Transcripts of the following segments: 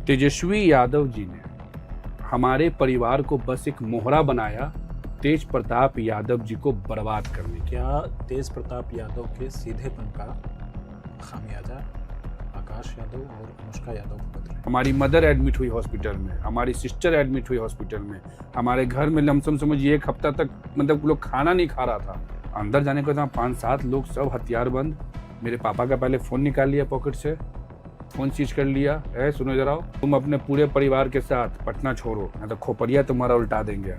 तेजस्वी यादव जी ने हमारे परिवार को बस एक मोहरा बनाया तेज प्रताप यादव जी को बर्बाद करने की। क्या तेज प्रताप यादव के सीधेपन का खामियाजा आकाश यादव और अनुष्का यादव भुगत रहे हैं? हमारी मदर एडमिट हुई हॉस्पिटल में, हमारी सिस्टर एडमिट हुई हॉस्पिटल में, हमारे घर में लमसम समझिए एक हफ्ता तक मतलब लोग खाना नहीं खा रहा था। अंदर जाने के बाद 5-7 लोग सब हथियार बंद। मेरे पापा का पहले फ़ोन निकाल लिया पॉकेट से, फ़ोन सीज कर लिया। सुनो जरा, तुम अपने पूरे परिवार के साथ पटना छोड़ो, नहीं तो खोपड़िया तुम्हारा उल्टा देंगे।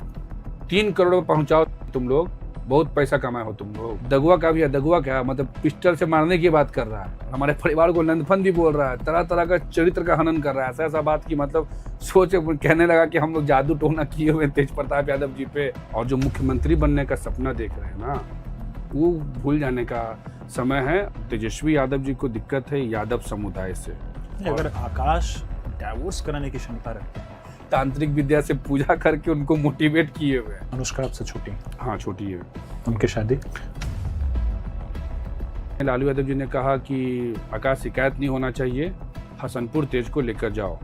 3 करोड़ पहुंचाओ तुम लोग, बहुत पैसा कमाए हो तुम लोग। दगुआ का भी है, दगुआ क्या मतलब पिस्टल से मारने की बात कर रहा है, हमारे परिवार को नंदफन भी बोल रहा है, तरह तरह का चरित्र का हनन कर रहा है। ऐसा बात की मतलब सोच कहने लगा कि हम लोग जादू टोना किए हुए तेज प्रताप यादव जी पे। और जो मुख्यमंत्री बनने का सपना देख रहे हैं ना, वो भूल जाने का समय है। तेजस्वी यादव जी को दिक्कत है यादव समुदाय से। अगर आकाश डाइवोर्स कराने की क्षमता रखते हैं, तांत्रिक विद्या से पूजा करके उनको मोटिवेट किए हुए हैं। अनुष्का आपसे छोटी? हाँ, छोटी है। उनकी शादी? लालू यादव जी ने कहा कि आकाश शिकायत नहीं होना चाहिए, हसनपुर तेज को लेकर जाओ।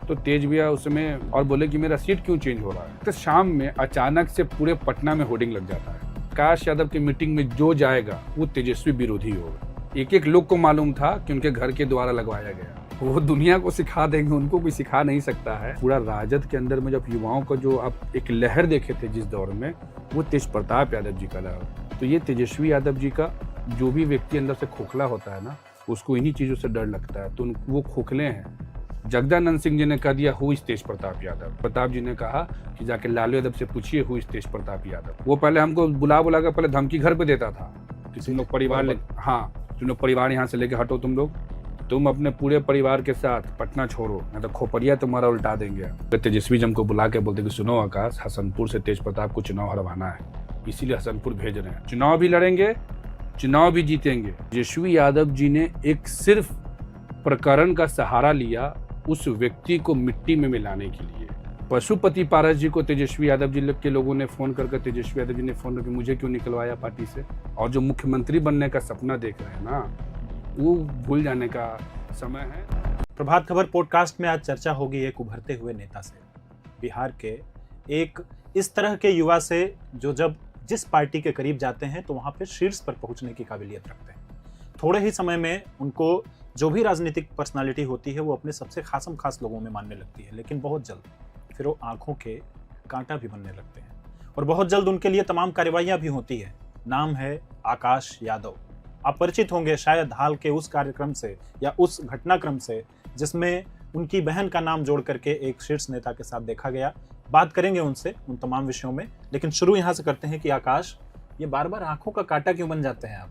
तो तेज भैया उसमें और बोले कि मेरा सीट क्यों चेंज हो रहा है। तो शाम में अचानक से पूरे पटना में होर्डिंग लग जाता है, आकाश यादव की मीटिंग में जो जाएगा वो तेजस्वी विरोधी होगा। एक एक लोग को मालूम था कि उनके घर के द्वारा लगवाया गया। वो दुनिया को सिखा देंगे, उनको कोई सिखा नहीं सकता है। पूरा राजद के अंदर में जब युवाओं का जो आप एक लहर देखे थे जिस दौर में, वो तेज प्रताप यादव जी का लहर। तो ये तेजस्वी यादव जी का जो भी व्यक्ति अंदर से खोखला होता है ना, उसको इन्हीं चीज़ों से डर लगता है, तो वो खोखले हैं। जगदानंद सिंह जी ने कह दिया हु इज तेज प्रताप यादव। प्रताप जी ने कहा कि जाके लालू यादव से पूछिए हु इज तेज प्रताप यादव। वो पहले हमको बुला कर पहले धमकी घर पे देता था कि तुम लोग परिवार तुम लोग परिवार यहाँ से लेके हटो, तुम अपने पूरे परिवार के साथ पटना छोड़ो, नहीं तो खोपड़िया तुम्हारा उल्टा देंगे। तेजस्वी जी हमको बुला के बोलते कि सुनो आकाश, हसनपुर से तेज प्रताप को चुनाव हरवाना है, इसीलिए हसनपुर भेज रहे हैं। चुनाव भी लड़ेंगे, चुनाव भी जीतेंगे। तेजस्वी यादव जी ने एक सिर्फ प्रकरण का सहारा लिया उस व्यक्ति को मिट्टी में मिलाने के लिए। पशुपति पारस जी को तेजस्वी यादव जी के लोगों ने फोन करके, तेजस्वी यादव जी ने फोन करके मुझे क्यों निकलवाया पार्टी से। और जो मुख्यमंत्री बनने का सपना देख रहे हैं ना, वो भूल जाने का समय है। प्रभात खबर पॉडकास्ट में आज चर्चा होगी एक उभरते हुए नेता से, बिहार के एक इस तरह के युवा से जो जब जिस पार्टी के करीब जाते हैं तो वहां पे शीर्ष पर पहुंचने की काबिलियत रखते हैं। थोड़े ही समय में उनको जो भी राजनीतिक पर्सनालिटी होती है वो अपने सबसे खासम खास लोगों में मानने लगती है, लेकिन बहुत जल्द फिर वो आंखों के कांटा भी बनने लगते हैं और बहुत जल्द उनके लिए तमाम कार्रवाइयां भी होती है। नाम है आकाश यादव। आप परिचित होंगे शायद हाल के उस कार्यक्रम से या उस घटनाक्रम से जिसमें उनकी बहन का नाम जोड़ करके एक शीर्ष नेता के साथ देखा गया। बात करेंगे उनसे उन तमाम विषयों में, लेकिन शुरू यहाँ से करते हैं कि आकाश, ये बार बार आंखों का कांटा क्यों बन जाते हैं आप?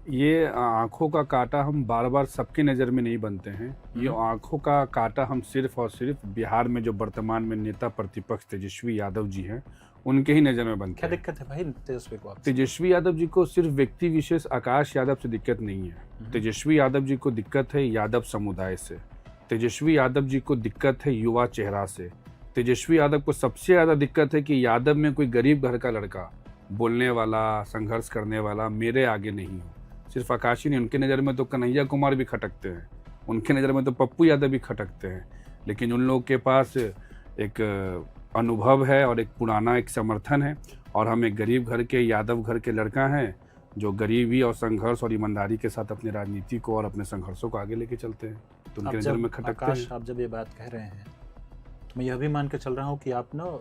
ये आंखों का कांटा हम बार बार सबकी नज़र में नहीं बनते हैं। ये आंखों का कांटा हम सिर्फ और सिर्फ बिहार में जो वर्तमान में नेता प्रतिपक्ष तेजस्वी यादव जी हैं, उनके ही नज़र में बनते हैं। क्या दिक्कत है भाई तेजस्वी को? तेजस्वी यादव जी को सिर्फ व्यक्ति विशेष आकाश यादव से दिक्कत नहीं है। तेजस्वी यादव जी को दिक्कत है यादव समुदाय से। तेजस्वी यादव जी को दिक्कत है युवा चेहरा से। तेजस्वी यादव को सबसे ज़्यादा दिक्कत है कि यादव में कोई गरीब घर का लड़का, बोलने वाला, संघर्ष करने वाला मेरे आगे नहीं हो। सिर्फ आकाश ही नहीं, उनके नज़र में तो कन्हैया कुमार भी खटकते हैं, उनके नज़र में तो पप्पू यादव भी खटकते हैं, लेकिन उन लोगों के पास एक अनुभव है और एक पुराना एक समर्थन है। और हम एक गरीब घर के यादव घर के लड़का हैं जो गरीबी और संघर्ष और ईमानदारी के साथ अपनी राजनीति को और अपने संघर्षों को आगे लेके चलते हैं, तो उनके नज़र में खटकते हैं। आप जब ये बात कह रहे हैं तो मैं यह भी मान के चल रहा हूँ कि आप ना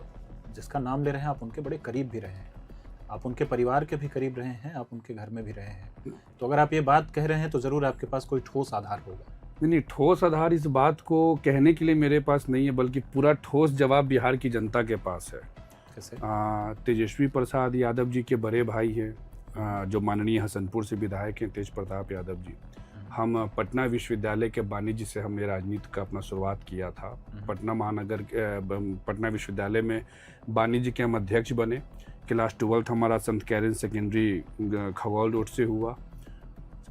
जिसका नाम ले रहे हैं आप उनके बड़े करीब भी रहे हैं, आप उनके परिवार के भी करीब रहे हैं, आप उनके घर में भी रहे हैं। तो अगर आप ये बात कह रहे हैं तो ज़रूर आपके पास कोई ठोस आधार होगा। नहीं, ठोस आधार इस बात को कहने के लिए मेरे पास नहीं है, बल्कि पूरा ठोस जवाब बिहार की जनता के पास है। कैसे? तेजस्वी प्रसाद यादव जी के बड़े भाई हैं जो माननीय हसनपुर से विधायक हैं, तेज प्रताप यादव जी। हम पटना विश्वविद्यालय के वाणिज्य से हमने राजनीति का अपना शुरुआत किया था। पटना विश्वविद्यालय में वाणिज्य के हम अध्यक्ष बने। क्लास 12 हमारा संत कैरन सेकेंडरी खगौल रोड से हुआ।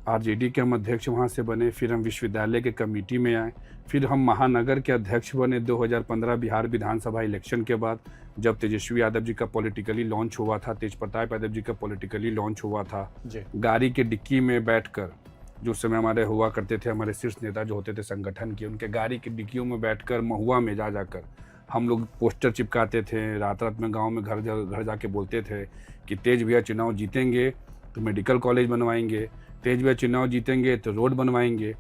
आरजेडी के हम अध्यक्ष वहाँ से बने। फिर हम विश्वविद्यालय के कमेटी में आए। फिर हम महानगर के अध्यक्ष बने 2015 बिहार विधानसभा इलेक्शन के बाद, जब तेजस्वी यादव जी का पॉलिटिकली लॉन्च हुआ था, तेज प्रताप यादव जी का पॉलिटिकली लॉन्च हुआ था। गाड़ी के डिक्की में बैठकर जो उस समय हमारे हुआ करते थे, हमारे शीर्ष नेता जो होते थे संगठन के, उनके गाड़ी की डिक्कियों में बैठकर महुआ में जा जाकर हम लोग पोस्टर चिपकाते थे, रात रात में गांव में घर जाके बोलते थे कि तेज भैया चुनाव जीतेंगे तो मेडिकल कॉलेज बनवाएंगे, तेज भैया चुनाव जीतेंगे तो रोड बनवाएंगे।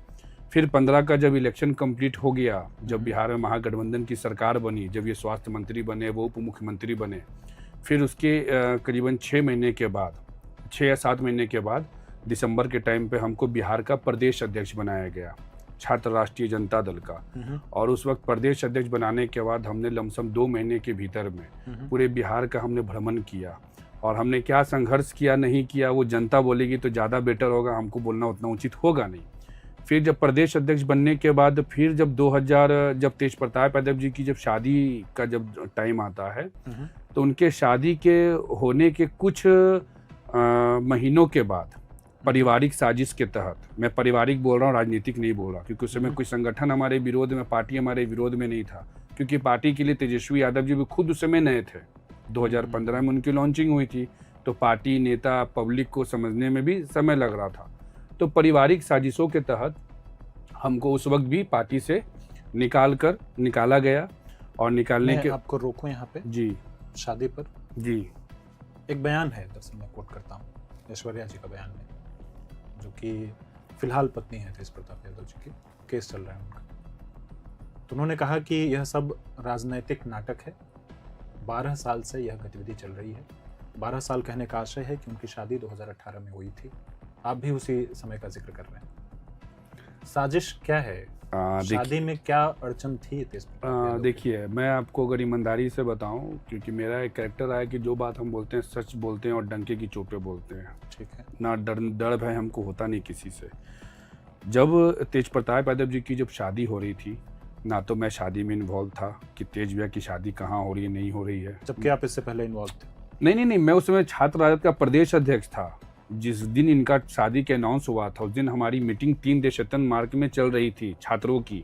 फिर 15 का जब इलेक्शन कंप्लीट हो गया, जब बिहार में महागठबंधन की सरकार बनी, जब ये स्वास्थ्य मंत्री बने, वो उप मुख्यमंत्री बने, फिर उसके करीबन 6 महीने के बाद, 6 या 7 महीने के बाद दिसंबर के टाइम पे हमको बिहार का प्रदेश अध्यक्ष बनाया गया, छात्र राष्ट्रीय जनता दल का। और उस वक्त प्रदेश अध्यक्ष बनाने के बाद हमने लमसम 2 महीने के भीतर में पूरे बिहार का हमने भ्रमण किया। और हमने क्या संघर्ष किया नहीं किया वो जनता बोलेगी तो ज़्यादा बेटर होगा, हमको बोलना उतना उचित होगा नहीं। फिर जब प्रदेश अध्यक्ष बनने के बाद फिर जब 2000 जब तेज प्रताप यादव जी की जब शादी का जब टाइम आता है, तो उनके शादी के होने के कुछ महीनों के बाद पारिवारिक साजिश के तहत, मैं पारिवारिक बोल रहा हूँ, राजनीतिक नहीं बोल रहा, क्योंकि उस समय कोई संगठन हमारे विरोध में, पार्टी हमारे विरोध में नहीं था, क्योंकि पार्टी के लिए तेजस्वी यादव जी भी खुद उस समय नए थे। 2015 में उनकी लॉन्चिंग हुई थी, तो पार्टी, नेता, पब्लिक को समझने में भी समय लग रहा था। तो पारिवारिक साजिशों के तहत हमको उस वक्त भी पार्टी से निकाला गया। और निकालने के आपको रोकूं यहाँ पे जी, शादी पर जी, एक बयान है, दरअसल मैं कोट करता हूँ, ऐश्वर्या जी का बयान है, जो कि फिलहाल पत्नी है तेज प्रताप यादव जी की, केस चल रहा है उनका। तो उन्होंने कहा कि यह सब राजनैतिक नाटक है, 12 साल से यह गतिविधि चल रही है। 12 साल कहने का आशय है कि उनकी शादी 2018 में हुई थी, आप भी उसी समय का जिक्र कर रहे हैं। साजिश क्या है, शादी में क्या अड़चन थी तेज प्रताप यादव की? देखिए, मैं आपको अगर ईमानदारी से बताऊं, क्योंकि मेरा एक कैरेक्टर है कि जो बात हम बोलते हैं सच बोलते हैं और डंके की चोट पे बोलते हैं। ठीक है। ना डर भय हमको होता नहीं किसी से। जब तेज प्रताप यादव जी की जब शादी हो रही थी, ना तो मैं शादी में इन्वॉल्व था कि तेज भैया की शादी कहाँ हो रही है, नहीं हो रही है, जबकि आप इससे पहले इन्वॉल्व थे। नहीं, मैं उस समय छात्र राजद का प्रदेश अध्यक्ष था। जिस दिन इनका शादी के अनाउंस हुआ था, उस दिन हमारी मीटिंग 3 देशतन मार्ग में चल रही थी छात्रों की।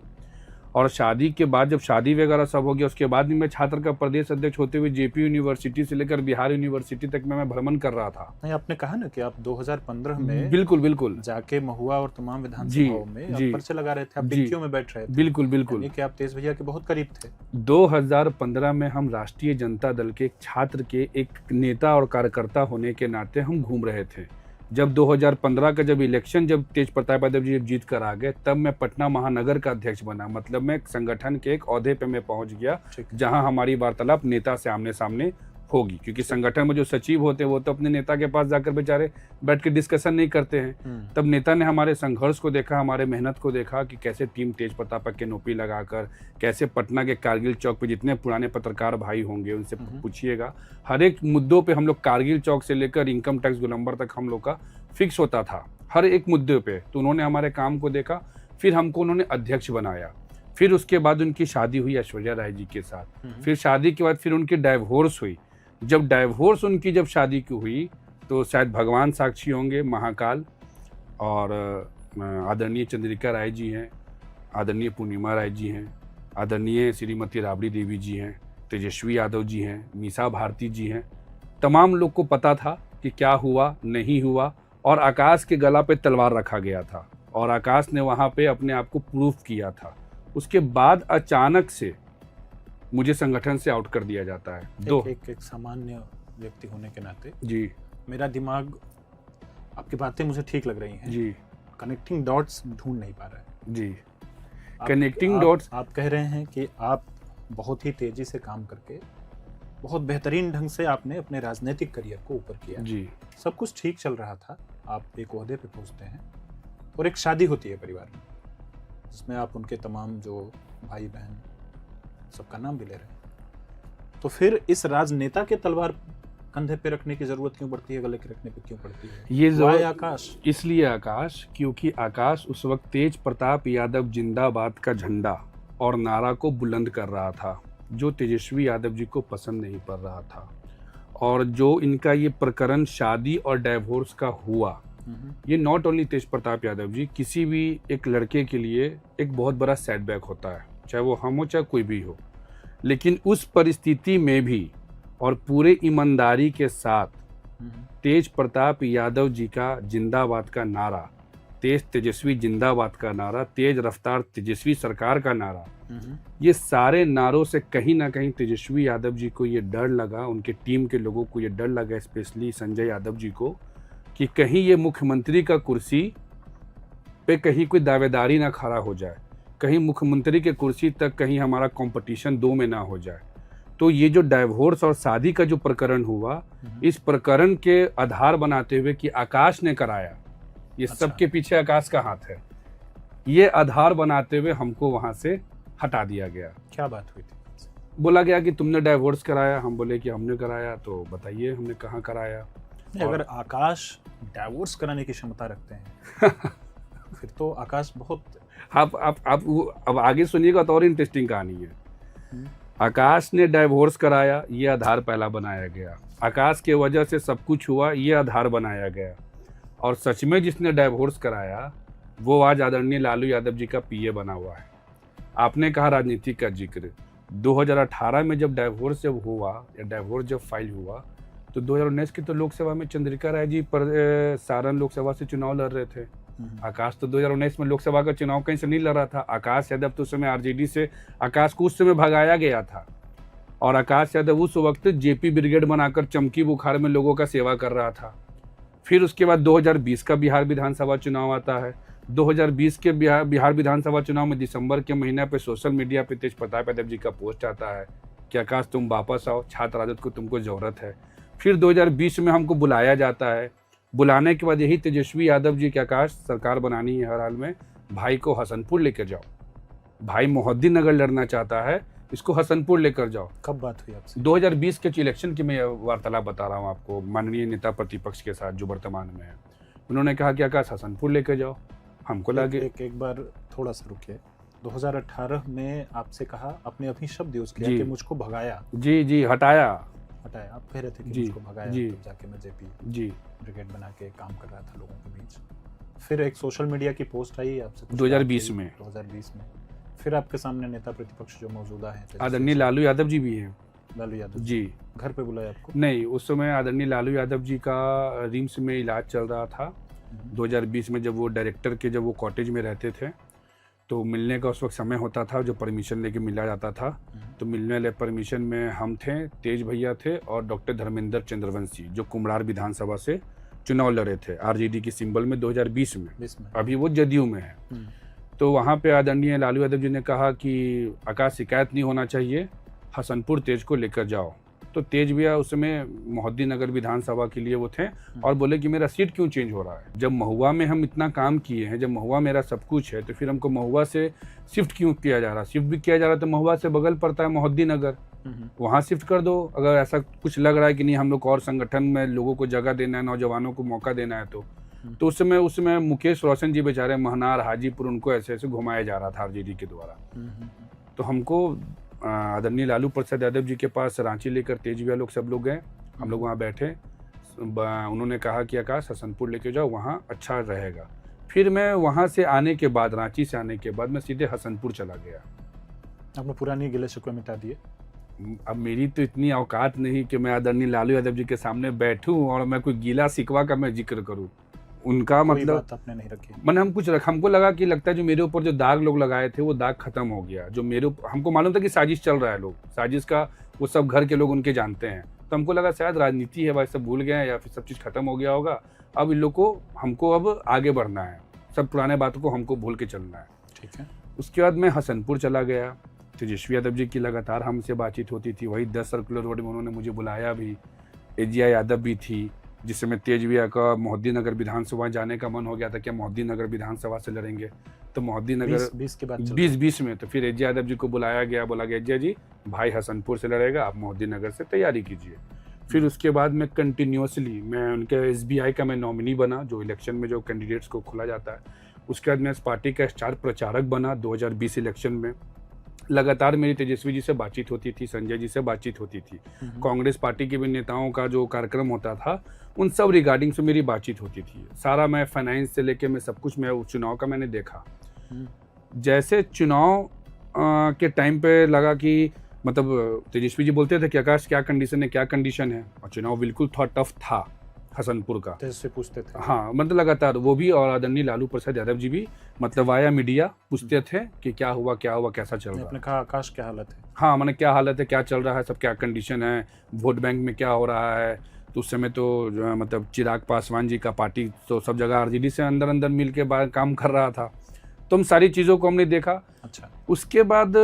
और शादी के बाद जब शादी वगैरह सब हो गया, उसके बाद भी मैं छात्र का प्रदेश अध्यक्ष होते हुए जेपी यूनिवर्सिटी से लेकर बिहार यूनिवर्सिटी तक मैं भ्रमण कर रहा था। नहीं, आपने कहा ना कि आप 2015 में बिल्कुल जाके महुआ और तमाम विधानसभाओं में आप पर्चे लगा रहे थे, आप डिक्कियों में बैठ रहे थे। बिल्कुल यानी कि आप तेज भैया के बहुत करीब थे। 2015 में हम राष्ट्रीय जनता दल के एक छात्र के एक नेता और कार्यकर्ता होने के नाते हम घूम रहे थे। जब 2015 का जब इलेक्शन, जब तेज प्रताप यादव जी जीत कर आ गए, तब मैं पटना महानगर का अध्यक्ष बना। मतलब मैं संगठन के एक ओहदे पे मैं पहुंच गया, जहां हमारी वार्तालाप नेता से आमने सामने होगी, क्योंकि संगठन में जो सचिव होते हैं वो तो अपने नेता के पास जाकर बेचारे बैठ के डिस्कशन नहीं करते हैं। तब नेता ने हमारे संघर्ष को देखा, हमारे मेहनत को देखा कि कैसे टीम तेज प्रताप के नोपी लगाकर, कैसे पटना के कारगिल चौक पे जितने पुराने पत्रकार भाई होंगे उनसे पूछिएगा, हर एक मुद्दों पे हम लोग कारगिल चौक से लेकर इनकम टैक्स गोलंबर तक हम लोग का फिक्स होता था हर एक मुद्दे पे। तो उन्होंने हमारे काम को देखा, फिर हमको उन्होंने अध्यक्ष बनाया। फिर उसके बाद उनकी शादी हुई ऐश्वर्या राय जी के साथ। फिर शादी के बाद फिर उनकी डाइवोर्स हुई। जब डाइवोर्स उनकी जब शादी की हुई, तो शायद भगवान साक्षी होंगे, महाकाल और आदरणीय चंद्रिका राय जी हैं, आदरणीय पूर्णिमा राय जी हैं, आदरणीय श्रीमती राबड़ी देवी जी हैं, तेजस्वी यादव जी हैं, मीसा भारती जी हैं। तमाम लोग को पता था कि क्या हुआ नहीं हुआ, और आकाश के गला पे तलवार रखा गया था और आकाश ने वहाँ पे अपने आप को प्रूफ किया था। उसके बाद अचानक से मुझे संगठन से आउट कर दिया जाता है। एक सामान्य व्यक्ति होने के नाते जी, मेरा दिमाग, आपकी बातें मुझे ठीक लग रही हैं जी, कनेक्टिंग डॉट्स ढूंढ नहीं पा रहा है जी। कनेक्टिंग डॉट्स, आप कह रहे हैं कि आप बहुत ही तेजी से काम करके बहुत बेहतरीन ढंग से आपने अपने राजनीतिक करियर को ऊपर किया जी, सब कुछ ठीक चल रहा था, आप एक ओहदे पे पहुंचते हैं और एक शादी होती है परिवार में, जिसमें आप उनके तमाम जो भाई बहन सबका नाम भी ले रहे हैं। तो फिर इस राजनेता के तलवार कंधे पे रखने की जरूरत क्यों पड़ती है, गले के रखने पे क्यों पड़ती है? ये जरूरत आकाश, इसलिए आकाश, क्योंकि आकाश उस वक्त तेज प्रताप यादव जिंदाबाद का झंडा और नारा को बुलंद कर रहा था, जो तेजस्वी यादव जी को पसंद नहीं पड़ रहा था। और जो इनका ये प्रकरण शादी और डाइवोर्स का हुआ, ये नॉट ओनली तेज प्रताप यादव जी, किसी भी एक लड़के के लिए एक बहुत बड़ा सेटबैक होता है, चाहे वो हम हो चाहे कोई भी हो। लेकिन उस परिस्थिति में भी और पूरे ईमानदारी के साथ तेज प्रताप यादव जी का जिंदाबाद का नारा तेज तेजस्वी जिंदाबाद का नारा, तेज रफ्तार तेजस्वी सरकार का नारा, ये सारे नारों से कहीं ना कहीं तेजस्वी यादव जी को ये डर लगा, उनके टीम के लोगों को ये डर लगा, स्पेशली संजय यादव जी को, कि कहीं ये मुख्यमंत्री का कुर्सी पे कहीं कोई दावेदारी ना खड़ा हो जाए, कहीं मुख्यमंत्री के कुर्सी तक कहीं हमारा कंपटीशन दो में ना हो जाए। तो ये जो डाइवोर्स और शादी का जो प्रकरण हुआ, इस प्रकरण के आधार बनाते हुए कि आकाश ने कराया, ये अच्छा। सबके पीछे आकाश का हाथ है, ये आधार बनाते हुए हमको वहां से हटा दिया गया। क्या बात हुई थी? बोला गया कि तुमने डाइवोर्स कराया, हम बोले कि हमने कराया, तो बताइए हमने कहाँ कराया। अगर आकाश डाइवोर्स कराने की क्षमता रखते हैं फिर तो आकाश बहुत आप अब आगे सुनिएगा तो और इंटरेस्टिंग कहानी है। आकाश ने डाइवोर्स कराया, ये आधार पहला बनाया गया, आकाश के वजह से सब कुछ हुआ, ये आधार बनाया गया, और सच में जिसने डाइवोर्स कराया वो आज आदरणीय लालू यादव जी का पीए बना हुआ है। आपने कहा राजनीति का जिक्र, 2018 में जब डाइवोर्स जब हुआ या डाइवोर्स जब फाइल हुआ तो 2019 की तो लोकसभा में चंद्रिका राय जी सारण लोकसभा से चुनाव लड़ रहे थे। आकाश तो 2019 में लोकसभा का चुनाव कहीं से नहीं लड़ रहा था। आकाश यादव तो उस समय आरजेडी से आकाश को उस समय भगाया गया था, और आकाश यादव उस वक्त जेपी ब्रिगेड बनाकर चमकी बुखार में लोगों का सेवा कर रहा था। फिर उसके बाद 2020 का बिहार विधानसभा चुनाव आता है। 2020 के बिहार विधानसभा चुनाव में दिसंबर के महीने पे सोशल मीडिया पे तेज प्रताप यादव जी का पोस्ट आता है कि आकाश तुम वापस आओ, छात्र राजद को तुमको जरूरत है। फिर 2020 में हमको बुलाया जाता है, बुलाने के बाद यही तेजस्वी यादव जी के आकाश सरकार बनानी है हर हाल में, भाई को हसनपुर लेकर जाओ, भाई मोहद्दीन नगर लड़ना चाहता है, इसको हसनपुर लेकर जाओ। कब बात हुई आपसे? 2020 के इलेक्शन की मैं वार्तालाप बता रहा हूँ आपको, माननीय नेता प्रतिपक्ष के साथ जो वर्तमान में है। उन्होंने कहा कि आकाश हसनपुर लेकर जाओ, हमको लगे एक बार थोड़ा सा रुकिए। 2018 में आपसे कहा, आपने अपनी शब्द यूज किया जी। कि मुझको भगाया, जी हटाया, आप कह रहे थे कि जी, मुझको भगाया, जी। तब जाके मैं जेपी जी ब्रिगेड बना के काम कर रहा था लोगों के बीच। फिर एक सोशल मीडिया की पोस्ट आई आपसे कुछ 2020 बात हुई, में। 2020 में फिर आपके सामने नेता प्रतिपक्ष जो मौजूदा है आदरणीय लालू यादव जी भी हैं। लालू यादव जी घर पे बुलाया आपको? नहीं, उस समय आदरणीय लालू यादव जी का रिम्स में इलाज चल रहा था। 2020 में जब वो डायरेक्टर के जब वो कॉटेज में रहते थे तो मिलने का उस वक्त समय होता था, जो परमिशन लेके मिला जाता था। तो मिलने वाले परमिशन में हम थे, तेज भैया थे और डॉक्टर धर्मेंद्र चंद्रवंशी जो कुम्हरार विधानसभा से चुनाव लड़े थे आरजेडी की सिंबल में 2020 में, अभी वो जदयू में है। तो वहाँ पे आदरणीय लालू यादव जी ने कहा कि आकाश शिकायत नहीं होना चाहिए, हसनपुर तेज को लेकर जाओ। तो तेज भैया उस समय मोहद्दीन नगर विधानसभा के लिए वो थे और बोले कि मेरा सीट क्यों चेंज हो रहा है, जब महुआ में हम इतना काम किए हैं, जब महुआ मेरा सब कुछ है, तो फिर हमको महुआ से शिफ्ट क्यों किया जा रहा, शिफ्ट भी किया जा रहा तो महुआ से बगल पड़ता है मोहद्दीन नगर, वहाँ शिफ्ट कर दो। अगर ऐसा कुछ लग रहा है कि नहीं हम लोग और संगठन में लोगों को जगह देना है, नौजवानों को मौका देना है, तो उस समय मुकेश रोशन जी बेचारे महनार हाजीपुर उनको ऐसे ऐसे घुमाया जा रहा था आरजेडी के द्वारा। तो हमको आदरणीय लालू प्रसाद यादव जी के पास रांची लेकर तेज भैया लोग सब लोग गए, हम लोग वहाँ बैठे, उन्होंने कहा कि आकाश हसनपुर लेके जाओ, वहाँ अच्छा रहेगा। फिर मैं वहाँ से आने के बाद, रांची से आने के बाद मैं सीधे हसनपुर चला गया। आपने पुरानी गिले शिकवे मिटा दिए? अब मेरी तो इतनी औकात नहीं कि मैं आदरणीय लालू यादव जी के सामने बैठूं और मैं कोई गीला शिकवा का मैं जिक्र करूं। उनका मतलब बात आपने नहीं रखी? मैंने हमको लगा कि लगता है जो मेरे ऊपर जो दाग लोग लगाए थे वो दाग खत्म हो गया। जो मेरे हमको मालूम था कि साजिश चल रहा है, लोग साजिश का वो सब घर के लोग उनके जानते हैं, तो हमको लगा शायद राजनीति है भाई, सब भूल गए हैं या फिर सब चीज़ खत्म हो गया होगा। अब इन लोग को हमको अब आगे बढ़ना है, सब पुराने बातों को हमको भूल के चलना है। ठीक है। उसके बाद मैं हसनपुर चला गया। तेजस्वी यादव जी की लगातार हमसे बातचीत होती थी, वही 10 सर्कुलर रोड में उन्होंने मुझे बुलाया भी। एजिया यादव भी थी, जिस समय तेज भैया का मोहद्दीन नगर विधानसभा जाने का मन हो गया था कि मोहद्दीन नगर विधानसभा से लड़ेंगे, तो मोहद्दीन नगर 20 के बाद 20 में तो फिर एजिया यादव जी को बुलाया गया, बोला गया एजिया जी भाई हसनपुर से लड़ेगा, आप मोहद्दीन नगर से तैयारी कीजिए। फिर उसके बाद मैं कंटिन्यूसली मैं उनके SBI का मैं नॉमिनी बना, जो इलेक्शन में जो कैंडिडेट्स को खोला जाता है। उसके बाद मैं इस पार्टी का स्टार प्रचारक बना 2020 इलेक्शन में। लगातार मेरी तेजस्वी जी से बातचीत होती थी, संजय जी से बातचीत होती थी, कांग्रेस पार्टी के भी नेताओं का जो कार्यक्रम होता था उन सब रिगार्डिंग से मेरी बातचीत होती थी। सारा मैं फाइनेंस से लेके मैं सब कुछ मैं चुनाव का मैंने देखा। जैसे चुनाव के टाइम पे लगा कि मतलब तेजस्वी जी बोलते थे कि आकाश क्या कंडीशन है, क्या कंडीशन है, और चुनाव बिल्कुल थोड़ा टफ था हसनपुर का। तेजस्वी पूछते थे। हाँ, मतलब लगातार वो भी और आदरणीय लालू प्रसाद यादव जी भी मतलब वाया मीडिया पूछते थे कि क्या हुआ कैसा चल रहा है। आपने कहा आकाश क्या हालत है? हाँ, मैंने क्या हालत है, क्या चल रहा है, सब क्या कंडीशन है, वोट बैंक में क्या हो रहा है। तो उस समय तो जो है मतलब चिराग पासवान जी का पार्टी तो सब जगह आरजेडी से अंदर अंदर मिल के बाहर काम कर रहा था। तो हम सारी चीज़ों को हमने देखा। अच्छा। उसके बाद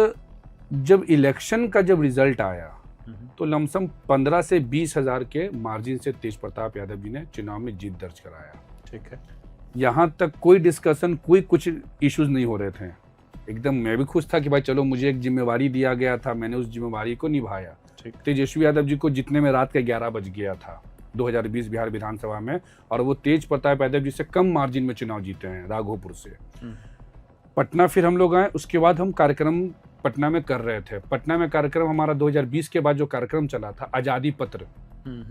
जब इलेक्शन का जब रिजल्ट आया तो लमसम 15 से 20 हज़ार के मार्जिन से तेज प्रताप यादव जी ने चुनाव में जीत दर्ज कराया। ठीक है। यहाँ तक कोई डिस्कशन, कोई कुछ इश्यूज नहीं हो रहे थे। एकदम मैं भी खुश था कि भाई चलो मुझे एक जिम्मेवारी दिया गया था, मैंने उस जिम्मेवारी को निभाया। तेजस्वी यादव जी को जितने में रात के 11 बज गया था 2020 बिहार विधानसभा में, और वो तेज प्रताप यादव जी से कम मार्जिन में चुनाव जीते हैं राघोपुर से। पटना फिर हम लोग आए, उसके बाद हम कार्यक्रम पटना में कर रहे थे। पटना में कार्यक्रम हमारा 2020 के बाद जो कार्यक्रम चला था आज़ादी पत्र,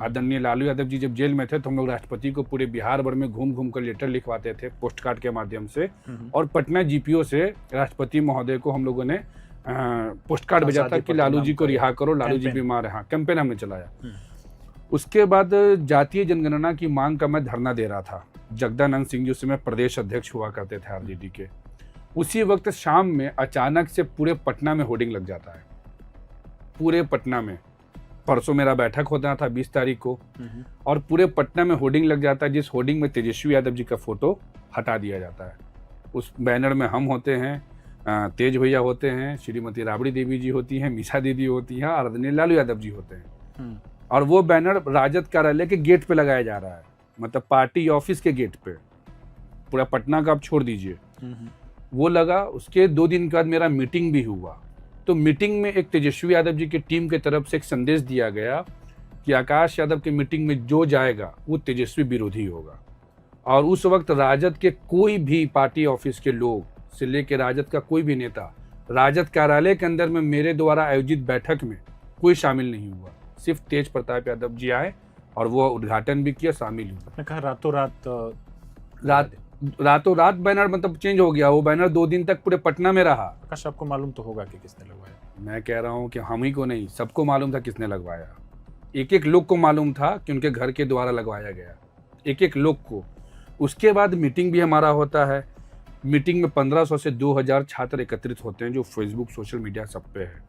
आदरणीय लालू यादव जी जब जेल में थे तो हम लोग राष्ट्रपति को पूरे बिहार भर में घूम घूम कर लेटर लिखवाते थे पोस्ट कार्ड के माध्यम से, और पटना जीपीओ से राष्ट्रपति महोदय को हम लोगों ने पोस्ट कार्ड भेजा था कि लालू जी को रिहा करो, लालू जी बीमार है। हाँ, कैंपेन हमने चलाया। उसके बाद जातीय जनगणना की मांग का मैं धरना दे रहा था। जगदानंद सिंह जी उस समय प्रदेश अध्यक्ष हुआ करते थे आरजेडी के। उसी वक्त शाम में अचानक से पूरे पटना में होर्डिंग लग जाता है, पूरे पटना में। परसों मेरा बैठक होता था 20 तारीख को, और पूरे पटना में होर्डिंग लग जाता है, जिस होर्डिंग में तेजस्वी यादव जी का फोटो हटा दिया जाता है। उस बैनर में हम होते हैं, तेज भैया होते हैं, श्रीमती राबड़ी देवी जी होती हैं, मीसा दीदी होती हैं, और आदरणीय लालू यादव जी होते हैं। और वो बैनर राजद कार्यालय के गेट पे लगाया जा रहा है, मतलब पार्टी ऑफिस के गेट पे। पूरा पटना का आप छोड़ दीजिए, वो लगा। उसके 2 दिन के बाद मेरा मीटिंग भी हुआ। तो मीटिंग में एक तेजस्वी यादव जी की टीम की तरफ से एक संदेश दिया गया कि आकाश यादव की मीटिंग में जो जाएगा वो तेजस्वी विरोधी होगा। और उस वक्त राजद के कोई भी पार्टी ऑफिस के लोग से लेकर राजद का कोई भी नेता राजद कार्यालय के अंदर में मेरे द्वारा आयोजित बैठक में कोई शामिल नहीं हुआ। सिर्फ तेज प्रताप यादव जी आए और वो उद्घाटन भी किया, शामिल हुए। आपने कहा रातों रात बैनर मतलब चेंज हो गया। वो बैनर 2 दिन तक पूरे पटना में रहा। आकाश, आपको मालूम तो होगा कि किसने लगवाया? मैं कह रहा हूँ कि हम ही को नहीं, सबको मालूम था किसने लगवाया। एक एक लोग को मालूम था कि उनके घर के द्वारा लगवाया गया, एक एक लोग को। उसके बाद मीटिंग भी हमारा होता है। मीटिंग में 1500 से 2000 छात्र एकत्रित होते हैं, जो फेसबुक सोशल मीडिया सब पे है।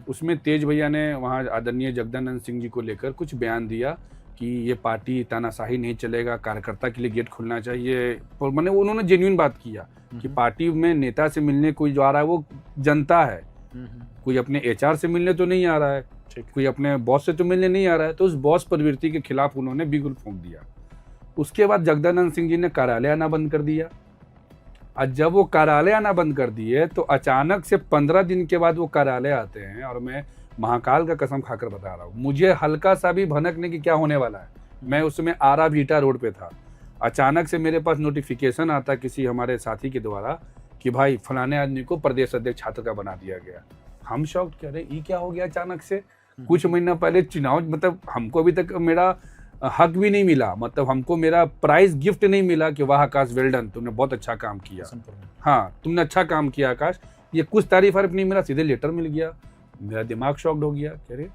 उसमें तेज भैया ने वहाँ आदरणीय जगदानंद सिंह जी को लेकर कुछ बयान दिया कि ये पार्टी तानाशाही नहीं चलेगा, कार्यकर्ता के लिए गेट खुलना चाहिए। और मैंने उन्होंने जेन्युइन बात किया कि पार्टी में नेता से मिलने कोई जो आ रहा है वो जनता है, कोई अपने एचआर से मिलने तो नहीं आ रहा है, कोई अपने बॉस से तो मिलने नहीं आ रहा है। तो उस बॉस प्रवृत्ति के खिलाफ उन्होंने बिगुल फूंक दिया। उसके बाद जगदानंद सिंह जी ने कार्यालय आना बंद कर दिया। और जब वो कार्यालय आना बंद कर दिए तो अचानक से 15 दिन के बाद वो कार्यालय आते हैं, और मैं महाकाल का कसम खाकर बता रहा हूँ, मुझे हल्का सा भी भनक नहीं कि क्या होने वाला है। मैं उस समय आरा भीटा रोड पे था। अचानक से मेरे पास नोटिफिकेशन आता किसी हमारे साथी के द्वारा कि भाई फलाने आदमी को प्रदेश अध्यक्ष छात्र का बना दिया गया। हम शॉक्ड, कह रहे ये क्या हो गया अचानक से। कुछ महीना पहले चुनाव, मतलब हमको अभी तक मेरा हक भी नहीं मिला, मतलब हमको मेरा प्राइज गिफ्ट नहीं मिला कि वाह आकाश वेल डन, तुमने बहुत अच्छा काम किया। हाँ, तुमने अच्छा काम किया आकाश, ये कुछ तारीफ वारीफ नहीं मिला, सीधे लेटर मिल गया। मेरा दिमाग शॉक्ड हो गया, कह रहे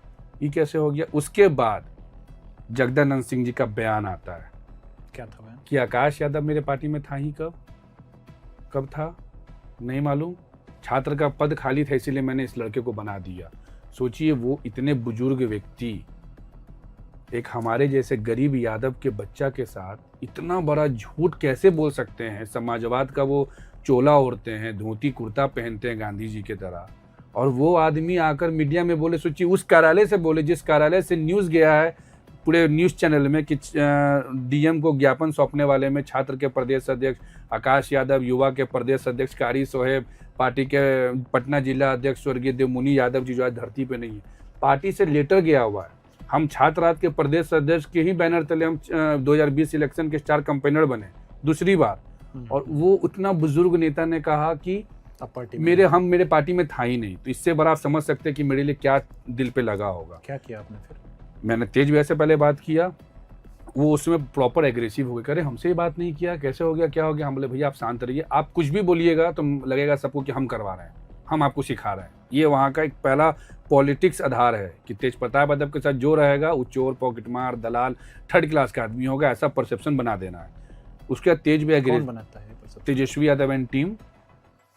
ये कैसे हो गया। उसके बाद जगदानंद सिंह जी का बयान आता है। क्या था बयान? कि आकाश यादव मेरे पार्टी में था ही कब था नहीं मालूम, छात्र का पद खाली था इसीलिए मैंने इस लड़के को बना दिया। सोचिए, वो इतने बुजुर्ग व्यक्ति एक हमारे जैसे गरीब यादव के बच्चा के साथ इतना बड़ा झूठ कैसे बोल सकते हैं। समाजवाद का वो चोला ओढ़ते हैं, धोती कुर्ता पहनते हैं गांधी जी की तरह, और वो आदमी आकर मीडिया में बोले। सोचिए, उस कार्यालय से बोले जिस कार्यालय से न्यूज़ गया है पूरे न्यूज़ चैनल में कि डीएम को ज्ञापन सौंपने वाले में छात्र के प्रदेश अध्यक्ष आकाश यादव, युवा के प्रदेश अध्यक्ष कारी सोहेब, पार्टी के पटना जिला अध्यक्ष स्वर्गीय देवमुनि यादव जी जो आज धरती पे नहीं है, पार्टी से लेटर गया हुआ है। हम छात्र राज के प्रदेश अध्यक्ष के ही बैनर तले हम 2020 इलेक्शन के स्टार कैंपेनर बने दूसरी बार। और वो उतना बुजुर्ग नेता ने कहा कि मेरे पार्टी में था ही नहीं। तो इससे बड़ा आप समझ सकते हैं कि मेरे लिए क्या दिल पे लगा होगा। क्या किया आपने फिर? मैंने तेज भैया से पहले बात किया, वो उसमें प्रॉपर एग्रेसिव हो गए, कह रहे हमसे ही बात नहीं किया, कैसे हो गया, क्या हो गया। हम बोले भैया आप शांत रहिए, आप कुछ भी बोलिएगा तो लगेगा सबको कि हम करवा रहे हैं, हम आपको सिखा रहे हैं। ये वहाँ का एक पहला पॉलिटिक्स आधार है कि तेज प्रताप यादव के साथ जो रहेगा वो चोर, पॉकेटमार, दलाल, थर्ड क्लास का आदमी होगा, ऐसा परसेप्शन बना देना है। उसके बाद तेज भी कौन बनाता है perception? Tejashwi Yadav and team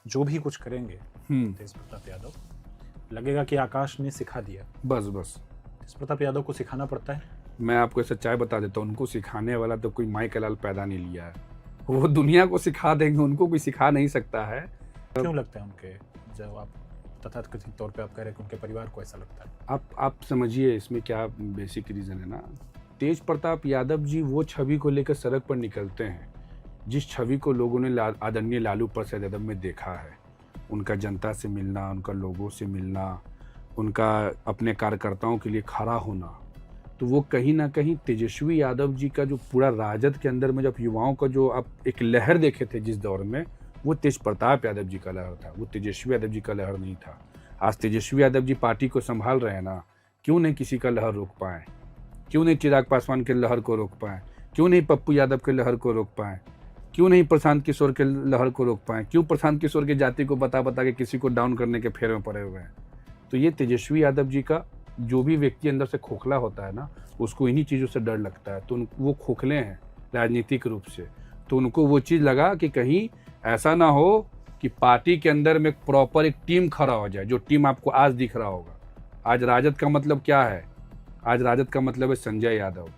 जो भी कुछ करेंगे तेज प्रताप यादव, लगेगा कि आकाश ने सिखा दिया। बस तेज प्रताप यादव को सिखाना पड़ता है। मैं आपको सच्चाई बता देता हूँ, उनको सिखाने वाला तो कोई माई कलाल पैदा नहीं लिया है, वो दुनिया को सिखा देंगे, उनको कोई सिखा नहीं सकता है। क्यों लगता है उनके, जब आप तथाकथित तौर पे आप कह रहे हैं कि उनके परिवार को ऐसा लगता है? आप समझिए इसमें क्या बेसिक रीज़न है ना। तेज प्रताप यादव जी वो छवि को लेकर सड़क पर निकलते हैं जिस छवि को लोगों ने आदरणीय लालू प्रसाद यादव में देखा है। उनका जनता से मिलना, उनका लोगों से मिलना, उनका अपने कार्यकर्ताओं के लिए खड़ा होना, तो वो कहीं ना कहीं तेजस्वी यादव जी का जो पूरा राजद के अंदर में जब युवाओं का जो आप एक लहर देखे थे जिस दौर में, वो तेज प्रताप यादव जी का लहर था, वो तेजस्वी यादव जी का लहर नहीं था। आज तेजस्वी यादव जी पार्टी को संभाल रहे हैं ना, क्यों नहीं किसी का लहर रोक पाए? क्यों नहीं चिराग पासवान के लहर को रोक पाए? क्यों नहीं पप्पू यादव के लहर को रोक पाए? क्यों नहीं प्रशांत किशोर के लहर को रोक पाए? क्यों प्रशांत किशोर की जाति को बता बता के किसी को डाउन करने के फेरे में पड़े हुए हैं? तो ये तेजस्वी यादव जी का जो भी व्यक्ति अंदर से खोखला होता है ना, उसको इन्हीं चीज़ों से डर लगता है। तो वो खोखले हैं राजनीतिक रूप से, तो उनको वो चीज़ लगा कि कहीं ऐसा ना हो कि पार्टी के अंदर में प्रॉपर एक टीम खड़ा हो जाए, जो टीम आपको आज दिख रहा होगा। आज राजद का मतलब क्या है? आज राजद का मतलब है संजय यादव।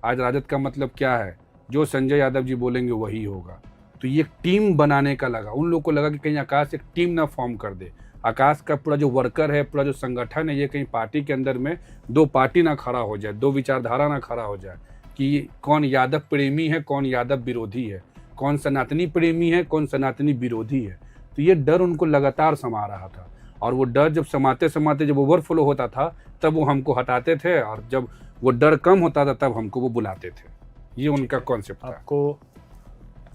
आज राजद का मतलब क्या है? जो संजय यादव जी बोलेंगे वही होगा। तो ये टीम बनाने का लगा, उन लोगों को लगा कि कहीं आकाश एक टीम ना फॉर्म कर दे। आकाश का पूरा जो वर्कर है, पूरा जो संगठन है, ये कहीं पार्टी के अंदर में दो पार्टी ना खड़ा हो जाए, दो विचारधारा ना खड़ा हो जाए कि कौन यादव प्रेमी है, कौन यादव विरोधी है, कौन सनातनी प्रेमी है, कौन सनातनी विरोधी है। तो ये डर उनको लगातार समा रहा था, और वो डर जब समाते समाते जब ओवरफ्लो होता था तब वो हमको हटाते थे, और जब वो डर कम होता था तब हमको वो बुलाते थे। ये उनका कॉन्सेप्ट था। आपको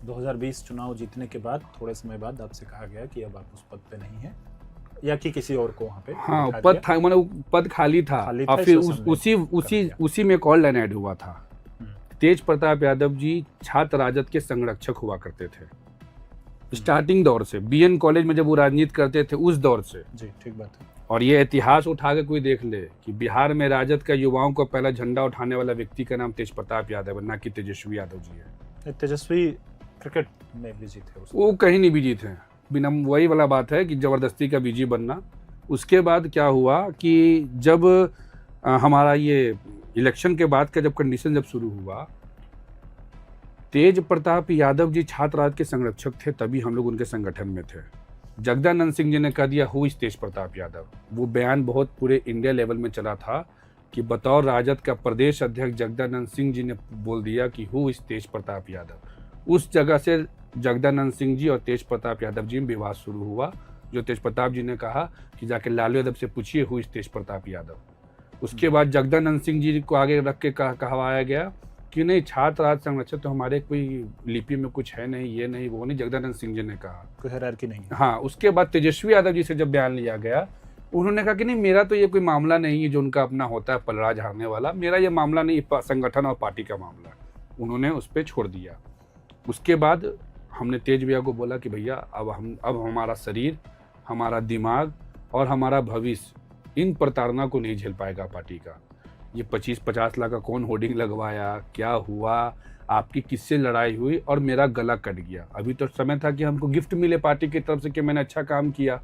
2020 चुनाव जीतने के बाद थोड़े समय बाद आपसे कहा गया कि अब आप उस पद पे नहीं हैं, या कि किसी और को वहाँ पे हाँ पद था, मतलब पद खाली था, और फिर उसी में कॉल लाइन ऐड हुआ था। तेज प्रताप यादव जी छात्र राजद के संरक्षक हुआ करते थे स्टार्टिंग दौर से, बीएन कॉलेज में जब वो राजनीति करते थे उस दौर से। जी ठीक बात है। और ये इतिहास उठा के कोई देख ले कि बिहार में राजद का युवाओं को पहला झंडा उठाने वाला व्यक्ति का नाम तेज प्रताप यादव है, ना कि तेजस्वी यादव जी है। तेजस्वी क्रिकेट में बिजी थे, वो कहीं नहीं बिजी थे, बिना वही वाला बात है कि जबरदस्ती का बिजी बनना। उसके बाद क्या हुआ कि जब हमारा ये इलेक्शन के बाद का जब कंडीशन जब शुरू हुआ, तेज प्रताप यादव जी छात्र राज के संरक्षक थे, तभी हम लोग उनके संगठन में थे। जगदानंद सिंह जी ने कह दिया हु इज तेज प्रताप यादव। वो बयान बहुत पूरे इंडिया लेवल में चला था कि बतौर राजद का प्रदेश अध्यक्ष जगदानंद सिंह जी ने बोल दिया कि हु इज तेज प्रताप यादव। उस जगह से जगदानंद सिंह जी और तेज प्रताप यादव जी में विवाद शुरू हुआ, जो तेज प्रताप जी ने कहा कि जाके लालू यादव से पूछिए हु इज तेज प्रताप यादव। उसके बाद जगदानंद सिंह जी को आगे रख के कहवाया गया कि नहीं, छात्र राज संरक्षक तो हमारे कोई लिपि में कुछ है नहीं, ये नहीं वो नहीं, जगदानंद सिंह जी ने कहा, कोई हायरार्की नहीं है। हाँ। उसके बाद तेजस्वी यादव जी से जब बयान लिया गया, उन्होंने कहा कि नहीं, मेरा तो ये कोई मामला नहीं है जो उनका अपना होता है पलड़ा झाड़ने वाला, मेरा ये मामला नहीं, संगठन और पार्टी का मामला। उन्होंने उस पर छोड़ दिया। उसके बाद हमने तेज भैया को बोला कि भैया अब हमारा शरीर, हमारा दिमाग और हमारा भविष्य इन प्रताड़ना को नहीं झेल पाएगा पार्टी का। ये 25-50 लाख का कौन होर्डिंग लगवाया, क्या हुआ, आपकी किससे लड़ाई हुई, और मेरा गला कट गया। अभी तो समय था कि हमको गिफ्ट मिले पार्टी की तरफ से कि मैंने अच्छा काम किया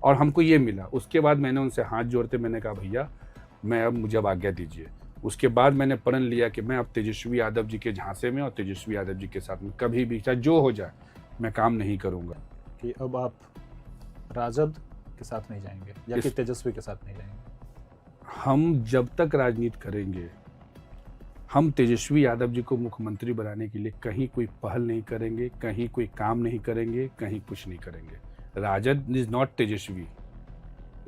और हमको ये मिला। उसके बाद मैंने उनसे हाथ जोड़ते मैंने कहा भैया मुझे अब आज्ञा दीजिए। उसके बाद मैंने प्रण लिया कि मैं अब तेजस्वी यादव जी के झांसे में और तेजस्वी यादव जी के साथ में कभी भी चाहे जो हो जाए मैं काम नहीं करूँगा। कि अब आप राजद के साथ नहीं जाएंगे या कि तेजस्वी के साथ नहीं जाएंगे? हम जब तक राजनीति करेंगे, हम तेजस्वी यादव जी को मुख्यमंत्री बनाने के लिए कहीं कोई पहल नहीं करेंगे, कहीं कोई काम नहीं करेंगे, कहीं कुछ नहीं करेंगे। राजद इज नॉट तेजस्वी।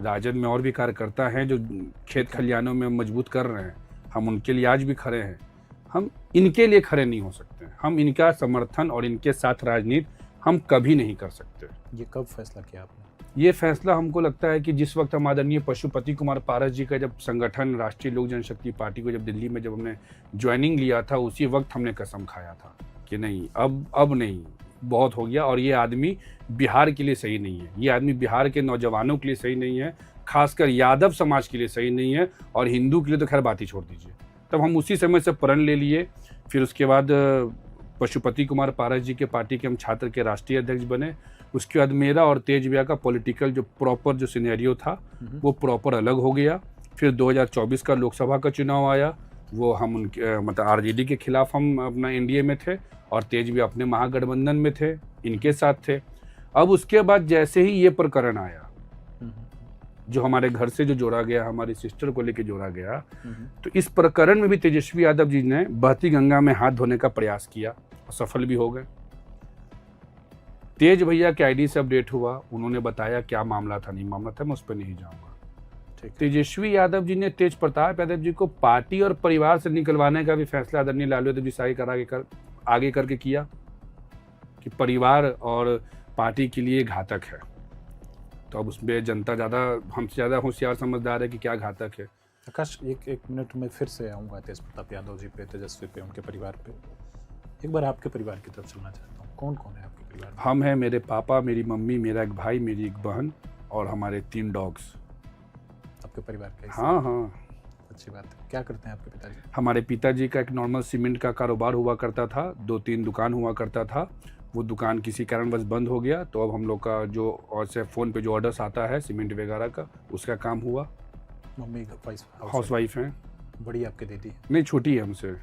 राजद में और भी कार्यकर्ता हैं जो खेत खलियानों में मजबूत कर रहे हैं, हम उनके लिए आज भी खड़े हैं। हम इनके लिए खड़े नहीं हो सकते, हम इनका समर्थन और इनके साथ राजनीति हम कभी नहीं कर सकते। ये कब फैसला किया आपने? ये फैसला हमको लगता है कि जिस वक्त हम आदरणीय पशुपति कुमार पारस जी का जब संगठन राष्ट्रीय लोक जनशक्ति पार्टी को जब दिल्ली में जब हमने ज्वाइनिंग लिया था, उसी वक्त हमने कसम खाया था कि नहीं, अब नहीं, बहुत हो गया और ये आदमी बिहार के लिए सही नहीं है, ये आदमी बिहार के नौजवानों के लिए सही नहीं है, खासकर यादव समाज के लिए सही नहीं है, और हिंदू के लिए तो खैर बात ही छोड़ दीजिए। तब हम उसी समय से प्रण ले लिए। फिर उसके बाद पशुपति कुमार पारस जी के पार्टी के हम छात्र के राष्ट्रीय अध्यक्ष बने। उसके बाद मेरा और तेज भैया का पॉलिटिकल जो प्रॉपर जो सिनेरियो था वो प्रॉपर अलग हो गया। फिर 2024 का लोकसभा का चुनाव आया, वो हम उनके मतलब आरजेडी के खिलाफ हम अपना एनडीए में थे और तेज भी अपने महागठबंधन में थे, इनके साथ थे। अब उसके बाद जैसे ही ये प्रकरण आया जो हमारे घर से जो जोड़ा गया, हमारी सिस्टर को लेके जोड़ा गया, तो इस प्रकरण में भी तेजस्वी यादव जी ने बहती गंगा में हाथ धोने का प्रयास किया और सफल भी हो गए। तेज भैया के आईडी से अपडेट हुआ, उन्होंने बताया क्या मामला था, नहीं मामला था, मैं उस पर नहीं जाऊंगा। तेजस्वी यादव जी ने तेज प्रताप यादव जी को पार्टी और परिवार से निकलवाने का भी फैसला आदरणीय लालू यादव जी शाही आगे करके किया कि परिवार और पार्टी के लिए घातक है। तो अब उसमें जनता ज़्यादा हमसे ज़्यादा होशियार समझदार है कि क्या घातक है। आकाश, एक मिनट में फिर से आऊँगा तेज प्रताप यादव जी पे, तेजस्वी पे, उनके परिवार पे। एक बार आपके परिवार की तरफ चलना चाहता हूँ। कौन कौन है आपके परिवार में? हम हैं, मेरे पापा, मेरी मम्मी, मेरा एक भाई, मेरी एक बहन और हमारे 3 डॉग्स। आपके परिवार का? हाँ हाँ, अच्छी बात है। क्या करते हैं आपके पिताजी? हमारे पिताजी का एक नॉर्मल सीमेंट का कारोबार हुआ करता था, 2-3 दुकान हुआ करता था। वो दुकान किसी कारणवश बंद हो गया, तो अब हम लोग का जो और से फ़ोन पे जो ऑर्डर्स आता है सीमेंट वगैरह का, उसका काम हुआ। मम्मी हाउस वाइफ हैं। बड़ी आपकी दीदी? नहीं, छोटी है हमसे।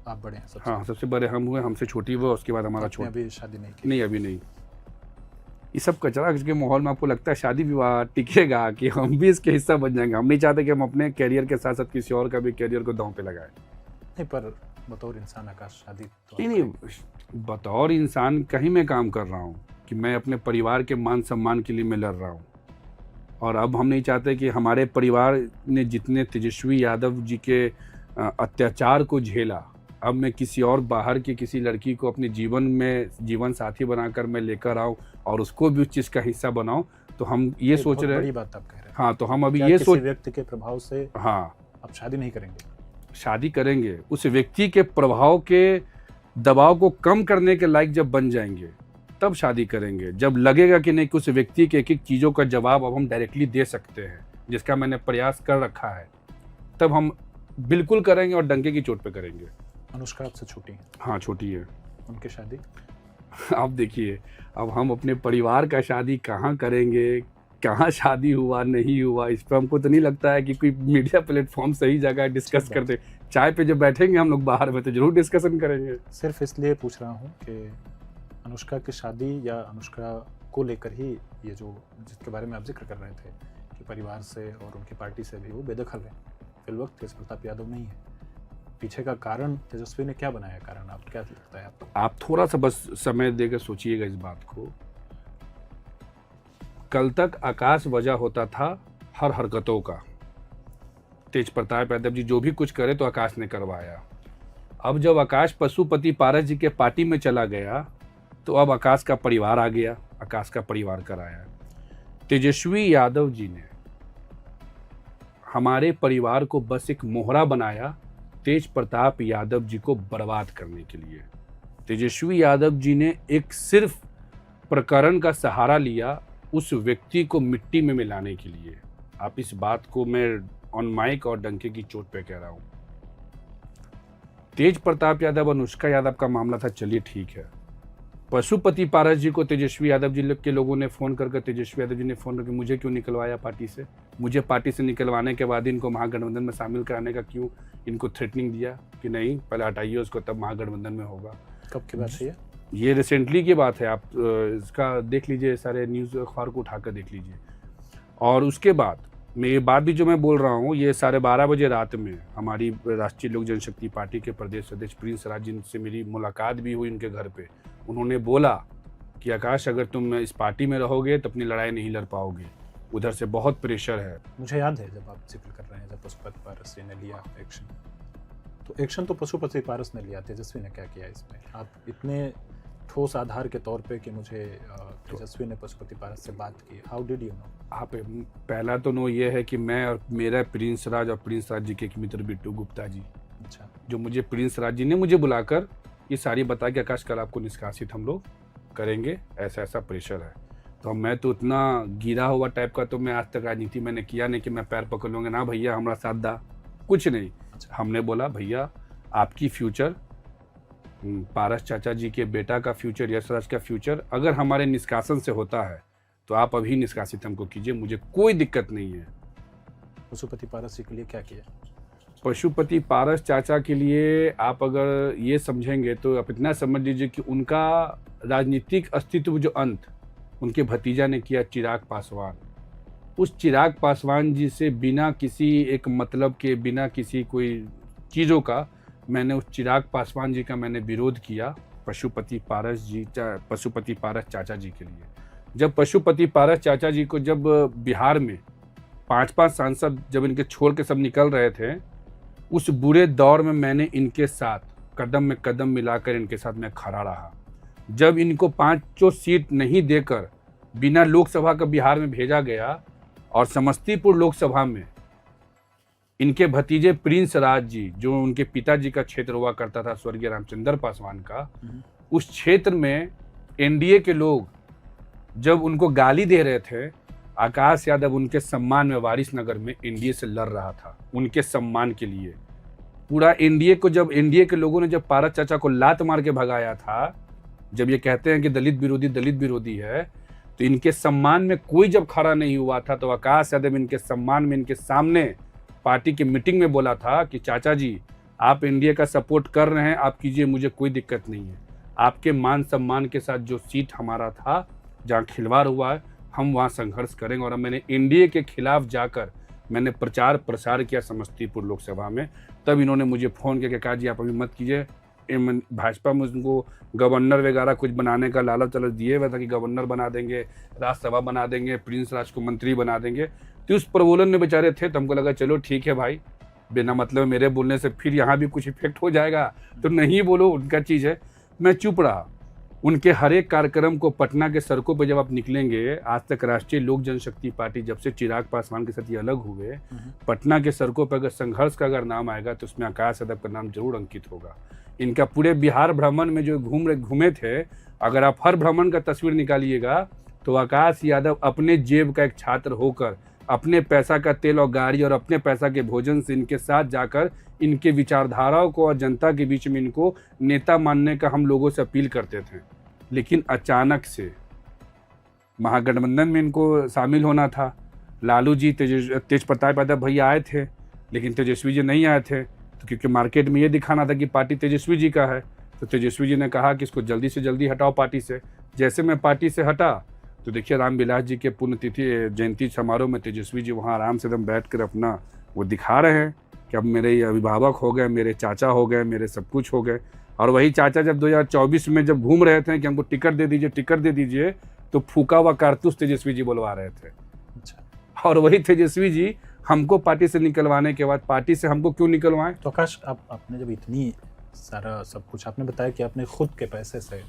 आप बड़े हैं सबसे? हाँ, सबसे बड़े हम हुए, हमसे छोटी वो, उसके बाद हमारा छोटा। अभी शादी नहीं की? नहीं, अभी नहीं। ये सब कचरा के माहौल में आपको लगता है शादी विवाह टिकेगा कि हम भी इसके हिस्सा बन जाएंगे? हम नहीं चाहते कि हम अपने कैरियर के साथ साथ किसी और का भी कैरियर को दांव पे लगाएं। नहीं, पर बतौर इंसान आकाश शादी तो नहीं, बतौर इंसान कहीं मैं काम कर रहा हूँ कि मैं अपने परिवार के मान सम्मान के लिए मैं लड़ रहा हूँ। और अब हम नहीं चाहते कि हमारे परिवार ने जितने तेजस्वी यादव जी के अत्याचार को झेला, अब मैं किसी और बाहर की किसी लड़की को अपने जीवन में जीवन साथी बनाकर मैं लेकर आऊँ और उसको भी उस चीज़ का हिस्सा बनाऊँ। तो हम ये सोच रहे हैं। बड़ी बात आप कह रहे हैं। हाँ, तो हम अभी ये सोच, व्यक्ति के प्रभाव से हाँ, आप शादी नहीं करेंगे? शादी करेंगे, उस व्यक्ति के प्रभाव के दबाव को कम करने के लायक जब बन जाएंगे तब शादी करेंगे। जब लगेगा कि नहीं, कुछ व्यक्ति के एक एक चीज़ों का जवाब अब हम डायरेक्टली दे सकते हैं, जिसका मैंने प्रयास कर रखा है, तब हम बिल्कुल करेंगे और डंके की चोट पे करेंगे। अनुष्का आपसे छोटी है? हाँ, छोटी है। उनकी शादी? आप देखिए, अब हम अपने परिवार का शादी कहाँ करेंगे, कहाँ शादी हुआ नहीं हुआ, इस पर हमको तो नहीं लगता है कि कोई मीडिया प्लेटफॉर्म सही जगह डिस्कस करते। चाय पे जब बैठेंगे हम लोग बाहर में तो जरूर डिस्कशन करेंगे। सिर्फ इसलिए पूछ रहा हूँ कि अनुष्का की शादी या अनुष्का को लेकर ही ये जो जिसके बारे में आप जिक्र कर रहे थे कि परिवार से और उनकी पार्टी से भी वो बेदखल है, फिलवक्त तेज प्रताप यादव नहीं है। पीछे का कारण तेजस्वी ने क्या बनाया? कारण आप क्या लगता है आपको? आप थोड़ा सा बस समय देकर सोचिएगा इस बात को। कल तक आकाश वजह होता था हर हरकतों का। तेज प्रताप यादव जी जो भी कुछ करे तो आकाश ने करवाया। अब जब आकाश पशुपति पारस जी के पार्टी में चला गया तो अब आकाश का परिवार आ गया, आकाश का परिवार कराया। तेजस्वी यादव जी ने हमारे परिवार को बस एक मोहरा बनाया तेज प्रताप यादव जी को बर्बाद करने के लिए। तेजस्वी यादव जी ने एक सिर्फ प्रकरण का सहारा लिया उस व्यक्ति को मिट्टी में मिलाने के लिए। आप इस बात को मैं ऑन माइक और डंके की चोट पे कह रहा हूँ। तेज प्रताप यादव अनुष्का यादव का मामला था, चलिए ठीक है। पशुपति पारस जी को तेजस्वी यादव जी के लोगों ने फ़ोन करके, तेजस्वी यादव जी ने फ़ोन करके मुझे क्यों निकलवाया पार्टी से, मुझे पार्टी से निकलवाने के बाद इनको महागठबंधन में शामिल कराने का क्यों इनको थ्रेटनिंग दिया कि नहीं पहले हटाइए उसको तब महागठबंधन में होगा। कब की बात है ये रिसेंटली की बात है, आप इसका देख लीजिए, सारे न्यूज़ अखबार को उठाकर देख लीजिए। और उसके बाद मैं ये बात भी जो मैं बोल रहा हूँ, ये 12:30 बजे रात में हमारी राष्ट्रीय लोक जनशक्ति पार्टी के प्रदेश अध्यक्ष प्रिंस राज जी से मेरी मुलाकात भी हुई उनके घर पे। उन्होंने बोला कि आकाश अगर तुम इस पार्टी में रहोगे तो अपनी लड़ाई नहीं लड़ पाओगे, उधर से बहुत प्रेशर है। मुझे याद है जब आप जिक्र कर रहे हैं जब पशुपति पारस जी ने लिया एक्शन तो पशुपति पारस ने लिया, तेजस्वी ने क्या किया इसमें? आप इतने ठोस आधार के तौर पे कि मुझे तेजस्वी ने पशुपति पारस से बात की, हाउ डिड यू नो? आप पहला तो नो ये है कि मैं और मेरा प्रिंस राज और प्रिंस राज जी के एक मित्र बिट्टू गुप्ता जी, अच्छा, जो मुझे प्रिंस राज जी ने मुझे बुलाकर ये सारी बता के आकाश कल आपको निष्कासित हम लोग करेंगे, ऐसा ऐसा प्रेशर है। तो मैं तो उतना गिरा हुआ टाइप का तो मैं आज तक राजनीति मैंने किया नहीं कि मैं पैर पकड़ लूँगा, ना भैया हमारा साथ दा, कुछ नहीं। हमने बोला भैया आपकी फ्यूचर, पारस चाचा जी के बेटा का फ्यूचर, यशराज का फ्यूचर अगर हमारे निष्कासन से होता है तो आप अभी निष्कासित हमको कीजिए, मुझे कोई दिक्कत नहीं है। पशुपति पारस जी के लिए क्या किया? पशुपति पारस चाचा के लिए आप अगर ये समझेंगे तो आप इतना समझ लीजिए कि उनका राजनीतिक अस्तित्व जो अंत उनके भतीजा ने किया, चिराग पासवान, उस चिराग पासवान जी से बिना किसी एक मतलब के, बिना किसी कोई चीज़ों का, मैंने उस चिराग पासवान जी का मैंने विरोध किया पशुपति पारस चाचा जी के लिए। जब पशुपति पारस चाचा जी को जब बिहार में 5-5 सांसद जब इनके छोड़ के सब निकल रहे थे, उस बुरे दौर में मैंने इनके साथ कदम में कदम मिलाकर इनके साथ मैं खड़ा रहा। जब इनको 5 सीट नहीं देकर बिना लोकसभा का बिहार में भेजा गया और समस्तीपुर लोकसभा में इनके भतीजे प्रिंस राज जी, जो उनके पिताजी का क्षेत्र हुआ करता था स्वर्गीय रामचंद्र पासवान का, उस क्षेत्र में एनडीए के लोग जब उनको गाली दे रहे थे, आकाश यादव उनके सम्मान में वारिसनगर में एनडीए से लड़ रहा था, उनके सम्मान के लिए। पूरा एनडीए को, जब एनडीए के लोगों ने जब पारस चाचा को लात मार के भगाया था, जब ये कहते हैं कि दलित विरोधी है, तो इनके सम्मान में कोई जब खड़ा नहीं हुआ था, तो आकाश यादव इनके सम्मान में इनके सामने पार्टी की मीटिंग में बोला था कि चाचा जी आप एनडीए का सपोर्ट कर रहे हैं, आप कीजिए, मुझे कोई दिक्कत नहीं है। आपके मान सम्मान के साथ जो सीट हमारा था, जहाँ खिलवाड़ हुआ है, हम वहाँ संघर्ष करेंगे। और मैंने एनडीए के खिलाफ जाकर मैंने प्रचार प्रसार किया समस्तीपुर लोकसभा में। तब इन्होंने मुझे फ़ोन करके कहा जी आप अभी मत कीजिए, भाजपा में उनको गवर्नर वगैरह कुछ बनाने का लालच दिए हुआ था कि गवर्नर बना देंगे, राज्यसभा बना देंगे, प्रिंस राज को मंत्री बना देंगे। तो उस प्रवोलन में बेचारे थे, तो हमको लगा चलो ठीक है भाई, बिना मतलब मेरे बोलने से फिर यहाँ भी कुछ इफेक्ट हो जाएगा, तो नहीं बोलो, उनका चीज़ है। मैं चुप रहा। उनके हर एक कार्यक्रम को पटना के सड़कों पर जब आप निकलेंगे, आज तक राष्ट्रीय लोक जनशक्ति पार्टी जब से चिराग पासवान के साथ ये अलग हुए, पटना के सड़कों पर अगर संघर्ष का अगर नाम आएगा तो उसमें आकाश यादव का नाम जरूर अंकित होगा। इनका पूरे बिहार भ्रमण में जो घूमे थे, अगर आप हर भ्रमण का तस्वीर निकालिएगा तो आकाश यादव अपने जेब का एक छात्र होकर, अपने पैसा का तेल और गाड़ी और अपने पैसा के भोजन से इनके साथ जाकर इनके विचारधाराओं को और जनता के बीच में इनको नेता मानने का हम लोगों से अपील करते थे। लेकिन अचानक से महागठबंधन में इनको शामिल होना था। लालू जी, तेज प्रताप यादव भैया आए थे, लेकिन तेजस्वी जी नहीं आए थे, तो क्योंकि मार्केट में ये दिखाना था कि पार्टी तेजस्वी जी का है, तो तेजस्वी जी ने कहा कि इसको जल्दी से जल्दी हटाओ पार्टी से। जैसे मैं पार्टी से हटा तो देखिए रामविलास जी के पुण्यतिथि जयंती समारोह में तेजस्वी जी वहाँ आराम से एकदम बैठ कर अपना वो दिखा रहे हैं कि अब मेरे ये अभिभावक हो गए, मेरे चाचा हो गए, मेरे सब कुछ हो गए। और वही चाचा जब 2024 में जब घूम रहे थे कि हमको टिकट दे दीजिए, तो फूका हुआ कारतूस तेजस्वी जी बोलवा रहे थे। अच्छा। और वही तेजस्वी जी हमको पार्टी से निकलवाने के बाद पार्टी से हमको क्यों निकलवाएं? तो आकाश, आपने जब इतनी सारा सब कुछ आपने बताया कि आपने खुद के पैसे से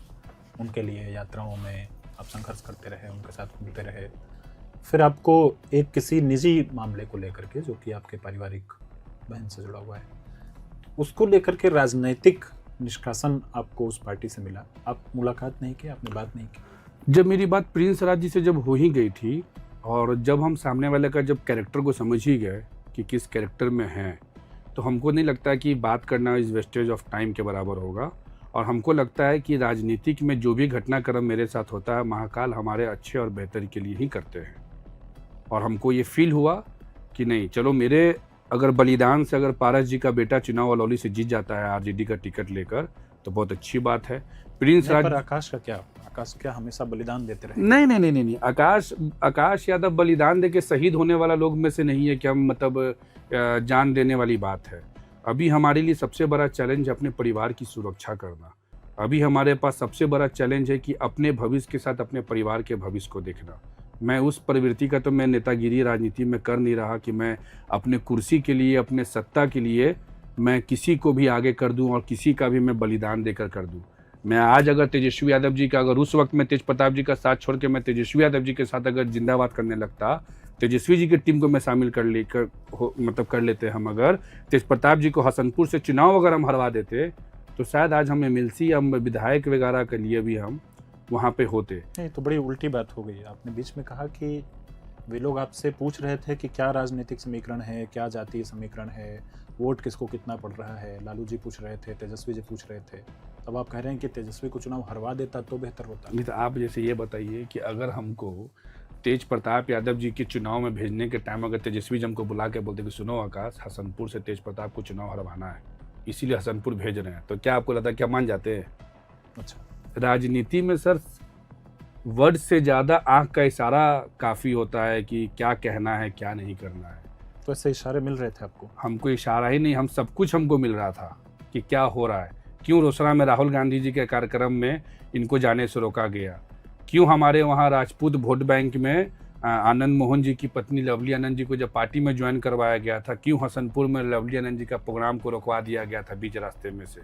उनके लिए यात्राओं में आप संघर्ष करते रहे, उनके साथ घूमते रहे, फिर आपको एक किसी निजी मामले को लेकर के, जो कि आपके पारिवारिक बहन से जुड़ा हुआ है, उसको लेकर के राजनीतिक निष्कासन आपको उस पार्टी से मिला, आप मुलाकात नहीं की, आपने बात नहीं की? जब मेरी बात प्रिंस राज जी से जब हो ही गई थी और जब हम सामने वाले का जब कैरेक्टर को समझ ही गए कि किस कैरेक्टर में हैं, तो हमको नहीं लगता कि बात करना इस वेस्टेज ऑफ टाइम के बराबर होगा। और हमको लगता है कि राजनीतिक में जो भी घटनाक्रम मेरे साथ होता है, महाकाल हमारे अच्छे और बेहतर के लिए ही करते हैं। और हमको ये फील हुआ कि नहीं, चलो मेरे अगर बलिदान से अगर पारस जी का बेटा चुनाव अलौली से जीत जाता है आरजेडी का टिकट लेकर, तो बहुत अच्छी बात है। प्रिंस राज, पर आकाश का क्या? आकाश क्या हमेशा बलिदान देते रहे? नहीं। आकाश यादव बलिदान देके शहीद होने वाला लोग में से नहीं है कि हम मतलब जान देने वाली बात है। अभी हमारे लिए सबसे बड़ा चैलेंज है अपने परिवार की सुरक्षा करना। अभी हमारे पास सबसे बड़ा चैलेंज है कि अपने भविष्य के साथ अपने परिवार के भविष्य को देखना। मैं उस प्रवृत्ति का तो मैं नेतागिरी राजनीति में कर नहीं रहा कि मैं अपने कुर्सी के लिए, अपने सत्ता के लिए मैं किसी को भी आगे कर दूं और किसी का भी मैं बलिदान देकर कर दूं। मैं आज अगर तेजस्वी यादव जी का, अगर उस वक्त में तेज प्रताप जी का साथ छोड़ के मैं तेजस्वी यादव जी के साथ अगर जिंदाबाद करने लगता, तेजस्वी जी की टीम को मैं शामिल कर लेते हम, अगर तेज प्रताप जी को हसनपुर से चुनाव अगर हम हरवा देते, तो शायद आज हम एमएलसी या विधायक वगैरह के लिए भी हम वहाँ पे होते। नहीं, तो बड़ी उल्टी बात हो गई। आपने बीच में कहा कि वे लोग आपसे पूछ रहे थे कि क्या राजनीतिक समीकरण है, क्या जातीय समीकरण है, वोट किसको कितना पड़ रहा है। लालू जी पूछ रहे थे, तेजस्वी जी पूछ रहे थे। अब आप कह रहे हैं कि तेजस्वी को चुनाव हरवा देता तो बेहतर होता। नहीं तो आप जैसे ये बताइए कि अगर हमको तेज प्रताप यादव जी के चुनाव में भेजने के टाइम अगर तेजस्वी जी हमको बुला के बोलते कि सुनो आकाश, हसनपुर से तेज प्रताप को चुनाव हरवाना है, इसीलिए हसनपुर भेज रहे हैं, तो क्या आपको लगता है क्या मान जाते हैं? अच्छा, राजनीति में सर वर्ड से ज़्यादा आंख का इशारा काफ़ी होता है कि क्या कहना है क्या नहीं करना है। तो ऐसे इशारे मिल रहे थे आपको? हमको इशारा ही नहीं, हम सब कुछ हमको मिल रहा था कि क्या हो रहा है। क्यों रोसड़ा में राहुल गांधी जी के कार्यक्रम में इनको जाने से रोका गया, क्यों हमारे वहाँ राजपूत वोट बैंक में आनंद मोहन जी की पत्नी लवली आनंद जी को जब पार्टी में ज्वाइन करवाया गया था, क्यों हसनपुर में लवली आनंद जी का प्रोग्राम को रोकवा दिया गया था बीच रास्ते में से,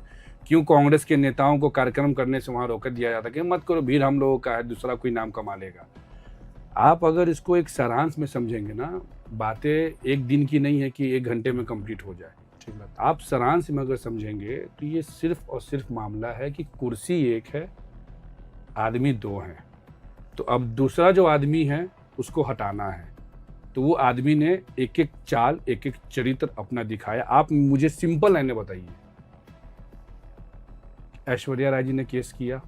क्यों कांग्रेस के नेताओं को कार्यक्रम करने से वहाँ रोक दिया जाता कि मत करो, भीड़ हम लोगों का है, दूसरा कोई नाम कमा लेगा। आप अगर इसको एक सारांश में समझेंगे ना, बातें एक दिन की नहीं है कि 1 घंटे में कंप्लीट हो जाए। ठीक बात। आप सारांश में अगर समझेंगे तो ये सिर्फ और सिर्फ मामला है कि कुर्सी एक है, आदमी 2 हैं। तो अब दूसरा जो आदमी है उसको हटाना है, तो वो आदमी ने एक एक चाल, एक एक चरित्र अपना दिखाया। आप मुझे सिंपल लाइनें बताइए। ऐश्वर्या राय जी ने केस किया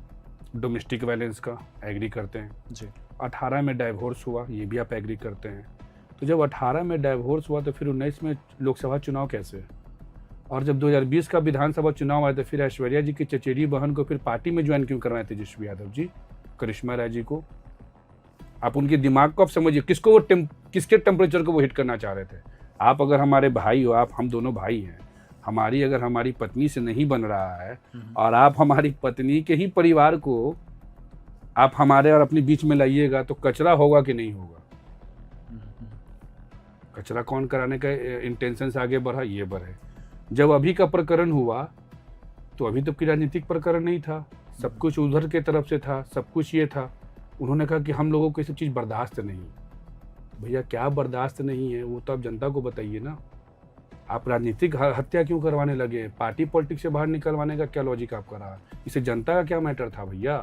डोमेस्टिक वायलेंस का, एग्री करते हैं जी। 18 में डाइवोर्स हुआ, ये भी आप एग्री करते हैं। तो जब 18 में डाइवोर्स हुआ तो फिर 19 में लोकसभा चुनाव कैसे? और जब 2020 का विधानसभा चुनाव आया तो फिर ऐश्वर्या जी की चचेरी बहन को फिर पार्टी में ज्वाइन क्यों करवाए तेजस्वी यादव जी, करिश्मा राय जी को? आप उनके दिमाग को आप समझिए, किसको वो किसके टेम्परेचर को वो हिट करना चाह रहे थे। आप अगर हमारे भाई हो, आप हम दोनों भाई हैं, हमारी अगर हमारी पत्नी से नहीं बन रहा है और आप हमारी पत्नी के ही परिवार को आप हमारे और अपने बीच में लाइएगा तो कचरा होगा कि नहीं होगा? कचरा कौन कराने का इंटेंशन से आगे बढ़ा, ये बढ़े। जब अभी का प्रकरण हुआ तो अभी तक की राजनीतिक प्रकरण नहीं था, सब कुछ उधर के तरफ से था, सब कुछ ये था। उन्होंने कहा कि हम लोगों को ये सब चीज़ बर्दाश्त नहीं। भैया क्या बर्दाश्त नहीं है वो तो आप जनता को बताइए ना। आप राजनीतिक हत्या क्यों करवाने लगे? पार्टी पॉलिटिक्स से बाहर निकलवाने का क्या लॉजिक आपका रहा? इसे जनता का क्या मैटर था भैया?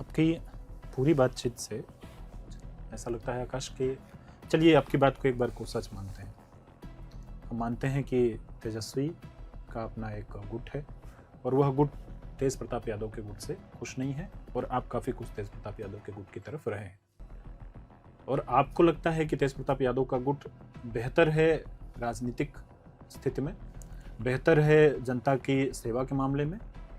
आपकी पूरी बातचीत से ऐसा लगता है आकाश कि चलिए आपकी बात को एक बार को सच मानते हैं। हम मानते हैं कि तेजस्वी का अपना एक गुट है और वह गुट तेज प्रताप यादव के गुट से खुश नहीं है और आप काफ़ी कुछ तेज प्रताप यादव के गुट की तरफ रहे हैं। और आपको लगता है कि तेज प्रताप यादव का गुट बेहतर है राजनीतिक स्थिति में, बेहतर है जनता की सेवा के मामले में,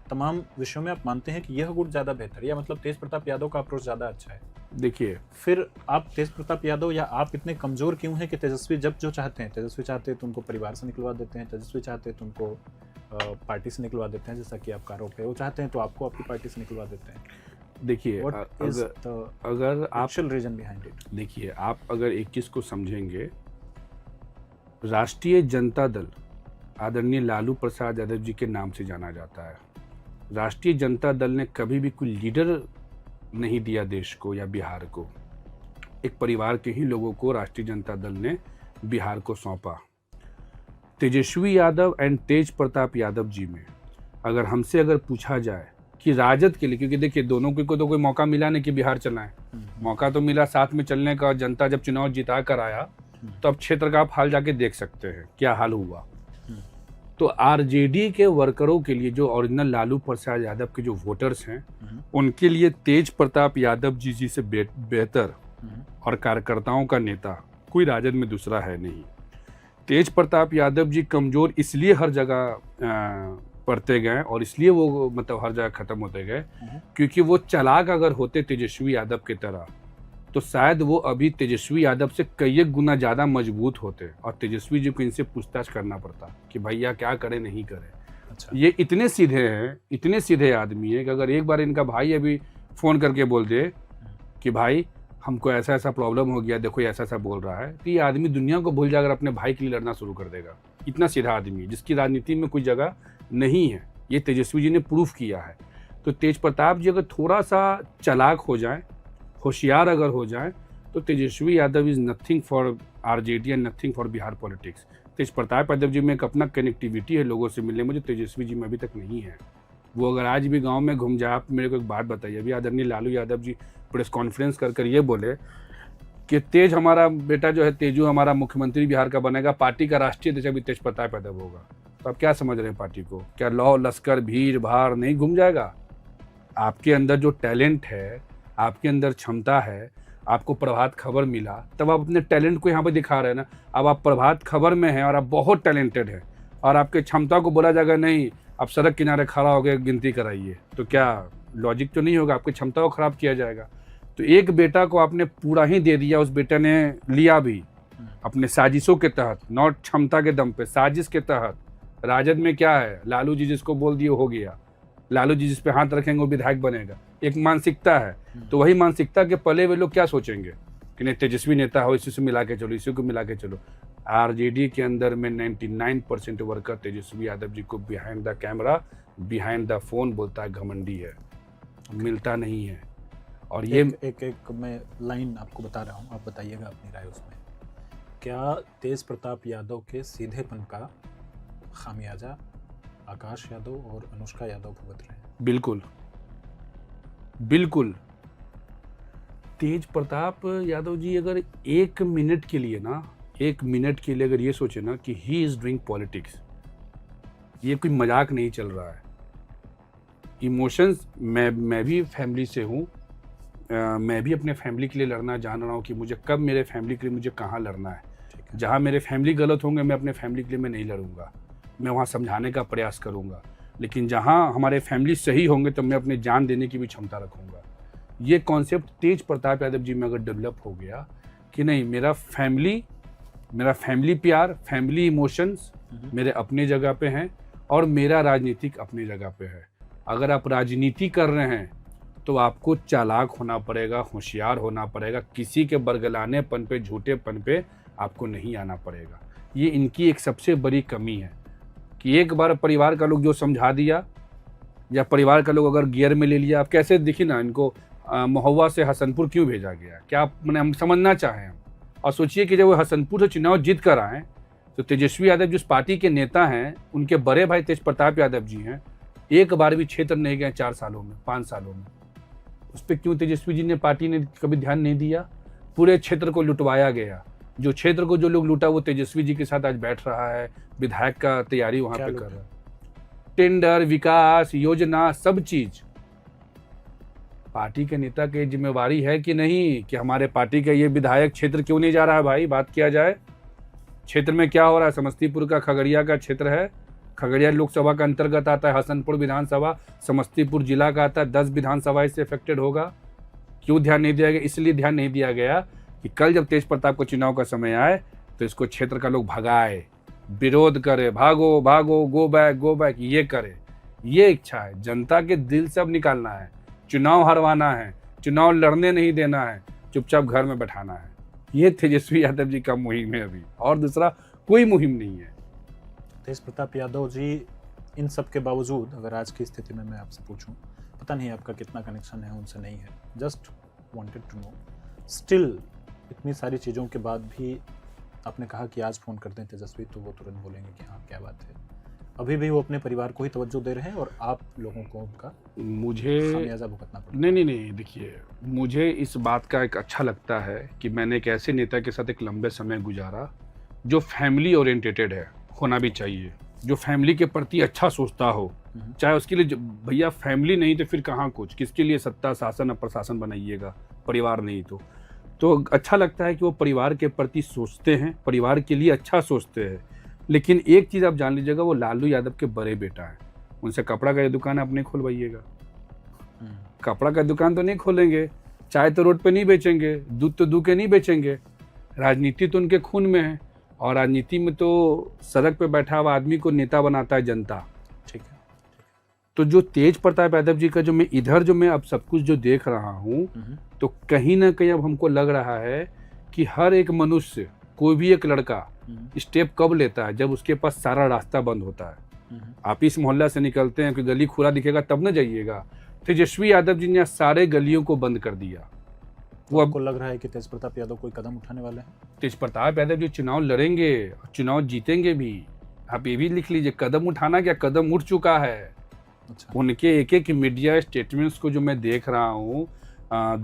तमाम विषयों में आप मानते हैं कि यह गुट ज़्यादा बेहतर है, या मतलब तेज प्रताप यादव का अप्रोच ज़्यादा अच्छा है? देखिए, फिर आप तेज प्रताप यादव या आप इतने कमज़ोर क्यों हैं कि तेजस्वी जब जो चाहते हैं, तेजस्वी चाहते हैं तो उनको परिवार से निकलवा देते हैं, तेजस्वी चाहते हैं तो उनको पार्टी से निकलवा देते हैं, जैसा कि आपका आरोप है, वो चाहते हैं तो आपको आपकी पार्टी से निकलवा देते हैं। देखिए अगर आप रीजन बिहाइंड इट, देखिए आप अगर एक चीज़ को समझेंगे, राष्ट्रीय जनता दल आदरणीय लालू प्रसाद यादव जी के नाम से जाना जाता है। राष्ट्रीय जनता दल ने कभी भी कोई लीडर नहीं दिया देश को या बिहार को, एक परिवार के ही लोगों को राष्ट्रीय जनता दल ने बिहार को सौंपा। तेजस्वी यादव एंड तेज प्रताप यादव जी में अगर हमसे अगर पूछा जाए कि राजद के लिए, क्योंकि देखिए दोनों को तो कोई मौका मिला नहीं कि बिहार चलाएं, मौका तो मिला साथ में चलने का। जनता जब चुनाव जिता कर आया तो अब क्षेत्र का आप हाल जाके देख सकते हैं क्या हाल हुआ। तो आरजेडी के वर्करों के लिए, जो ओरिजिनल लालू प्रसाद यादव के जो वोटर्स हैं, उनके लिए तेज प्रताप यादव जी से बेहतर और कार्यकर्ताओं का नेता कोई राजद में दूसरा है नहीं। तेज प्रताप यादव जी कमजोर इसलिए हर जगह पड़ते गए और इसलिए वो मतलब हर जगह खत्म होते गए क्योंकि वो चालाक अगर होते तेजस्वी यादव की तरह तो शायद वो अभी तेजस्वी यादव से कई गुना ज़्यादा मजबूत होते और तेजस्वी जी को इनसे पूछताछ करना पड़ता कि भैया क्या करें नहीं करें। अच्छा। ये इतने सीधे हैं, इतने सीधे आदमी है कि अगर एक बार इनका भाई अभी फ़ोन करके बोल दे कि भाई हमको ऐसा ऐसा प्रॉब्लम हो गया, देखो ऐसा ऐसा बोल रहा है, तो ये आदमी दुनिया को भूल जाकर अपने भाई के लिए लड़ना शुरू कर देगा। इतना सीधा आदमी जिसकी राजनीति में कोई जगह नहीं है, ये तेजस्वी जी ने प्रूफ किया है। तो तेज प्रताप जी अगर थोड़ा सा चालाक हो जाए, होशियार अगर हो जाए, तो Tejashwi Yadav is nothing for RJD and nothing for Bihar politics. Tej Pratap Yadav ji में एक अपना कनेक्टिविटी है लोगों से मिलने में, जो तेजस्वी जी में अभी तक नहीं है। वो अगर आज भी गांव में घूम जाए, आप मेरे को एक बात बताइए, अभी आदरणीय लालू यादव जी प्रेस कॉन्फ्रेंस कर ये बोले कि तेज हमारा बेटा जो है, तेजू हमारा मुख्यमंत्री बिहार का बनेगा, पार्टी का राष्ट्रीय अध्यक्ष भी तेज प्रताप यादव होगा। तो आप क्या समझ रहे हैं पार्टी को? क्या लौ लश्कर भीड़ भाड़ नहीं घूम जाएगा? आपके अंदर जो टैलेंट है, आपके अंदर क्षमता है, आपको प्रभात खबर मिला, तब आप अपने टैलेंट को यहाँ पे दिखा रहे हैं ना। अब आप प्रभात खबर में हैं और आप बहुत टैलेंटेड हैं और आपके क्षमता को बोला जाएगा नहीं, आप सड़क किनारे खड़ा हो गए गिनती कराइए, तो क्या लॉजिक तो नहीं होगा, आपकी क्षमता को खराब किया जाएगा। तो एक बेटा को आपने पूरा ही दे दिया, उस बेटे ने लिया भी अपने साजिशों के तहत, नॉट क्षमता के दम पे, साजिश के तहत। राजद में क्या है, लालू जी जिसको बोल दिए हो गया, लालू जी जिस पे हाथ रखेंगे वो विधायक बनेगा, एक मानसिकता है। तो वही मानसिकता के पले वे लोग क्या सोचेंगे कि नहीं तेजस्वी नेता हो, इसी से मिला के चलो, इसी को मिला के चलो। आरजेडी के अंदर में 99% वर्कर तेजस्वी यादव जी को behind the camera, behind the phone बोलता है घमंडी है, मिलता नहीं है। और ये एक मैं लाइन आपको बता रहा हूँ, आप बताइएगा अपनी राय उसमें। क्या तेज प्रताप यादव के सीधेपन का खामियाजा आकाश यादव और अनुष्का यादव भुगत रहे हैं? बिल्कुल बिल्कुल। तेज प्रताप यादव जी अगर एक मिनट के लिए अगर ये सोचे ना कि ही इज डूइंग पॉलिटिक्स, ये कोई मजाक नहीं चल रहा है। इमोशंस, मैं भी फैमिली से हूँ, मैं भी अपने फैमिली के लिए लड़ना जान रहा हूँ कि मुझे कब मेरे फैमिली के लिए मुझे कहाँ लड़ना है। जहाँ मेरे फैमिली गलत होंगे मैं अपने फैमिली के लिए मैं नहीं लड़ूंगा, मैं वहाँ समझाने का प्रयास करूँगा। लेकिन जहाँ हमारे फैमिली सही होंगे तो मैं अपनी जान देने की भी क्षमता रखूँगा। ये कॉन्सेप्ट तेज प्रताप यादव जी में अगर डेवलप हो गया कि नहीं, मेरा फैमिली प्यार, फैमिली इमोशंस मेरे अपने जगह पे हैं और मेरा राजनीतिक अपनी जगह पे है। अगर आप राजनीति कर रहे हैं तो आपको चालाक होना पड़ेगा, होशियार होना पड़ेगा, किसी के बरगलानेपन पे, झूठेपन पे आपको नहीं आना पड़ेगा। ये इनकी एक सबसे बड़ी कमी है कि एक बार परिवार का लोग जो समझा दिया या परिवार का लोग अगर गियर में ले लिया, आप कैसे दिखी ना इनको महुआ से हसनपुर क्यों भेजा गया, क्या मैंने हम समझना चाहें हम। और सोचिए कि जब वो हसनपुर से चुनाव जीत कर आए तो तेजस्वी यादव जिस पार्टी के नेता हैं, उनके बड़े भाई तेज प्रताप यादव जी हैं, एक बार भी क्षेत्र नहीं गए 4 सालों में, 5 सालों में। उस पर क्यों तेजस्वी जी ने, पार्टी ने कभी ध्यान नहीं दिया? पूरे क्षेत्र को लुटवाया गया। जो क्षेत्र को जो लोग लूटा वो तेजस्वी जी के साथ आज बैठ रहा है, विधायक का तैयारी वहां पे कर रहा है। टेंडर, विकास योजना, सब चीज पार्टी के नेता की जिम्मेवारी है कि नहीं कि हमारे पार्टी का ये विधायक क्षेत्र क्यों नहीं जा रहा है। भाई बात किया जाए, क्षेत्र में क्या हो रहा है। समस्तीपुर का, खगड़िया का क्षेत्र है, खगड़िया लोकसभा का अंतर्गत आता है, हसनपुर विधानसभा समस्तीपुर जिला का आता है, 10 विधानसभा इससे अफेक्टेड होगा। क्यों ध्यान नहीं दिया गया? इसलिए ध्यान नहीं दिया गया कि कल जब तेज प्रताप को चुनाव का समय आए तो इसको क्षेत्र का लोग भगाए, विरोध करे, भागो भागो, गो बैक, ये करे। ये इच्छा है, जनता के दिल से अब निकालना है, चुनाव हरवाना है, चुनाव लड़ने नहीं देना है, चुपचाप घर में बैठाना है। ये तेजस्वी यादव जी का मुहिम है अभी, और दूसरा कोई मुहिम नहीं है। तेज प्रताप यादव जी इन सब के बावजूद, अगर आज की स्थिति में मैं आपसे पूछूं, पता नहीं आपका कितना कनेक्शन है उनसे, नहीं है, जस्ट वांटेड टू नो, स्टिल इतनी सारी चीज़ों के बाद भी आपने कहा कि आज फ़ोन करते हैं तेजस्वी तो वो तुरंत बोलेंगे कि हाँ क्या बात है, अभी भी वो अपने परिवार को ही तवज्जो दे रहे हैं और आप लोगों को उनका मुझे खामियाजा भुगतना पड़ता है? नहीं, देखिए, मुझे इस बात का एक अच्छा लगता है कि मैंने एक ऐसे नेता के साथ एक लंबे समय गुजारा जो फैमिली ओरिएंटेटेड है, होना भी चाहिए, जो फैमिली के प्रति अच्छा सोचता हो। चाहे उसके लिए भैया फैमिली नहीं तो फिर कहाँ कुछ, किसके लिए सत्ता, शासन और प्रशासन बनाइएगा, परिवार नहीं तो अच्छा लगता है कि वो परिवार के प्रति सोचते हैं, परिवार के लिए अच्छा सोचते हैं। लेकिन एक चीज़ आप जान लीजिएगा, वो लालू यादव के बड़े बेटा हैं, उनसे कपड़ा का ये दुकान आप नहीं खोलवाइएगा। कपड़ा का दुकान तो नहीं खोलेंगे, चाय तो रोड पे नहीं बेचेंगे, दूध तो दूध के नहीं बेचेंगे। राजनीति तो उनके खून में है, और राजनीति में तो सड़क पे बैठा हुआ आदमी को नेता बनाता है जनता। ठीक है। तो जो तेज प्रताप यादव जी का जो मैं अब सब कुछ जो देख रहा हूँ, तो कहीं ना कहीं अब हमको लग रहा है कि हर एक मनुष्य, कोई भी एक लड़का स्टेप कब लेता है, जब उसके पास सारा रास्ता बंद होता है। आप इस मोहल्ला से निकलते हैं, कोई गली खुला दिखेगा तब न जाइएगा। तेजस्वी यादव जी ने सारे गलियों को बंद कर दिया। वो आपको लग रहा है कि तेज प्रताप यादव कोई कदम उठाने वाले हैं? तेज प्रताप यादव जी चुनाव लड़ेंगे, चुनाव जीतेंगे भी। आप ये भी लिख लीजिए, कदम उठाना क्या, कदम उठ चुका है। अच्छा। उनके एक एक मीडिया स्टेटमेंट्स को जो मैं देख रहा हूँ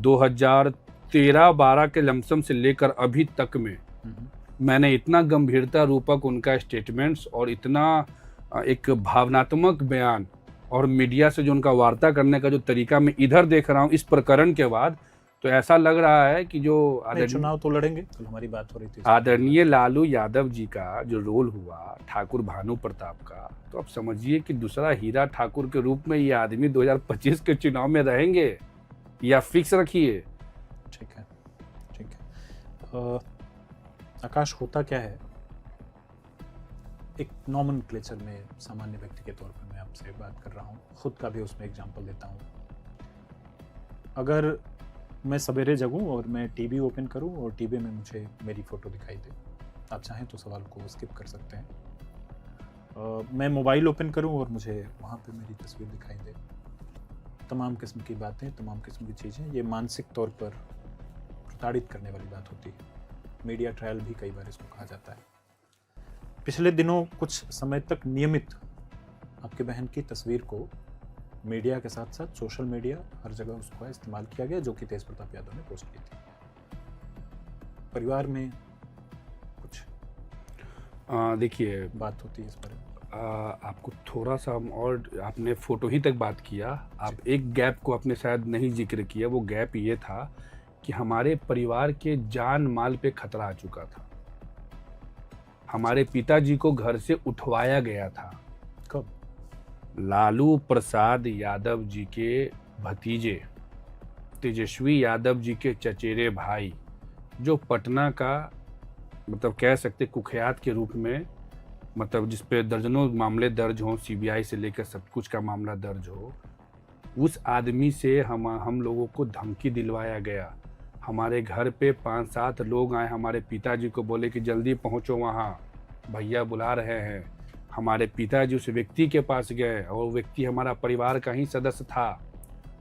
2013-12 के लमसम से लेकर अभी तक में मैंने इतना गंभीरता रूपक उनका स्टेटमेंट्स और इतना एक भावनात्मक बयान और मीडिया से जो उनका वार्ता करने का जो तरीका मैं इधर देख रहा हूँ इस प्रकरण के बाद, तो ऐसा लग रहा है कि जो चुनाव तो लड़ेंगे, कल हमारी बात हो रही थी आदरणीय लालू यादव जी का जो रोल हुआ ठाकुर भानु प्रताप का, तो आप समझिए कि दूसरा हीरा ठाकुर के रूप में ये आदमी 2025 के चुनाव में रहेंगे, या फिक्स रखिए। ठीक है, ठीक है। आकाश, होता क्या है, एक नॉमेनक्लेचर में सामान्य व्यक्ति के तौर पर मैं आपसे बात कर रहा हूँ, खुद का भी उसमें एग्जांपल देता हूँ। अगर मैं सवेरे जगूं और मैं टीवी ओपन करूं और टीवी में मुझे मेरी फ़ोटो दिखाई दे, आप चाहें तो सवाल को स्किप कर सकते हैं। मैं मोबाइल ओपन करूं और मुझे वहाँ पे मेरी तस्वीर दिखाई दे, तमाम किस्म की बातें, तमाम किस्म की चीज़ें, ये मानसिक तौर पर प्रताड़ित करने वाली बात होती है। मीडिया ट्रायल भी कई बार इसको कहा जाता है। पिछले दिनों कुछ समय तक नियमित आपके बहन की तस्वीर को मीडिया के साथ साथ सोशल मीडिया हर जगह उसका इस्तेमाल किया गया, जो कि तेज प्रताप यादव ने पोस्ट की थी। परिवार में कुछ देखिए बात होती है इस पर। आपको थोड़ा सा हम, और आपने फ़ोटो ही तक बात किया, आप एक गैप को आपने शायद नहीं जिक्र किया। वो गैप ये था कि हमारे परिवार के जान माल पे खतरा आ चुका था। हमारे पिताजी को घर से उठवाया गया था। कब? लालू प्रसाद यादव जी के भतीजे तेजस्वी यादव जी के चचेरे भाई, जो पटना का मतलब कह सकते कुख्यात के रूप में, मतलब जिस पे दर्जनों मामले दर्ज हों, सीबीआई से लेकर सब कुछ का मामला दर्ज हो, उस आदमी से हम लोगों को धमकी दिलवाया गया। हमारे घर पे 5-7 लोग आए, हमारे पिताजी को बोले कि जल्दी पहुंचो वहाँ, भैया बुला रहे हैं। हमारे पिताजी उस व्यक्ति के पास गए और वो व्यक्ति हमारा परिवार का ही सदस्य था,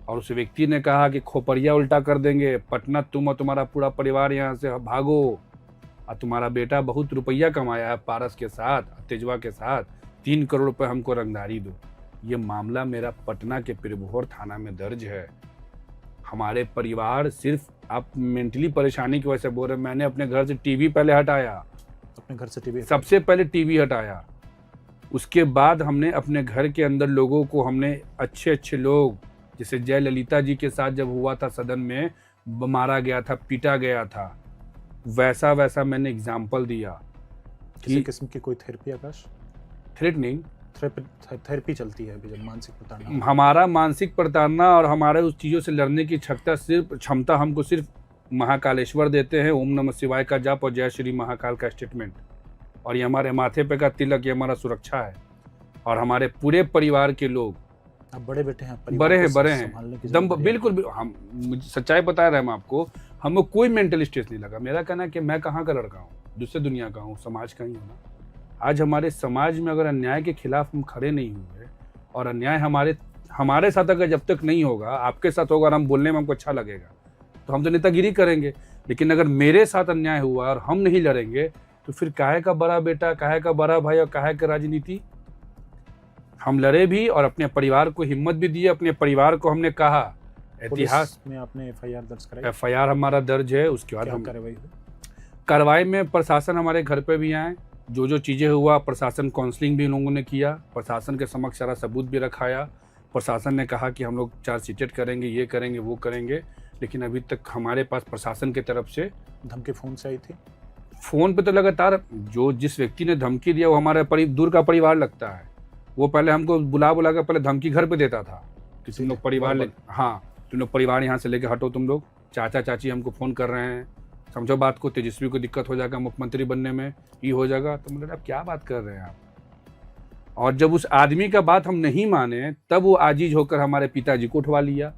और उस व्यक्ति ने कहा कि खोपड़िया उल्टा कर देंगे, पटना तुम और तुम्हारा पूरा परिवार यहाँ से भागो, और तुम्हारा बेटा बहुत रुपया कमाया है पारस के साथ, तेजवा के साथ, 3 करोड़ रुपये हमको रंगदारी दो। ये मामला मेरा पटना के पिरभोर थाना में दर्ज है। हमारे परिवार सिर्फ आप मेंटली परेशानी की वजह से बोल रहे, मैंने अपने घर से टीवी पहले हटाया, अपने घर से टीवी सबसे पहले टीवी हटाया। उसके बाद हमने अपने घर के अंदर लोगों को, हमने अच्छे लोग, जैसे जयललिता जी के साथ जब हुआ था सदन में, मारा गया था, पीटा गया था, वैसा मैंने एग्जाम्पल दिया। किसी किस्म की कोई थेरेपी आकाश? थ्रेटनिंग थेरेपी चलती है अभी जब मानसिक प्रताड़ना? हमारा मानसिक प्रताड़ना और हमारे उस चीज़ों से लड़ने की क्षमता हमको सिर्फ महाकालेश्वर देते हैं। ओम नमः शिवाय का जाप और जय श्री महाकाल का स्टेटमेंट, और ये हमारे माथे पे का तिलक, ये हमारा सुरक्षा है। और हमारे पूरे परिवार के लोग, आप बड़े बेटे हैं, बड़े हैं दम, बिल्कुल हम सच्चाई बता रहे हैं हम आपको, हमको कोई मेंटल स्ट्रेस नहीं लगा। मेरा कहना है कि मैं कहाँ का लड़का हूँ, दूसरे दुनिया का हूँ, समाज का ही हूँ ना। आज हमारे समाज में अगर अन्याय के खिलाफ हम खड़े नहीं हुए, और अन्याय हमारे साथ अगर जब तक नहीं होगा, आपके साथ होगा और हम बोलने में हमको अच्छा लगेगा, तो हम तो नेतागिरी करेंगे। लेकिन अगर मेरे साथ अन्याय हुआ और हम नहीं लड़ेंगे, तो फिर काहे का बड़ा बेटा, काहे का बड़ा भाई और काहे का राजनीति। हम लड़े भी और अपने परिवार को हिम्मत भी दी। अपने परिवार को हमने कहा, इतिहास में आपने एफआईआर दर्ज कराई? एफआईआर हमारा दर्ज है। उसके बाद हम कार्रवाई में प्रशासन हमारे घर पे भी आए, जो चीज़ें हुआ प्रशासन काउंसलिंग भी लोगों ने किया, प्रशासन के समक्ष सारा सबूत भी रखाया। प्रशासन ने कहा कि हम लोग चार्जशीटेड करेंगे, ये करेंगे, वो करेंगे, लेकिन अभी तक हमारे पास प्रशासन की तरफ से धमकी फ़ोन से आई थी। फ़ोन पे तो लगातार जिस व्यक्ति ने धमकी दिया वो हमारे दूर का परिवार लगता है। वो पहले हमको बुला कर पहले धमकी घर पे देता था कि तुम लोग परिवार तुम लोग परिवार यहाँ से लेके हटो, तुम लोग चाचा चाची हमको फ़ोन कर रहे हैं, समझो बात को, तेजस्वी को दिक्कत हो जाएगा मुख्यमंत्री बनने में, ये हो जाएगा। तो मतलब आप क्या बात कर रहे हैं आप। और जब उस आदमी का बात हम नहीं माने, तब वो आजीज होकर हमारे पिताजी को उठवा लिया।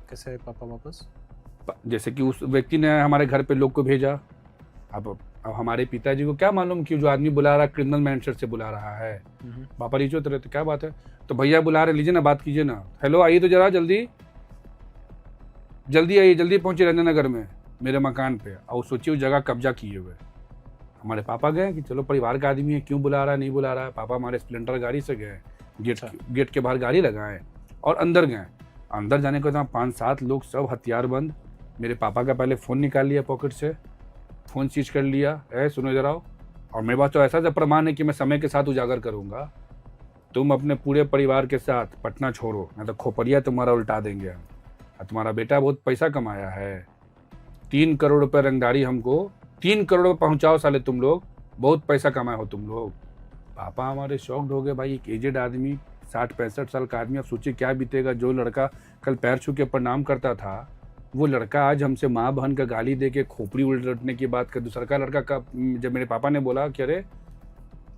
कैसे है पापा वापस? जैसे कि उस व्यक्ति ने हमारे घर पे लोग को भेजा। अब हमारे पिताजी को क्या मालूम कि जो आदमी बुला रहा है क्रिमिनल मैंशर से बुला रहा है। पापा रीच होते रहते, क्या बात है, तो भैया बुला रहे, लीजिए ना बात कीजिए ना, हेलो आइए तो जरा जल्दी आइए, जल्दी पहुंचे रंजन नगर में मेरे मकान पे। और सोचिए उस जगह कब्जा किए हुए। हमारे पापा गए कि चलो परिवार का आदमी है, क्यों बुला रहा है, नहीं बुला रहा है। पापा हमारे स्प्लेंडर गाड़ी से गए, गेट के बाहर गाड़ी लगाए और अंदर गए। अंदर जाने के बाद 5-7 लोग सब हथियार बंद। मेरे पापा का पहले फ़ोन निकाल लिया पॉकेट से, फ़ोन सीज कर लिया, सुनो इधर आओ। और मेरे पास तो ऐसा जब प्रमाण है कि मैं समय के साथ उजागर करूँगा, तुम अपने पूरे परिवार के साथ पटना छोड़ो, नहीं तो खोपड़िया तुम्हारा उल्टा देंगे हम। तुम्हारा बेटा बहुत पैसा कमाया है, 3 करोड़ रुपये रंगदारी हमको 3 करोड़ में पहुँचाओ साले, तुम लोग बहुत पैसा कमाए हो तुम लोग। पापा हमारे शॉक्ड हो गए, भाई एक एजेड आदमी 60-65 साल का आदमी, अब सोचिए क्या बीतेगा। जो लड़का कल पैर छू के प्रणाम करता था, वो लड़का आज हमसे माँ बहन का गाली दे के खोपड़ी उलटने की बात कर। दूसरा का लड़का का, जब मेरे पापा ने बोला कि अरे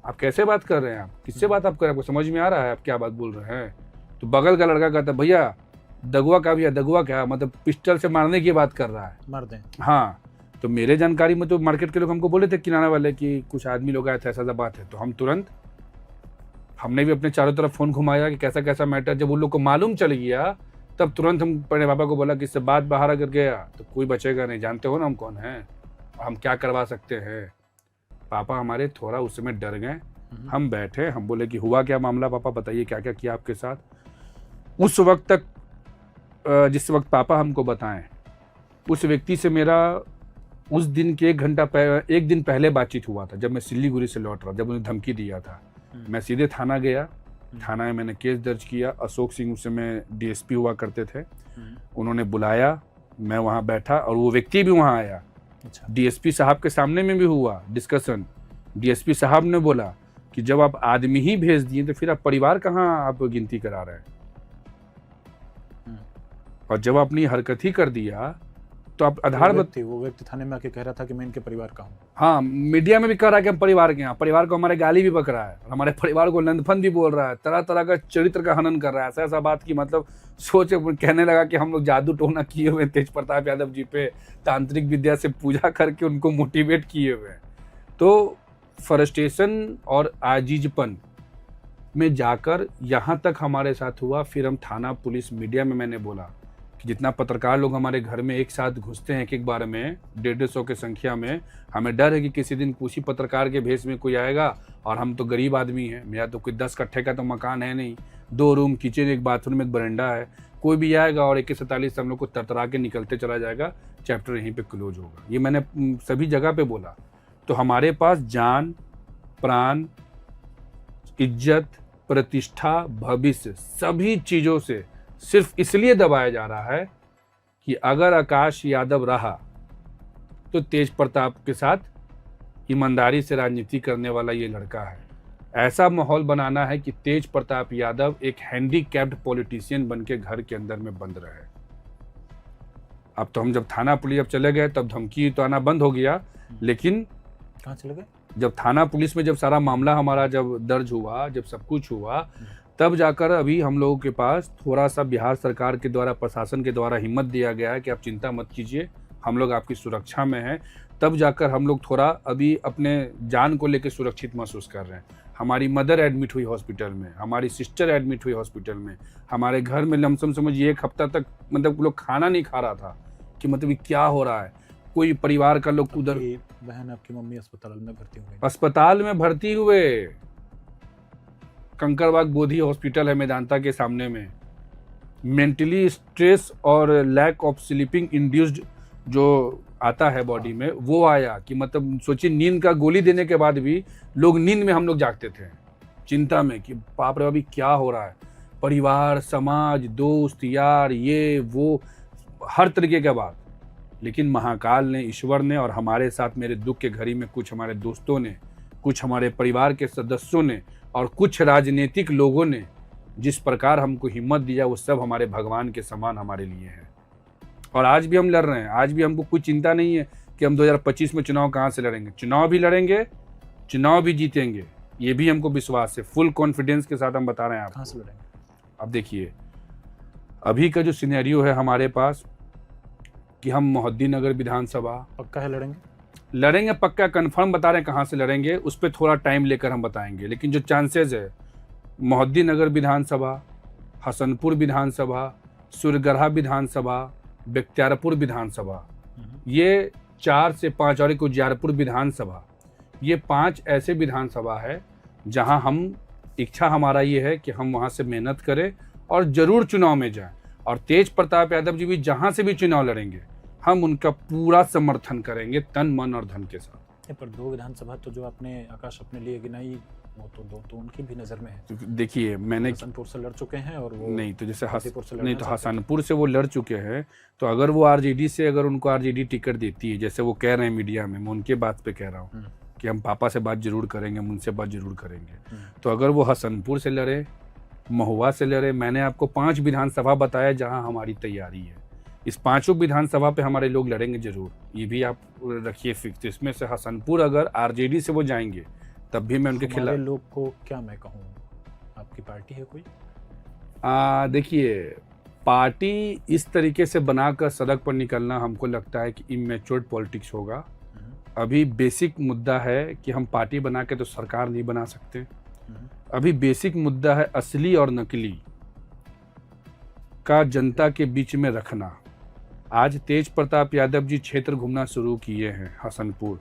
आप कैसे बात कर रहे हैं, आप किससे बात आप कर रहे हैं, आपको समझ में आ रहा है आप क्या बात बोल रहे हैं? तो बगल का लड़का कहता भैया दगुआ का, भैया दगुआ क्या, मतलब पिस्टल से मारने की बात कर रहा है, मार दें। हाँ, तो मेरे जानकारी में तो मार्केट के लोग हमको बोले थे किराना वाले कि कुछ आदमी लोग आए थे, ऐसा बात है। तो हम तुरंत, हमने भी अपने चारों तरफ फ़ोन घुमाया कि कैसा कैसा मैटर। जब उन लोग को मालूम चल गया तब तुरंत हम अपने पापा को बोला कि इससे बात बाहर अगर गया तो कोई बचेगा नहीं, जानते हो ना हम कौन हैं, हम क्या करवा सकते हैं। पापा हमारे थोड़ा उस समय डर गए। हम बैठे, हम बोले कि हुआ क्या मामला पापा, बताइए क्या क्या किया आपके साथ। उस वक्त तक जिस वक्त पापा हमको बताएं, उस व्यक्ति से मेरा उस दिन के 1 दिन पहले बातचीत हुआ था, जब मैं सिल्लीगुड़ी से लौट रहा, जब उन्हें धमकी दिया था। मैं सीधे थाना गया, थाना में मैंने केस दर्ज किया। अशोक सिंह उस समय डीएसपी हुआ करते थे, उन्होंने बुलाया, मैं वहाँ बैठा और वो व्यक्ति भी वहाँ आया। डीएसपी साहब के सामने में भी हुआ डिस्कशन। डीएसपी साहब ने बोला कि जब आप आदमी ही भेज दिए तो फिर आप परिवार कहाँ आप गिनती करा रहे हैं, और जब आपने हरकत ही कर दिया तो आप आधार वो व्यक्ति थाने में आके कह रहा था कि मैं इनके परिवार का हूँ। हाँ, मीडिया में भी कह रहा है कि हम परिवार के हैं, परिवार को हमारे गाली भी बक रहा है, हमारे परिवार को नंदफन भी बोल रहा है, तरह तरह का चरित्र का हनन कर रहा है, ऐसा बात की मतलब सोच कहने लगा कि हम लोग जादू टोना किए हुए तेज प्रताप यादव जी पे, तांत्रिक विद्या से पूजा करके उनको मोटिवेट किए हुए। तो फ्रस्ट्रेशन और आजीजपन में जाकर यहाँ तक हमारे साथ हुआ। फिर हम थाना, पुलिस, मीडिया में मैंने बोला कि जितना पत्रकार लोग हमारे घर में एक साथ घुसते हैं एक बार में 150 की संख्या में, हमें डर है कि किसी दिन उसी पत्रकार के भेष में कोई आएगा, और हम तो गरीब आदमी हैं, मेरा तो कोई 10 कट्ठे का तो मकान है नहीं, 2 रूम, किचन, एक बाथरूम, एक बरंडा है, कोई भी आएगा और AK-47 से हम लोग को तरतरा के निकलते चला जाएगा, चैप्टर यहीं पर क्लोज होगा। ये मैंने सभी जगह पर बोला। तो हमारे पास जान, प्राण, इज्जत, प्रतिष्ठा, भविष्य, सभी चीज़ों से सिर्फ इसलिए दबाया जा रहा है कि अगर आकाश यादव रहा तो तेज प्रताप के साथ ईमानदारी से राजनीति करने वाला ये लड़का है। ऐसा माहौल बनाना है कि तेज प्रताप यादव एक हैंडीकैप्ड पॉलिटिशियन बन के घर के अंदर में बंद रहे। अब तो हम जब थाना पुलिस जब चले गए तब धमकी तो आना बंद हो गया, लेकिन कहाँ चले गए? जब थाना पुलिस में जब सारा मामला हमारा जब दर्ज हुआ, जब सब कुछ हुआ, तब जाकर अभी हम लोगों के पास थोड़ा सा बिहार सरकार के द्वारा, प्रशासन के द्वारा हिम्मत दिया गया है कि आप चिंता मत कीजिए, हम लोग आपकी सुरक्षा में हैं। तब जाकर हम लोग थोड़ा अभी अपने जान को लेकर सुरक्षित महसूस कर रहे हैं। हमारी मदर एडमिट हुई हॉस्पिटल में, हमारी सिस्टर एडमिट हुई हॉस्पिटल में, हमारे घर में लमसम समझिए 1 हफ्ता तक मतलब लोग खाना नहीं खा रहा था कि मतलब क्या हो रहा है। कोई परिवार का लोग उधर, बहन आपकी मम्मी अस्पताल में भर्ती हुए, अस्पताल में भर्ती हुए, कंकरबाग बोधी हॉस्पिटल है मेदांता के सामने में। मेंटली स्ट्रेस और लैक ऑफ स्लीपिंग इंड्यूस्ड जो आता है बॉडी में, वो आया कि मतलब सोचिए नींद का गोली देने के बाद भी लोग नींद में हम लोग जागते थे चिंता में कि बाप रे अभी क्या हो रहा है। परिवार, समाज, दोस्त, यार, ये वो हर तरीके के बात। लेकिन महाकाल ने, ईश्वर ने और हमारे साथ मेरे दुख के घड़ी में कुछ हमारे दोस्तों ने, कुछ हमारे परिवार के सदस्यों ने और कुछ राजनीतिक लोगों ने जिस प्रकार हमको हिम्मत दिया, वो सब हमारे भगवान के समान हमारे लिए है। और आज भी हम लड़ रहे हैं। आज भी हमको कोई चिंता नहीं है कि हम 2025 में चुनाव कहाँ से लड़ेंगे। चुनाव भी लड़ेंगे, चुनाव भी जीतेंगे, ये भी हमको विश्वास है। फुल कॉन्फिडेंस के साथ हम बता रहे हैं आपको। कहाँ से लड़ेंगे? अब देखिए अभी का जो सिनेरियो है हमारे पास कि हम मोहद्दीननगर विधानसभा पक्का है लड़ेंगे, पक्का कंफर्म बता रहे हैं। कहाँ से लड़ेंगे उस पर थोड़ा टाइम लेकर हम बताएंगे, लेकिन जो चांसेस है मोहद्दीननगर विधानसभा, हसनपुर विधानसभा, सूर्यगढ़ा विधानसभा, बख्तियारपुर विधानसभा, ये 4 से 5 और एक उजियारपुर विधानसभा, ये 5 ऐसे विधानसभा है जहां हम इच्छा हमारा ये है कि हम वहाँ से मेहनत करें और जरूर चुनाव में जाएं। और तेज प्रताप यादव जी भी जहाँ से भी चुनाव लड़ेंगे हम उनका पूरा समर्थन करेंगे तन मन और धन के साथ। पर 2 विधानसभा तो जो आपने आकाश अपने लिए गिनाई वो तो 2 तो उनकी भी नज़र में है। देखिए मैंने हसनपुर से लड़ चुके हैं और वो नहीं तो जैसे गाजीपुर से नहीं लड़ना तो चाहते हैं। हसनपुर से वो लड़ चुके हैं, तो अगर वो आरजेडी से अगर उनको आरजेडी टिकट देती है जैसे वो कह रहे हैं मीडिया में, मैं उनके बात पे कह रहा हूँ कि हम पापा से बात जरूर करेंगे, हम उनसे बात जरूर करेंगे। तो अगर वो हसनपुर से लड़े, महुआ से लड़े, मैंने आपको 5 विधानसभा बताया जहाँ हमारी तैयारी है, इस 5 विधानसभा पे हमारे लोग लड़ेंगे जरूर, ये भी आप रखिए फिक्स। इसमें से हसनपुर अगर आरजेडी से वो जाएंगे तब भी मैं उनके खिलाफ। लोग को क्या मैं कहूँ, आपकी पार्टी है कोई? देखिए पार्टी इस तरीके से बनाकर सड़क पर निकलना हमको लगता है कि इमेच्योर पॉलिटिक्स होगा। अभी बेसिक मुद्दा है कि हम पार्टी बना के तो सरकार नहीं बना सकते। अभी बेसिक मुद्दा है असली और नकली का जनता के बीच में रखना। आज तेज प्रताप यादव जी क्षेत्र घूमना शुरू किए हैं, हसनपुर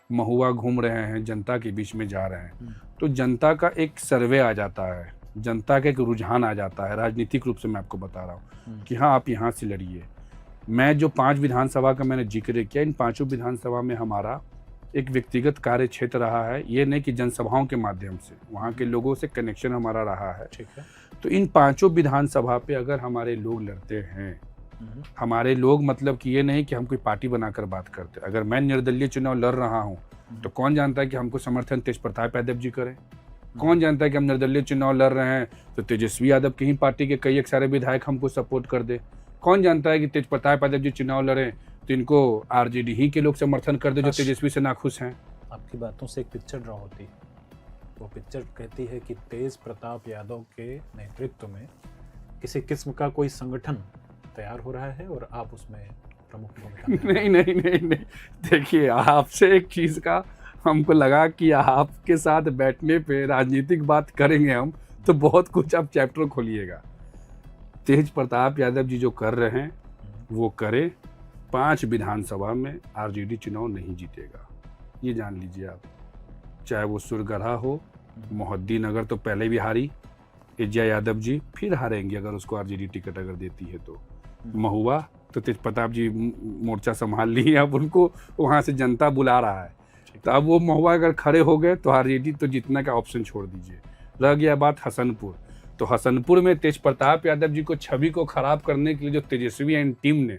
महुआ घूम रहे हैं, जनता के बीच में जा रहे हैं, तो जनता का एक सर्वे आ जाता है, जनता का एक रुझान आ जाता है। राजनीतिक रूप से मैं आपको बता रहा हूँ कि हाँ आप यहाँ से लड़िए। मैं जो 5 विधानसभा का मैंने जिक्र किया, इन 5 विधानसभा में हमारा एक व्यक्तिगत कार्य क्षेत्र रहा है, ये नहीं कि जनसभाओं के माध्यम से, वहाँ के लोगों से कनेक्शन हमारा रहा है। ठीक है। तो इन 5 विधानसभा पे अगर हमारे लोग लड़ते हैं, हमारे लोग मतलब कि ये नहीं कि हम कोई पार्टी बनाकर बात करते, अगर मैं निर्दलीय चुनाव लड़ रहा हूँ तो कौन जानता है कि हमको समर्थन तेज प्रताप यादव जी करें? कौन जानता है कि हम निर्दलीय चुनाव लड़ रहे हैं तो तेजस्वी यादव की ही पार्टी के कई एक सारे विधायक हमको सपोर्ट कर दे? कौन जानता है कि तेज प्रताप यादव जी चुनाव लड़े तो इनको आरजेडी ही के लोग समर्थन कर दे जो तेजस्वी से नाखुश हैं? आपकी बातों से एक पिक्चर ड्रॉ होती है, वो पिक्चर कहती है कि तेज प्रताप यादव के नेतृत्व में किसी किस्म का कोई संगठन तैयार हो रहा है और आप उसमें प्रमुख भूमिका। नहीं, देखिए आपसे एक चीज का हमको लगा कि आपके साथ बैठने पे राजनीतिक बात करेंगे हम तो बहुत कुछ आप चैप्टर खोलिएगा। तेज प्रताप यादव जी जो कर रहे हैं वो करे, 5 विधानसभा में आरजेडी चुनाव नहीं जीतेगा, ये जान लीजिए आप। चाहे वो सुरगढ़ा हो, मोहद्दीनगर तो पहले भी हारी, इज्जा यादव जी फिर हारेंगे अगर उसको आरजेडी टिकट अगर देती है तो। महुआ तो तेज प्रताप जी मोर्चा संभाल लिए, अब उनको वहाँ से जनता बुला रहा है, तो अब वो महुआ अगर खड़े हो गए तो आरजेडी तो जीतने का ऑप्शन छोड़ दीजिए। रह गया बात हसनपुर, तो हसनपुर में तेज प्रताप यादव जी को छवि को खराब करने के लिए जो तेजस्वी एंड टीम ने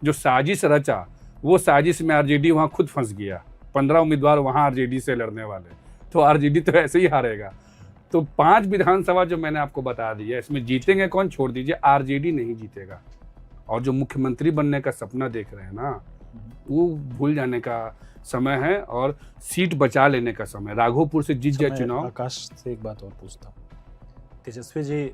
जो साजिश रचा, वो साजिश में आरजेडी वहाँ खुद फंस गया। 15 उम्मीदवार वहाँ आरजेडी से लड़ने वाले, तो आरजेडी तो ऐसे ही हारेगा। तो 5 विधानसभा जो मैंने आपको बता दी है, इसमें जीतेंगे कौन छोड़ दीजिए, आरजेडी नहीं जीतेगा। और जो मुख्यमंत्री बनने का सपना देख रहे हैं ना, वो भूल जाने का समय है और सीट बचा लेने का समय। राघोपुर से जीत जाए चुनाव। आकाश से एक बात और पूछता हूँ, तेजस्वी जी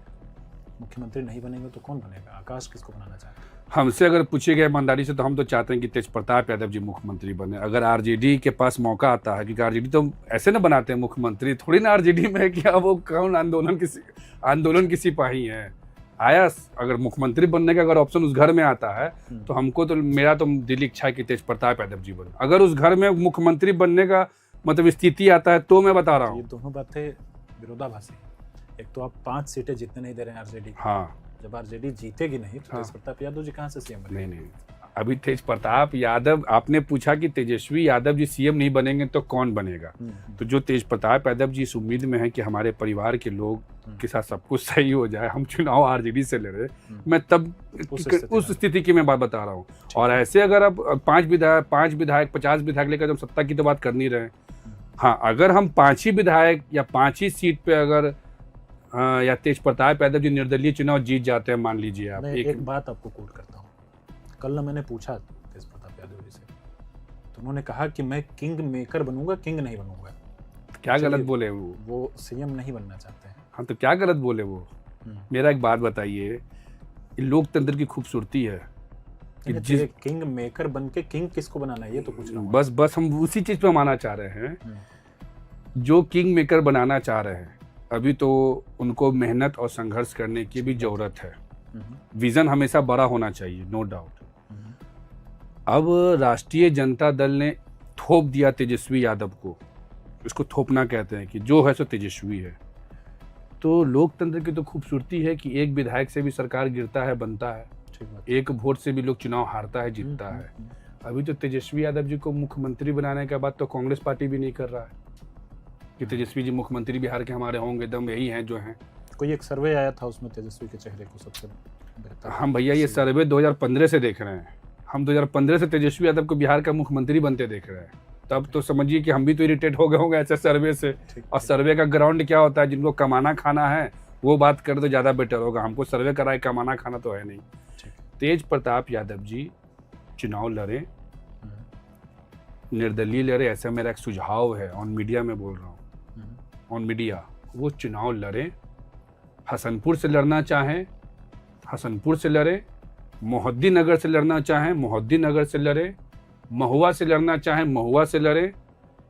मुख्यमंत्री नहीं बनेंगे तो कौन बनेगा? आकाश किसको बनाना चाहते हैं? हमसे अगर पूछिएगा ईमानदारी से तो हम तो चाहते हैं कि तेज प्रताप यादव जी मुख्यमंत्री बने। अगर आरजेडी के पास मौका आता है, क्योंकि आरजेडी तो ऐसे ना बनाते हैं मुख्यमंत्री, थोड़ी ना आरजेडी में है कि वो कौन आंदोलन की सिपाही है। आया अगर मुख्यमंत्री बनने का अगर ऑप्शन उस घर में आता है तो हमको तो, मेरा तो दिल इच्छा है कि तेज प्रताप यादव जी बने। अगर उस घर में मुख्यमंत्री बनने का मतलब स्थिति आता है तो मैं बता रहा हूँ। ये दोनों बातें विरोधाभासी। एक तो आप 5 सीटें जीतने नहीं दे रहे हैं आरजेडी, हाँ, जब आरजेडी जीतेगी नहीं तो तेज प्रताप यादव जी कहाँ से सीएम बनेंगे? नहीं, अभी तेज प्रताप यादव, आपने पूछा कि तेजस्वी यादव जी सीएम नहीं बनेंगे तो कौन बनेगा, तो जो तेज प्रताप यादव जी इस उम्मीद में है कि हमारे परिवार के लोग के साथ सब कुछ सही हो जाए, हम चुनाव आरजेडी से लड़े, मैं तब उस स्थिति की मैं बात बता रहा हूँ। और ऐसे अगर अब 5 विधायक 50 विधायक लेकर जब सत्ता की तो बात करनी रहे, हाँ, अगर हम 5 ही विधायक या 5 ही सीट पे अगर या तेज प्रताप यादव जी निर्दलीय चुनाव जीत जाते हैं, मान लीजिए आप। एक बात आपको कोट करता हूँ, कल ना मैंने पूछा तेज प्रताप यादव जी से, तो उन्होंने कहा कि मैं किंग मेकर बनूंगा, किंग नहीं बनूंगा। क्या गलत बोले वो सीएम नहीं बनना चाहते हैं। हाँ, तो क्या गलत बोले वो? मेरा एक बात बताइए, लोकतंत्र की खूबसूरती है कि किंग मेकर बन के किंग किसको बनाना है, ये तो पूछ रहा हूँ। बस हम उसी चीज पे मानना चाह रहे हैं। जो किंग मेकर बनाना चाह रहे हैं, अभी तो उनको मेहनत और संघर्ष करने की भी जरूरत है। विजन हमेशा बड़ा होना चाहिए, नो डाउट। अब राष्ट्रीय जनता दल ने थोप दिया तेजस्वी यादव को, इसको थोपना कहते हैं कि जो है सो तेजस्वी है। तो लोकतंत्र की तो खूबसूरती है कि एक विधायक से भी सरकार गिरता है, बनता है, ठीक बात। एक वोट से भी लोग चुनाव हारता है, जीतता है। अभी तो तेजस्वी यादव जी को मुख्यमंत्री बनाने के बाद तो कांग्रेस पार्टी भी नहीं कर रहा है कि तेजस्वी जी मुख्यमंत्री बिहार के हमारे होंगे, दम यही हैं जो हैं। कोई एक सर्वे आया था, उसमें तेजस्वी के चेहरे को सबसे बेहतर। हम भैया ये सर्वे 2015 से देख रहे हैं, हम 2015 से तेजस्वी यादव को बिहार का मुख्यमंत्री बनते देख रहे हैं। तब तो समझिए कि हम भी तो इरिटेट हो गए होंगे ऐसे सर्वे से। और सर्वे का ग्राउंड क्या होता है, जिनको कमाना खाना है वो बात कर तो ज़्यादा बेटर होगा, हमको सर्वे कराए कमाना खाना तो है नहीं। तेज प्रताप यादव जी चुनाव लड़े, निर्दलीय लड़े, ऐसा मेरा एक सुझाव है, ऑन मीडिया में बोल रहा हूँ, ऑन मीडिया। वो चुनाव लड़े, हसनपुर से लड़ना चाहें हसनपुर से लड़े, मोहद्दी नगर से लड़ना चाहें मोहद्दी नगर से लड़े, महुआ से लड़ना चाहें महुआ से लड़े,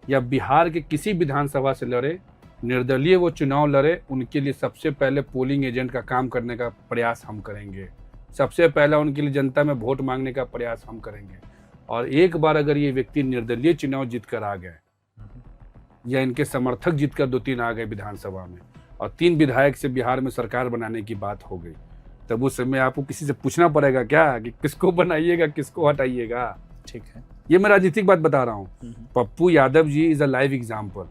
या बिहार के किसी विधानसभा से लड़े, निर्दलीय वो चुनाव लड़े। उनके लिए सबसे पहले पोलिंग एजेंट का काम करने का प्रयास हम करेंगे, सबसे पहला उनके लिए जनता में वोट मांगने का प्रयास हम करेंगे। और एक बार अगर ये व्यक्ति निर्दलीय चुनाव जीत कर आ गए या इनके समर्थक जीत कर 2-3 आ गए विधानसभा में और 3 विधायक से बिहार में सरकार बनाने की बात हो गई, तब उस समय आपको किसी से पूछना पड़ेगा क्या कि किसको बनाइएगा किसको हटाइएगा। ठीक है, ये मैं राजनीतिक बात बता रहा हूँ। Pappu Yadav ji is a live example.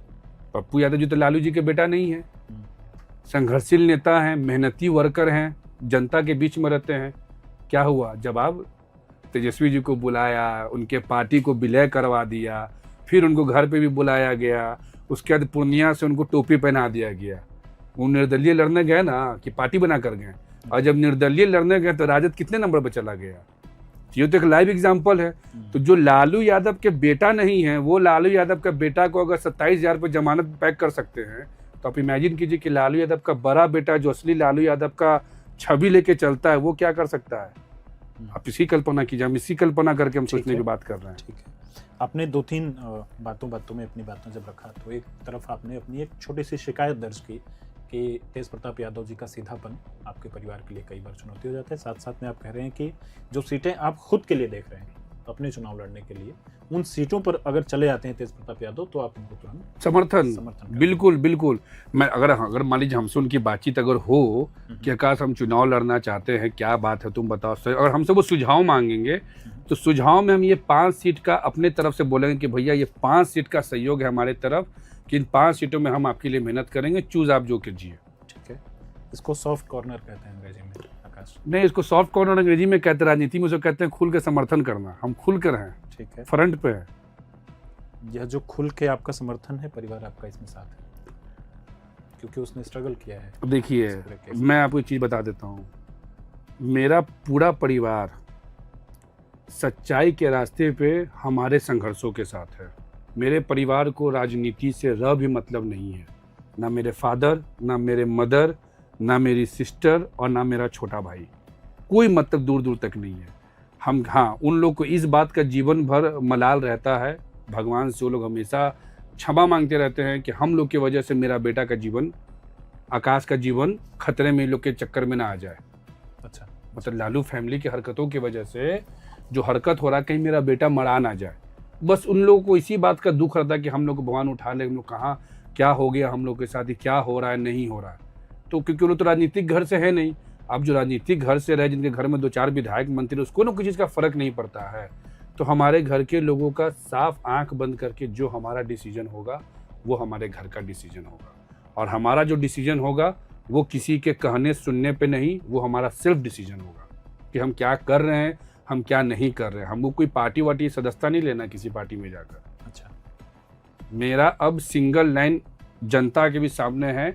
Pappu Yadav ji तो लालू जी के बेटा नहीं है, संघर्षशील नेता हैं, मेहनती वर्कर हैं, जनता के बीच में रहते हैं। क्या हुआ, जब आप तेजस्वी जी को बुलाया, उनके पार्टी को विलय करवा दिया, फिर उनको घर पे भी बुलाया गया, उसके बाद पूर्णिया से उनको टोपी पहना दिया गया। वो निर्दलीय लड़ने गए ना कि पार्टी बना कर गए, और जब निर्दलीय लड़ने गए तो राजद कितने नंबर पर चला गया। ये तो एक लाइव एग्जाम्पल है। तो जो लालू यादव के बेटा नहीं है, वो लालू यादव का बेटा को अगर 27,000 पर जमानत पैक कर सकते हैं, तो आप इमेजिन कीजिए कि लालू यादव का बड़ा बेटा जो असली लालू यादव का छवि लेके चलता है, वो क्या कर सकता है। आप इसी कल्पना कीजिए, हम इसी कल्पना करके हम सोचने की बात कर रहे हैं। ठीक है, आपने 2-3 बातों में अपनी बातों जब रखा, तो एक तरफ आपने अपनी एक छोटी सी शिकायत दर्ज की कि तेज प्रताप यादव जी का सीधापन आपके परिवार के लिए कई बार चुनौती हो जाता है। साथ साथ में आप कह रहे हैं कि जो सीटें आप खुद के लिए देख रहे हैं अपने चुनाव लड़ने के लिए, उन सीटों पर अगर चले जाते हैं तेज प्रताप यादव तो आप उनको तुरंत समर्थन बिल्कुल बिल्कुल। मैं अगर मान लीजिए हमसे उनकी बातचीत अगर हो कि आकाश हम चुनाव लड़ना चाहते हैं, क्या बात है तुम बताओ, अगर हमसे वो सुझाव मांगेंगे तो सुझाव में हम ये 5 सीट का अपने तरफ से बोलेंगे कि भैया ये 5 सीट का सहयोग है हमारे तरफ, कि इन 5 सीटों में हम आपके लिए मेहनत करेंगे, चूज आप जो कीजिए। ठीक है, इसको सॉफ्ट कॉर्नर कहते हैं अंग्रेजी में आकाश। नहीं, इसको सॉफ्ट कॉर्नर अंग्रेजी में कहते हैं, राजनीति में उसको कहते हैं खुल के समर्थन करना। हम खुल कर हैं, ठीक है, फ्रंट पे है। यह जो खुल के आपका समर्थन है, परिवार आपका इसमें साथ है क्योंकि उसने स्ट्रगल किया है। देखिए मैं आपको एक चीज़ बता देता हूँ, मेरा पूरा परिवार सच्चाई के रास्ते पे हमारे संघर्षों के साथ है। मेरे परिवार को राजनीति से भी मतलब नहीं है, ना मेरे फादर, ना मेरे मदर, ना मेरी सिस्टर और ना मेरा छोटा भाई, कोई मतलब दूर दूर तक नहीं है। हम हाँ, उन लोग को इस बात का जीवन भर मलाल रहता है, भगवान से वो लोग हमेशा क्षमा मांगते रहते हैं कि हम लोग की वजह से मेरा बेटा का जीवन, आकाश का जीवन खतरे में इन लोग के चक्कर में ना आ जाए। अच्छा, मतलब लालू फैमिली की हरकतों की वजह से जो हरकत हो रहा है, कहीं मेरा बेटा मरा ना जाए। बस उन लोगों को इसी बात का दुख रहता है कि हम लोग को भगवान उठा ले, हम लोग कहाँ क्या हो गया, हम लोग के साथ ही क्या हो रहा है, नहीं हो रहा है। तो क्योंकि वो तो राजनीतिक घर से है नहीं। अब जो राजनीतिक घर से रहे, जिनके घर में 2-4 विधायक मंत्री, उसको ना किसी चीज़ का फर्क नहीं पड़ता है। तो हमारे घर के लोगों का साफ आंख बंद करके जो हमारा डिसीजन होगा वो हमारे घर का डिसीजन होगा, और हमारा जो डिसीजन होगा वो किसी के कहने सुनने पे नहीं, वो हमारा सेल्फ डिसीजन होगा कि हम क्या कर रहे हैं, हम क्या नहीं कर रहे हैं। हमको कोई पार्टी वार्टी सदस्यता नहीं लेना किसी पार्टी में जाकर। अच्छा, मेरा अब सिंगल लाइन जनता के भी सामने है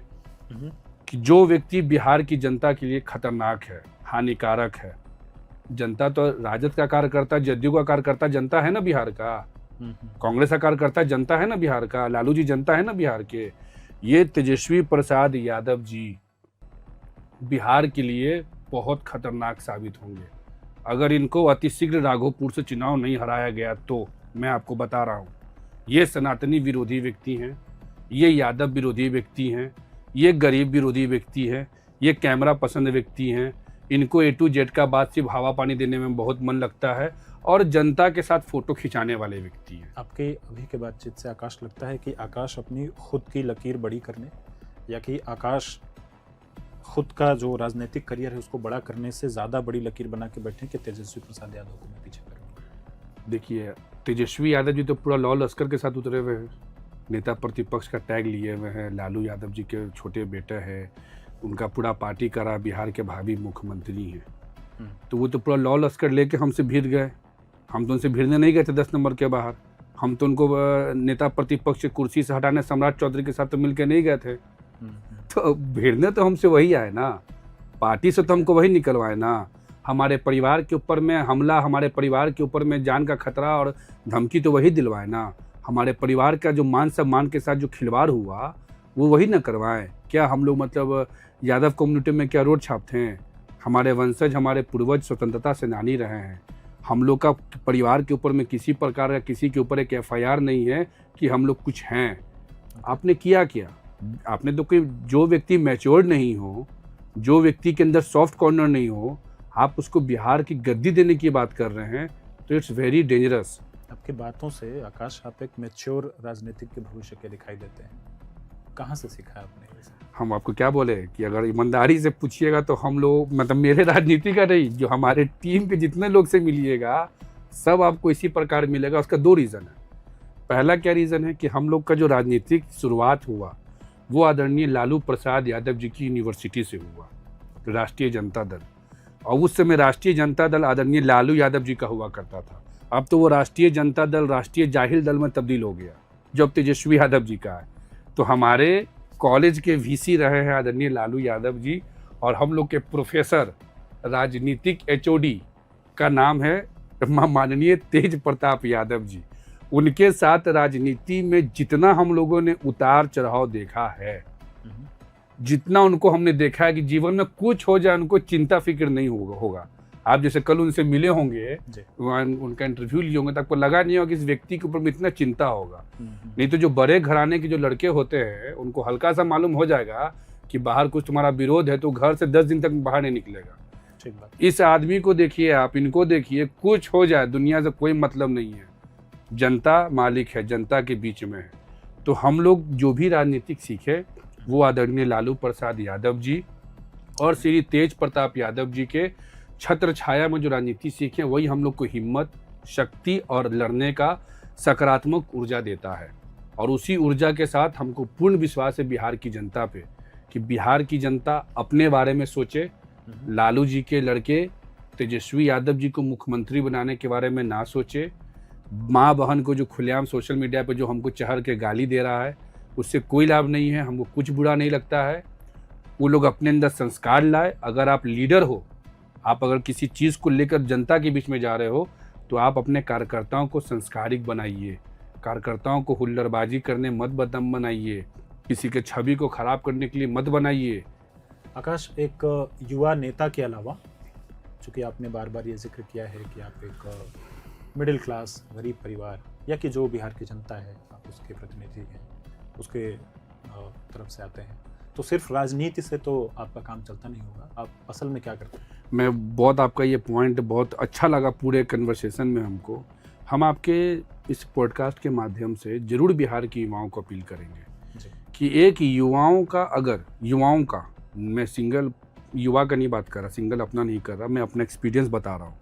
कि जो व्यक्ति बिहार की जनता के लिए खतरनाक है, हानिकारक है, जनता तो राजद का कार्यकर्ता, जदयू का कार्यकर्ता जनता है ना बिहार का, कांग्रेस का कार्यकर्ता जनता है ना बिहार का, लालू जी जनता है ना बिहार के। ये तेजस्वी प्रसाद यादव जी बिहार के लिए बहुत खतरनाक साबित होंगे अगर इनको अतिशीघ्र राघोपुर से चुनाव नहीं हराया गया। तो मैं आपको बता रहा हूँ, ये सनातनी विरोधी व्यक्ति हैं, ये यादव विरोधी व्यक्ति हैं, ये गरीब विरोधी व्यक्ति हैं, ये कैमरा पसंद व्यक्ति हैं। इनको A to Z का बात सिर्फ हवा पानी देने में बहुत मन लगता है, और जनता के साथ फोटो खिंचाने वाले व्यक्ति हैं। आपके अभी के बातचीत से आकाश लगता है कि आकाश अपनी खुद की लकीर बड़ी करने, या कि आकाश खुद का जो राजनीतिक करियर है उसको बड़ा करने से ज़्यादा बड़ी लकीर बना के बैठे कि तेजस्वी प्रसाद यादव को मैं पीछे करूँ? देखिए, तेजस्वी यादव जी तो पूरा लॉ लश्कर के साथ उतरे हुए हैं, नेता प्रतिपक्ष का टैग लिए हुए हैं। लालू यादव जी के छोटे बेटे हैं, उनका पूरा पार्टी का रहा, बिहार के भावी मुख्यमंत्री हैं। तो वो तो पूरा लॉ लश्कर लेके हमसे भिड़ गए। हम तो उनसे भिड़ने नहीं गए थे 10 नंबर के बाहर। हम तो उनको नेता प्रतिपक्ष कुर्सी से हटाने सम्राट चौधरी के साथ तो मिलकर नहीं गए थे। तो भिड़ने तो हमसे वही आए ना, पार्टी से तो हमको वही निकलवाए ना। हमारे परिवार के ऊपर में हमला, हमारे परिवार के ऊपर में जान का खतरा और धमकी तो वही दिलवाए ना। हमारे परिवार का जो मान सम्मान के साथ जो खिलवाड़ हुआ वो वही ना करवाएं। क्या हम लोग मतलब यादव कम्युनिटी में क्या रोड छापते हैं? हमारे वंशज, हमारे पूर्वज स्वतंत्रता सेनानी रहे हैं। हम लोग का परिवार के ऊपर में किसी प्रकार का किसी के ऊपर एक FIR नहीं है कि हम लोग कुछ हैं। आपने किया क्या? आपने तो कोई, जो व्यक्ति मैच्योर नहीं हो, जो व्यक्ति के अंदर सॉफ्ट कॉर्नर नहीं हो, आप उसको बिहार की गद्दी देने की बात कर रहे हैं, तो इट्स वेरी डेंजरस। आपकी बातों से आकाश आप एक मैच्योर राजनीतिक के भविष्य के दिखाई देते हैं। कहाँ से सीखा है आपने ये? हम आपको क्या बोले कि अगर ईमानदारी से पूछिएगा तो हम लोग, मतलब मेरे राजनीति का नहीं, जो हमारे टीम के जितने लोग से मिलिएगा सब आपको इसी प्रकार मिलेगा। उसका 2 रीज़न है। पहला क्या रीज़न है कि हम लोग का जो राजनीतिक शुरुआत हुआ वो आदरणीय लालू प्रसाद यादव जी की यूनिवर्सिटी से हुआ, राष्ट्रीय जनता दल। और उस समय राष्ट्रीय जनता दल आदरणीय लालू यादव जी का हुआ करता था। अब तो वो राष्ट्रीय जनता दल राष्ट्रीय जाहिल दल में तब्दील हो गया जब तेजस्वी यादव जी का है। तो हमारे कॉलेज के VC रहे हैं आदरणीय लालू यादव जी, और हम लोग के प्रोफेसर राजनीतिक HOD का नाम है माननीय तेज प्रताप यादव जी। उनके साथ राजनीति में जितना हम लोगों ने उतार चढ़ाव देखा है, जितना उनको हमने देखा है कि जीवन में कुछ हो जाए उनको चिंता फिक्र नहीं होगा। आप जैसे कल उनसे मिले होंगे, उनका इंटरव्यू लिए होंगे, तो आपको लगा नहीं होगा कि इस व्यक्ति के ऊपर में इतना चिंता होगा। नहीं तो जो बड़े घराने के जो लड़के होते हैं उनको हल्का सा मालूम हो जाएगा कि बाहर कुछ तुम्हारा विरोध है तो घर से 10 दिन तक बाहर नहीं निकलेगा। ठीक बात। इस आदमी को देखिए, आप इनको देखिए, कुछ हो जाए दुनिया से कोई मतलब नहीं है। जनता मालिक है, जनता के बीच में है। तो हम लोग जो भी राजनीतिक सीखे वो आदरणीय लालू प्रसाद यादव जी और श्री तेज प्रताप यादव जी के छत्र छाया में जो राजनीति सीखे, वही हम लोग को हिम्मत, शक्ति और लड़ने का सकारात्मक ऊर्जा देता है। और उसी ऊर्जा के साथ हमको पूर्ण विश्वास है बिहार की जनता पे कि बिहार की जनता अपने बारे में सोचे। लालू जी के लड़के तेजस्वी यादव जी को मुख्यमंत्री बनाने के बारे में ना सोचे। माँ बहन को जो खुलेआम सोशल मीडिया पे जो हमको चढ़ के गाली दे रहा है उससे कोई लाभ नहीं है, हमको कुछ बुरा नहीं लगता है। वो लोग अपने अंदर संस्कार लाए। अगर आप लीडर हो, आप अगर किसी चीज़ को लेकर जनता के बीच में जा रहे हो तो आप अपने कार्यकर्ताओं को संस्कारिक बनाइए। कार्यकर्ताओं को हुल्लड़बाजी करने मत बदम बनाइए, किसी के छवि को खराब करने के लिए मत बनाइए। आकाश, एक युवा नेता के अलावा, चूँकि आपने बार बार ये जिक्र किया है कि आप एक मिडिल क्लास गरीब परिवार या कि जो बिहार की जनता है आप उसके प्रतिनिधि हैं, उसके तरफ से आते हैं, तो सिर्फ राजनीति से तो आपका काम चलता नहीं होगा। आप असल में क्या करते हैं? मैं बहुत, आपका ये पॉइंट बहुत अच्छा लगा पूरे कन्वर्सेशन में हमको। हम आपके इस पॉडकास्ट के माध्यम से ज़रूर बिहार की युवाओं को अपील करेंगे कि एक युवाओं का, अगर युवाओं का, मैं सिंगल युवा का नहीं बात कर रहा, सिंगल अपना नहीं कर रहा, मैं अपना एक्सपीरियंस बता रहा हूँ।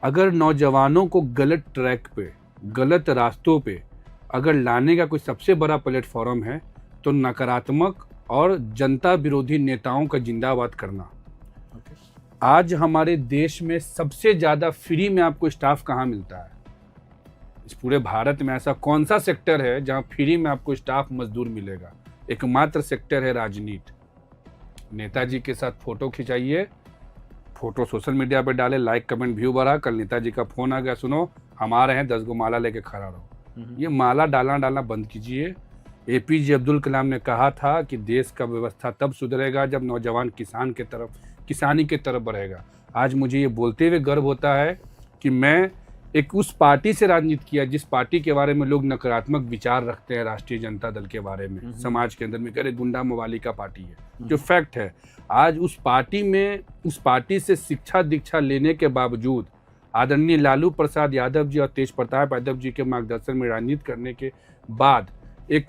अगर नौजवानों को गलत ट्रैक पे, गलत रास्तों पे अगर लाने का कोई सबसे बड़ा प्लेटफॉर्म है तो नकारात्मक और जनता विरोधी नेताओं का जिंदाबाद करना। आज हमारे देश में सबसे ज़्यादा फ्री में आपको स्टाफ कहाँ मिलता है? इस पूरे भारत में ऐसा कौन सा सेक्टर है जहाँ फ्री में आपको स्टाफ मजदूर मिलेगा? एकमात्र सेक्टर है राजनीति। नेताजी के साथ फोटो खिंचाइए, फोटो सोशल मीडिया पे डाले, लाइक कमेंट व्यू बढ़ा। कल नेताजी का फोन आ गया, सुनो हम आ रहे हैं, 10 गो माला लेके खड़ा रहो। ये माला डालना बंद कीजिए। APJ अब्दुल कलाम ने कहा था कि देश का व्यवस्था तब सुधरेगा जब नौजवान किसानी के तरफ बढ़ेगा। आज मुझे ये बोलते हुए गर्व होता है कि मैं एक उस पार्टी से राजनीति किया जिस पार्टी के बारे में लोग नकारात्मक विचार रखते हैं, राष्ट्रीय जनता दल के बारे में, समाज के अंदर में कह रहे गुंडा मवाली का पार्टी है, जो फैक्ट है। आज उस पार्टी से शिक्षा दीक्षा लेने के बावजूद आदरणीय लालू प्रसाद यादव जी और तेज प्रताप यादव जी के मार्गदर्शन में राजनीति करने के बाद एक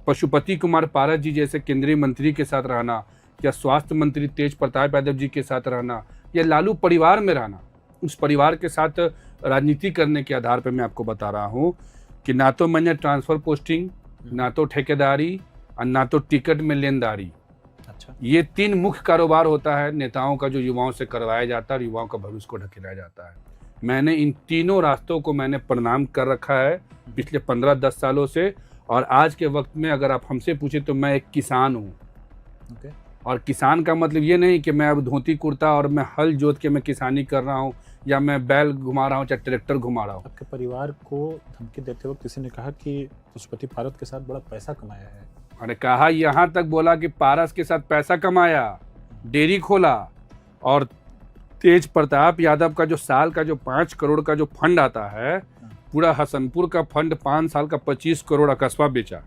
पशुपति कुमार पारस जी जैसे केंद्रीय मंत्री के साथ रहना, या स्वास्थ्य मंत्री तेज प्रताप यादव जी के साथ रहना या लालू परिवार में रहना, उस परिवार के साथ राजनीति करने के आधार पर मैं आपको बता रहा हूँ कि ना तो मैंने ट्रांसफर पोस्टिंग, ना तो ठेकेदारी और ना तो टिकट में लेनदारी। अच्छा, ये 3 मुख्य कारोबार होता है नेताओं का जो युवाओं से करवाया जाता है और युवाओं का भविष्य को ढकेला जाता है। मैंने इन तीनों रास्तों को मैंने प्रणाम कर रखा है पिछले 15-10 सालों से। और आज के वक्त में अगर आप हमसे पूछे तो मैं एक किसान हूँ। ओके, और किसान का मतलब ये नहीं कि मैं अब धोती कुर्ता और मैं हल जोत के मैं किसानी कर रहा हूँ या मैं बैल घुमा रहा हूँ चाहे ट्रैक्टर घुमा रहा हूँ। आपके परिवार को धमकी देते वक्त किसी ने कहा कि पशुपति पारस के साथ बड़ा पैसा कमाया है। मैंने कहा, यहाँ तक बोला कि पारस के साथ पैसा कमाया, डेयरी खोला, और तेज प्रताप यादव का जो साल का जो 5 करोड़ का जो फंड आता है, पूरा हसनपुर का फंड 5 साल का 25 करोड़ कस्बा बेचा,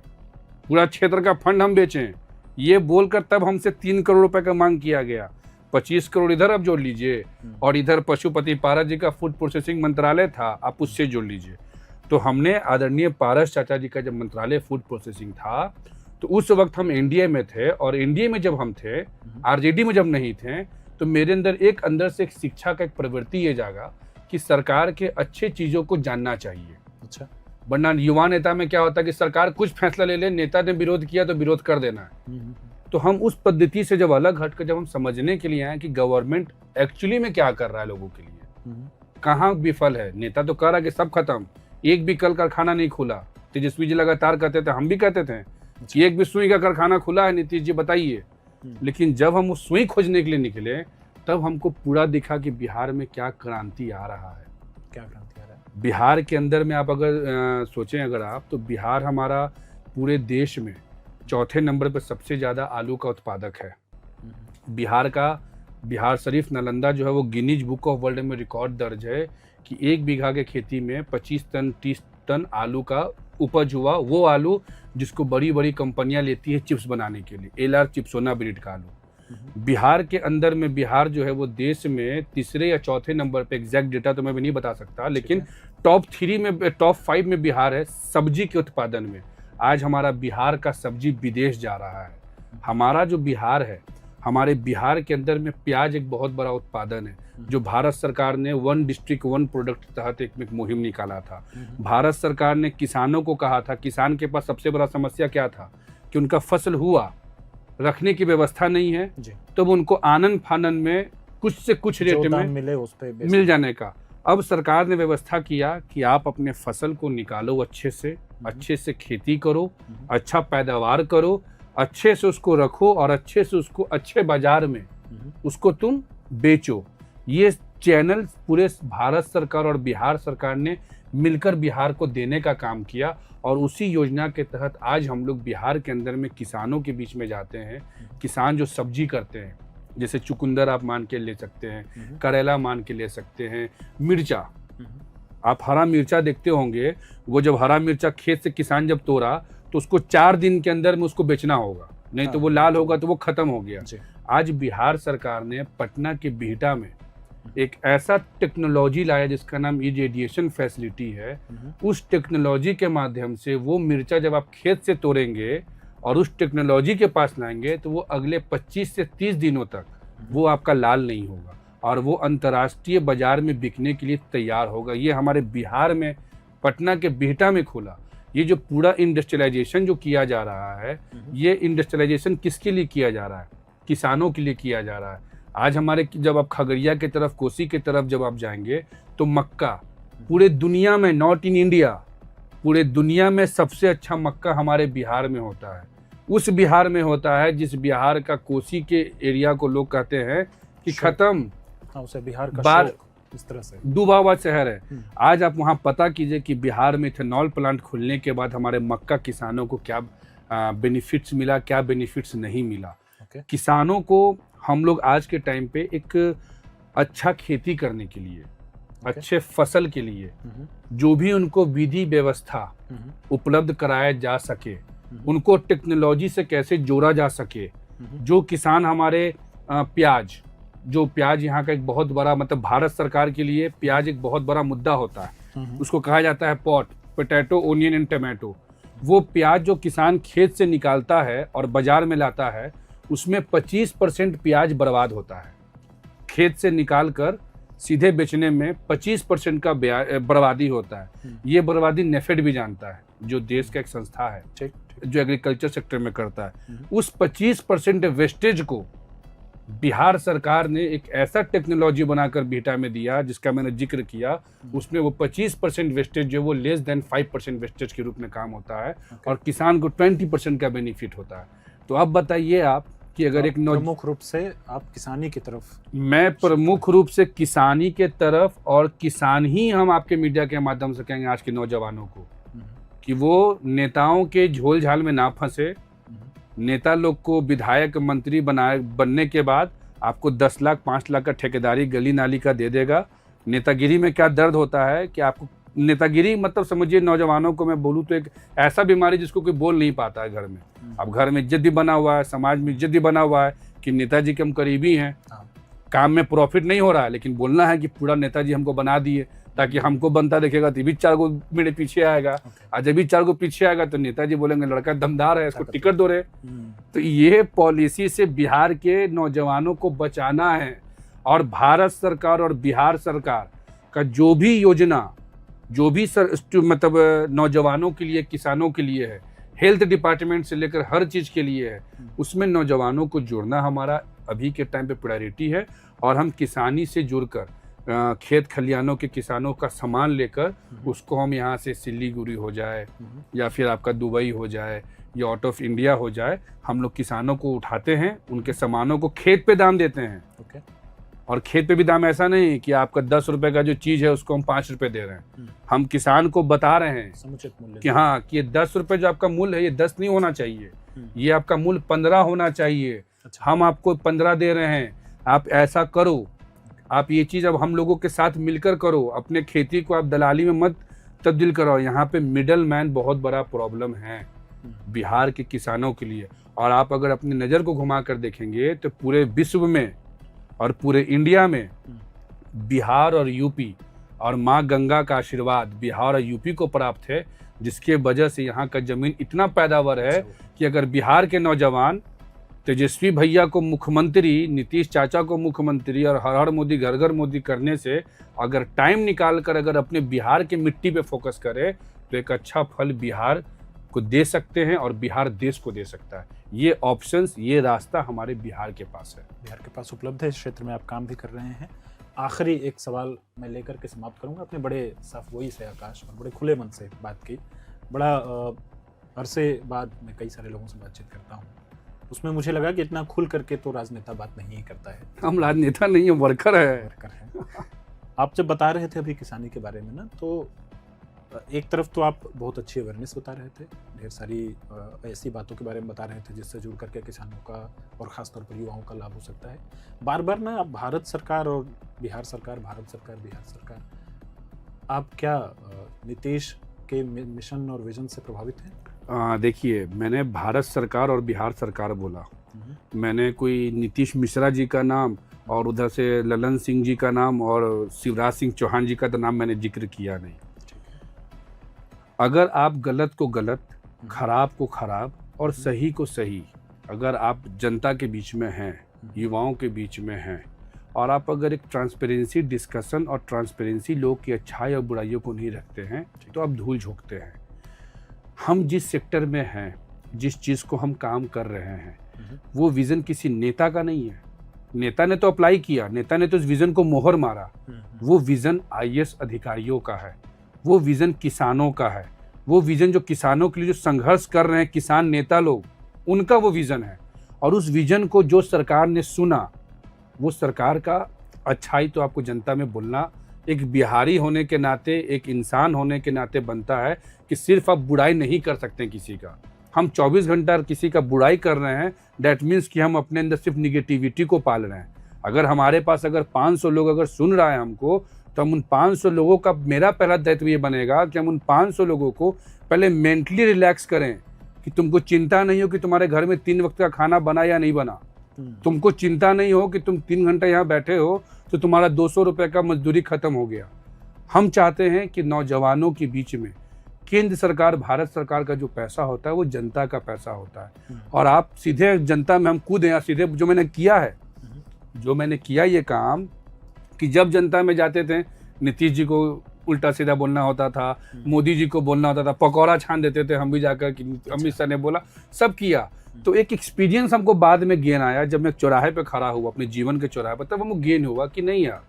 पूरा क्षेत्र का फंड हम बेचें, ये बोलकर तब हमसे 3 करोड़ रुपए का मांग किया गया। 25 करोड़ इधर आप जोड़ लीजिए और इधर पशुपति पारस जी का फूड प्रोसेसिंग मंत्रालय था, आप उससे जोड़ लीजिए। तो हमने आदरणीय पारस चाचा जी का जब मंत्रालय फूड प्रोसेसिंग था तो उस वक्त हम एनडीए में थे, और एनडीए में जब हम थे, आरजेडी में जब नहीं थे, तो मेरे अंदर से एक शिक्षा का एक प्रवृत्ति ये जागा कि सरकार के अच्छे चीज़ों को जानना चाहिए। अच्छा, वरना युवा नेता में क्या होता है कि सरकार कुछ फैसला ले ले, नेता ने विरोध किया तो विरोध कर देना है। तो हम उस पद्धति से जब अलग हटकर जब हम समझने के लिए आए कि गवर्नमेंट एक्चुअली में क्या कर रहा है लोगों के लिए, कहाँ विफल है। नेता तो कह रहा है कि सब खत्म, एक भी कल कारखाना नहीं खुला। तेजस्वी जी लगातार कहते थे, हम भी कहते थे कि एक भी सुई का कारखाना खुला है, नीतीश जी बताइए। लेकिन जब हम उस सुई खोजने के लिए निकले तब हमको पूरा दिखा कि बिहार में क्या क्रांति आ रहा है। क्या क्रांति आ रहा है बिहार के अंदर में? आप अगर सोचें अगर आप, तो बिहार हमारा पूरे देश में 4थे नंबर पर सबसे ज़्यादा आलू का उत्पादक है। बिहार शरीफ नालंदा जो है वो गिनीज बुक ऑफ वर्ल्ड में रिकॉर्ड दर्ज है कि 1 बीघा के खेती में 25 टन 30 टन आलू का उपज हुआ। वो आलू जिसको बड़ी बड़ी कंपनियां लेती है चिप्स बनाने के लिए, एलआर चिप्सोना ब्रीड का आलू। बिहार के अंदर में बिहार जो है वो देश में 3रे या 4थे नंबर पे, एग्जैक्ट डेटा तो मैं भी नहीं बता सकता, लेकिन टॉप 5 में बिहार है सब्जी के उत्पादन में। आज हमारा बिहार का सब्जी विदेश जा रहा है। हमारा जो बिहार है, हमारे बिहार के अंदर में प्याज एक बहुत बड़ा उत्पादन है, जो भारत सरकार ने 1 डिस्ट्रिक्ट 1 प्रोडक्ट तहत एक मुहिम निकाला था। भारत सरकार ने किसानों को कहा था, किसान के पास सबसे बड़ा समस्या क्या था कि उनका फसल हुआ, रखने की व्यवस्था नहीं है, तो वो उनको आनन फानन में कुछ से कुछ रेट में मिले उस पे मिल जाने का। अब सरकार ने व्यवस्था किया कि आप अपने फसल को निकालो, अच्छे से खेती करो, अच्छा पैदावार करो, अच्छे से उसको रखो और अच्छे से उसको अच्छे बाजार में उसको तुम बेचो। ये चैनल पूरे भारत सरकार और बिहार सरकार ने मिलकर बिहार को देने का काम किया, और उसी योजना के तहत आज हम लोग बिहार के अंदर में किसानों के बीच में जाते हैं। किसान जो सब्जी करते हैं, जैसे चुकंदर आप मान के ले सकते हैं, करेला मान के ले सकते हैं, मिर्चा, आप हरा मिर्चा देखते होंगे, वो जब हरा मिर्चा खेत से किसान जब तोड़ा तो उसको 4 दिन के अंदर में उसको बेचना होगा, नहीं तो वो लाल होगा तो वो खत्म हो गया। आज बिहार सरकार ने पटना के बिहटा में एक ऐसा टेक्नोलॉजी लाया जिसका नाम इरेडिएशन फैसिलिटी है। उस टेक्नोलॉजी के माध्यम से वो मिर्चा जब आप खेत से तोड़ेंगे और उस टेक्नोलॉजी के पास लाएंगे तो वो अगले 25 से 30 दिनों तक वो आपका लाल नहीं होगा और वो अंतर्राष्ट्रीय बाजार में बिकने के लिए तैयार होगा। ये हमारे बिहार में पटना के बिहटा में खुला। ये जो पूरा इंडस्ट्रियलाइजेशन जो किया जा रहा है, ये इंडस्ट्रियलाइजेशन किसके लिए किया जा रहा है? किसानों के लिए किया जा रहा है। आज हमारे जब आप खगड़िया की तरफ, कोसी की तरफ जब आप जाएंगे तो मक्का पूरे दुनिया में, नॉट इन इंडिया, पूरे दुनिया में सबसे अच्छा मक्का हमारे बिहार में होता है। उस बिहार में होता है जिस बिहार का कोसी के एरिया को लोग कहते हैं कि खत्म, उसे बिहार का बार इस तरह से डूबा हुआ शहर है। आज आप वहाँ पता कीजिए कि बिहार में इथेनॉल प्लांट खुलने के बाद हमारे मक्का किसानों को क्या बेनिफिट्स मिला, क्या बेनिफिट्स नहीं मिला। किसानों को हम लोग आज के टाइम पे एक अच्छा खेती करने के लिए, अच्छे फसल के लिए जो भी उनको विधि व्यवस्था उपलब्ध कराया जा सके, उनको टेक्नोलॉजी से कैसे जोड़ा जा सके। जो किसान हमारे प्याज यहाँ का एक बहुत बड़ा, मतलब भारत सरकार के लिए प्याज एक बहुत बड़ा मुद्दा होता है। उसको कहा जाता है pot, potato, onion and tomato. वो प्याज जो किसान खेत से निकालता है और बाजार में लाता है, उसमें 25% प्याज बर्बाद होता है। खेत से निकाल कर सीधे बेचने में 25% का बर्बादी होता है। ये बर्बादी नेफेड भी जानता है, जो देश का एक संस्था है जो एग्रीकल्चर सेक्टर में करता है। उस 25% वेस्टेज को बिहार सरकार ने एक ऐसा टेक्नोलॉजी बनाकर बीटा में दिया, जिसका मैंने जिक्र किया। उसमें वो 25% वेस्टेज जो वो लेस देन 5% वेस्टेज के रूप में काम होता है और किसान को 20% का बेनिफिट होता है। तो अब बताइए आप कि अगर एक प्रमुख रूप से आप किसानी की तरफ, मैं प्रमुख रूप से किसानी के तरफ, और किसान ही हम आपके मीडिया के माध्यम से कहेंगे आज के नौजवानों को कि वो नेताओं के झोल झाल में ना फंसे। नेता लोग को विधायक मंत्री बनने के बाद आपको 10 लाख 5 लाख का ठेकेदारी गली नाली का दे देगा। नेतागिरी में क्या दर्द होता है कि आपको नेतागिरी मतलब समझिए, नौजवानों को मैं बोलूँ तो एक ऐसा बीमारी जिसको कोई बोल नहीं पाता है घर में। अब घर में इज्जत भी बना हुआ है, समाज में इज्जत भी बना हुआ है कि नेताजी के हम करीबी हैं। काम में प्रॉफिट नहीं हो रहा है, लेकिन बोलना है कि पूरा नेताजी हमको बना दिए, ताकि हमको बनता देखेगा तो भी 4 गो मेरे पीछे आएगा। और जब भी 4 गो पीछे आएगा तो नेताजी बोलेंगे लड़का दमदार है, इसको टिकट दो रे। तो ये पॉलिसी से बिहार के नौजवानों को बचाना है। और भारत सरकार और बिहार सरकार का जो भी योजना, जो भी मतलब नौजवानों के लिए, किसानों के लिए है, हेल्थ डिपार्टमेंट से लेकर हर चीज़ के लिए है, उसमें नौजवानों को जोड़ना हमारा अभी के टाइम पे प्रायोरिटी है। और हम किसानी से जुड़कर खेत खलिहानों के किसानों का सामान लेकर उसको हम यहाँ से सिलीगुड़ी हो जाए या फिर आपका दुबई हो जाए या आउट ऑफ इंडिया हो जाए, हम लोग किसानों को उठाते हैं, उनके सामानों को खेत पे दाम देते हैं। और खेत पे भी दाम ऐसा नहीं कि आपका 10 रुपए का जो चीज़ है उसको हम 5 रुपए दे रहे हैं। हम किसान को बता रहे हैं समुचित मूल्य कि हाँ, कि ये 10 रुपए जो आपका मूल्य है ये 10 नहीं होना चाहिए, ये आपका मूल्य 15 होना चाहिए। हम आपको 15 दे रहे हैं, आप ऐसा करो, आप ये चीज़ अब हम लोगों के साथ मिलकर करो, अपने खेती को आप दलाली में मत तब्दील करो। यहाँ पे मिडल मैन बहुत बड़ा प्रॉब्लम है बिहार के किसानों के लिए। और आप अगर अपनी नज़र को घुमा कर देखेंगे तो पूरे विश्व में और पूरे इंडिया में बिहार और यूपी और माँ गंगा का आशीर्वाद बिहार और यूपी को प्राप्त है, जिसके वजह से यहाँ का ज़मीन इतना पैदावार है कि अगर बिहार के नौजवान तेजस्वी भैया को मुख्यमंत्री, नीतीश चाचा को मुख्यमंत्री और हर हर मोदी घर घर मोदी करने से अगर टाइम निकाल कर अगर अपने बिहार के मिट्टी पे फोकस करे तो एक अच्छा फल बिहार को दे सकते हैं और बिहार देश को दे सकता है। ये ऑप्शंस, ये रास्ता हमारे बिहार के पास है, बिहार के पास उपलब्ध है। इस क्षेत्र में आप काम भी कर रहे हैं। आखिरी एक सवाल मैं लेकर के समाप्त करूंगा। अपने बड़े साफ गोई से आकाश और बड़े खुले मन से बात की। बड़ा अरसे बाद मैं कई सारे लोगों से बातचीत करता हूँ, उसमें मुझे लगा कि इतना खुल करके तो राजनेता बात नहीं करता है। हम राजनेता नहीं है, वर्कर है। आप जब बता रहे थे अभी किसानी के बारे में ना, तो एक तरफ तो आप बहुत अच्छी अवेयरनेस बता रहे थे, ढेर सारी ऐसी बातों के बारे में बता रहे थे जिससे जुड़ करके किसानों का और ख़ासतौर पर युवाओं का लाभ हो सकता है। बार बार ना आप भारत सरकार और बिहार सरकार, भारत सरकार बिहार सरकार, आप क्या नीतीश के मिशन और विजन से प्रभावित हैं? देखिए, मैंने भारत सरकार और बिहार सरकार बोला, मैंने कोई नीतीश मिश्रा जी का नाम और उधर से ललन सिंह जी का नाम और शिवराज सिंह चौहान जी का तो नाम मैंने जिक्र किया नहीं। अगर आप गलत को गलत, खराब को खराब और सही को सही, अगर आप जनता के बीच में हैं, युवाओं के बीच में हैं, और आप अगर एक ट्रांसपेरेंसी डिस्कशन और ट्रांसपेरेंसी लोग की अच्छाई और बुराइयों को नहीं रखते हैं तो आप धूल झोंकते हैं। हम जिस सेक्टर में हैं, जिस चीज़ को हम काम कर रहे हैं, वो विज़न किसी नेता का नहीं है। नेता ने तो अप्लाई किया, नेता ने तो उस विज़न को मोहर मारा। वो विज़न IAS अधिकारियों का है, वो विज़न किसानों का है, वो विज़न जो किसानों के लिए जो संघर्ष कर रहे हैं किसान नेता लोग, उनका वो विज़न है। और उस विज़न को जो सरकार ने सुना, वो सरकार का अच्छाई तो आपको जनता में बोलना एक बिहारी होने के नाते, एक इंसान होने के नाते बनता है कि सिर्फ आप बुराई नहीं कर सकते किसी का। हम 24 घंटा किसी का बुराई कर रहे हैं, डैट मीन्स कि हम अपने अंदर सिर्फ निगेटिविटी को पाल रहे हैं। अगर हमारे पास अगर 500 लोग अगर सुन रहा है हमको, तो हम उन 500 लोगों का, मेरा पहला दायित्व ये बनेगा कि हम उन 500 लोगों को पहले मेंटली रिलैक्स करें कि तुमको चिंता नहीं हो कि तुम्हारे घर में 3 वक्त का खाना बना या नहीं बना, तुमको चिंता नहीं हो कि तुम 3 घंटा यहाँ बैठे हो तो तुम्हारा 200 रुपये का मजदूरी खत्म हो गया। हम चाहते हैं कि नौजवानों के बीच में केंद्र सरकार, भारत सरकार का जो पैसा होता है वो जनता का पैसा होता है। और आप सीधे जनता में हम कूदे या सीधे जो मैंने किया ये काम कि जब जनता में जाते थे, नीतीश जी को उल्टा सीधा बोलना होता था, मोदी जी को बोलना होता था, पकौड़ा छान देते थे हम भी जाकर कि अमित शाह ने बोला, सब किया। तो एक एक्सपीरियंस हमको बाद में गेन आया, जब मैं चौराहे पे खड़ा हुआ अपने जीवन के चौराहे पर, तब हमको गेन हुआ कि नहीं यार,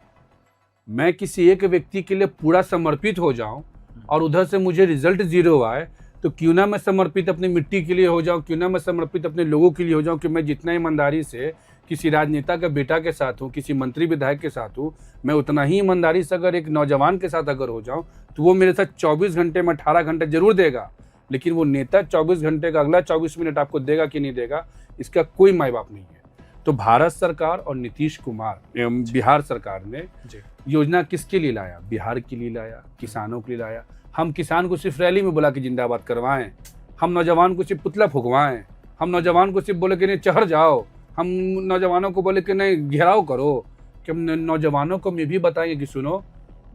मैं किसी एक व्यक्ति के लिए पूरा समर्पित हो जाऊं और उधर से मुझे रिजल्ट 0 आए, तो क्यों ना मैं समर्पित अपनी मिट्टी के लिए हो जाऊं, क्यों ना मैं समर्पित अपने लोगों के लिए हो जाऊं कि मैं जितना ईमानदारी से किसी राजनेता के बेटा के साथ हूँ, किसी मंत्री विधायक के साथ हूँ, मैं उतना ही ईमानदारी से अगर एक नौजवान के साथ अगर हो जाऊँ तो वो मेरे साथ 24 घंटे में 18 घंटे जरूर देगा, लेकिन वो नेता 24 घंटे का अगला 24 मिनट आपको देगा कि नहीं देगा, इसका कोई माय बाप नहीं है। तो भारत सरकार और नीतीश कुमार एवं बिहार सरकार ने योजना किसके लिए लाया? बिहार के लिए लाया, किसानों के लिए लाया। हम किसान को सिर्फ रैली में बुला के जिंदाबाद करवाएं, हम नौजवान को सिर्फ पुतला फुकवाएं, हम नौजवान को सिर्फ बोले कि नहीं चढ़ जाओ, हम नौजवानों को बोले कि नहीं घेराव करो, कि हम नौजवानों को मैं भी बताएंगे कि सुनो,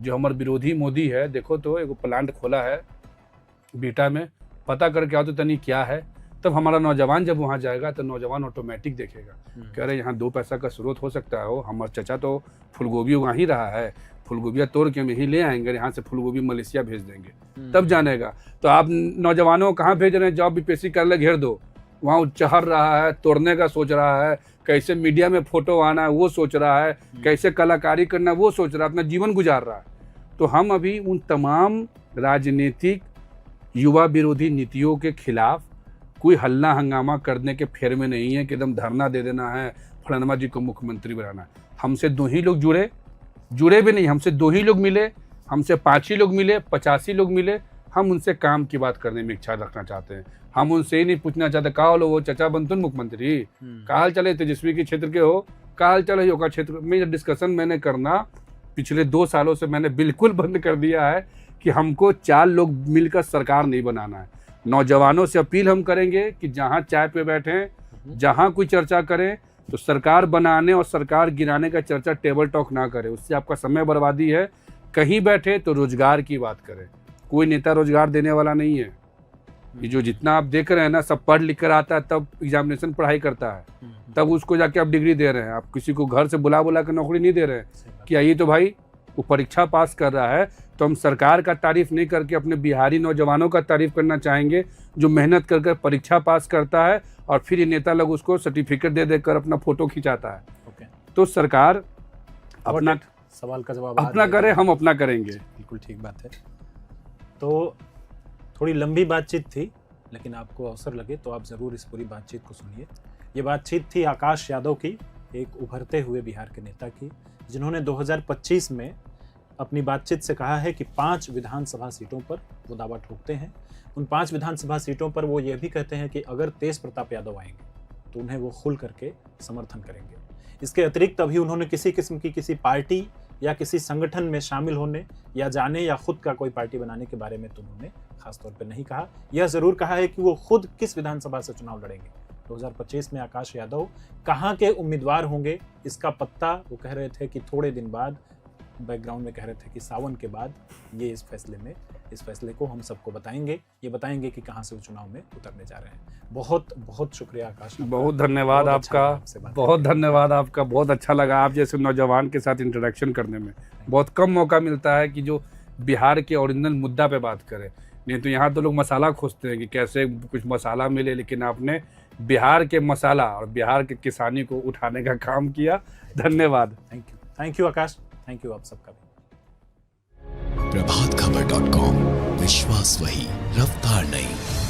जो हमारे विरोधी मोदी है, देखो तो एक प्लांट खोला है बीटा में, पता करके आओ तो तनी क्या है। तब हमारा नौजवान जब वहाँ जाएगा तो नौजवान ऑटोमेटिक देखेगा, कह रहे यहाँ 2 पैसा का स्रोत हो सकता है। हमारा चचा तो फूलगोभी उगा ही रहा है, फूलगोभिया तोड़ के हम यहीं ले आएंगे, यहाँ से फूलगोभी मलेशिया भेज देंगे, तब जानेगा। तो आप नौजवानों को कहाँ भेज रहे हैं? जॉब बीपीएससी कर ले, घेर दो, वहाँ चढ़ रहा है, तोड़ने का सोच रहा है, कैसे मीडिया में फोटो आना है वो सोच रहा है, कैसे कलाकारी करना है वो सोच रहा है, अपना जीवन गुजार रहा है। तो हम अभी उन तमाम राजनीतिक युवा विरोधी नीतियों के खिलाफ कोई हल्ला हंगामा करने के फेर में नहीं है कि एकदम धरना दे देना है, फलानमा जी को मुख्यमंत्री बनाना है। हमसे 2 ही लोग जुड़े भी नहीं, हमसे 2 ही लोग मिले, हमसे 5 ही लोग मिले, 85 लोग मिले। हम उनसे काम की बात करने में इच्छा रखना चाहते हैं। हम उनसे ही नहीं पूछना चाहते कहा लो वो चचा बनतुन मुख्यमंत्री, कहा हाल चले तेजस्वी के क्षेत्र के हो, कहा हाल चले योगा क्षेत्र में। डिस्कशन मैंने करना पिछले 2 सालों से मैंने बिल्कुल बंद कर दिया है कि हमको 4 लोग मिलकर सरकार नहीं बनाना है। नौजवानों से अपील हम करेंगे कि जहाँ चाय पे बैठें, जहाँ कोई चर्चा करें, तो सरकार बनाने और सरकार गिराने का चर्चा टेबल टॉक ना करें, उससे आपका समय बर्बादी है। कहीं बैठे तो रोजगार की बात करें। कोई नेता रोजगार देने वाला नहीं है। ये जो जितना आप देख रहे हैं ना, सब पढ़ लिख कर आता है, तब एग्जामिनेशन पढ़ाई करता है, तब उसको जाके आप डिग्री दे रहे हैं। आप किसी को घर से बुला कर नौकरी नहीं दे रहे हैं कि आइए, तो भाई वो परीक्षा पास कर रहा है। तो हम सरकार का तारीफ नहीं करके अपने बिहारी नौजवानों का तारीफ करना चाहेंगे, जो मेहनत कर परीक्षा पास करता है और फिर ये नेता लोग उसको सर्टिफिकेट दे देकर अपना फोटो खिंचाता है। तो सरकार अपना सवाल का जवाब अपना करे, हम अपना करेंगे। बिल्कुल ठीक बात है। तो थोड़ी लंबी बातचीत थी, लेकिन आपको अवसर लगे तो आप ज़रूर इस पूरी बातचीत को सुनिए। ये बातचीत थी आकाश यादव की, एक उभरते हुए बिहार के नेता की, जिन्होंने 2025 में अपनी बातचीत से कहा है कि 5 विधानसभा सीटों पर वो दावा ठोकते हैं। उन 5 विधानसभा सीटों पर वो ये भी कहते हैं कि अगर तेज प्रताप यादव आएंगे तो उन्हें वो खुल करके समर्थन करेंगे। इसके अतिरिक्त अभी उन्होंने किसी किस्म की किसी पार्टी या किसी संगठन में शामिल होने या जाने या खुद का कोई पार्टी बनाने के बारे में तो उन्होंने खासतौर पर नहीं कहा। यह जरूर कहा है कि वो खुद किस विधानसभा से चुनाव लड़ेंगे। 2025 में आकाश यादव कहाँ के उम्मीदवार होंगे इसका पत्ता वो कह रहे थे कि थोड़े दिन बाद, बैकग्राउंड में कह रहे थे कि सावन के बाद ये इस फैसले को हम सबको बताएंगे। ये बताएंगे कि कहाँ से वो चुनाव में उतरने जा रहे हैं। बहुत बहुत शुक्रिया आकाश, बहुत धन्यवाद आपका, बहुत धन्यवाद आपका। बहुत अच्छा लगा आप जैसे नौजवान के साथ इंटरेक्शन करने में। बहुत कम मौका मिलता है कि जो बिहार के ओरिजिनल मुद्दा पे बात करें, नहीं तो यहाँ तो लोग मसाला खोजते हैं कि कैसे कुछ मसाला मिले, लेकिन आपने बिहार के मसाला और बिहार के किसानी को उठाने का काम किया। धन्यवाद। Thank you Akash, thank you आप सबका भी। प्रभातखबर.com, विश्वास वही, रफ्तार नहीं।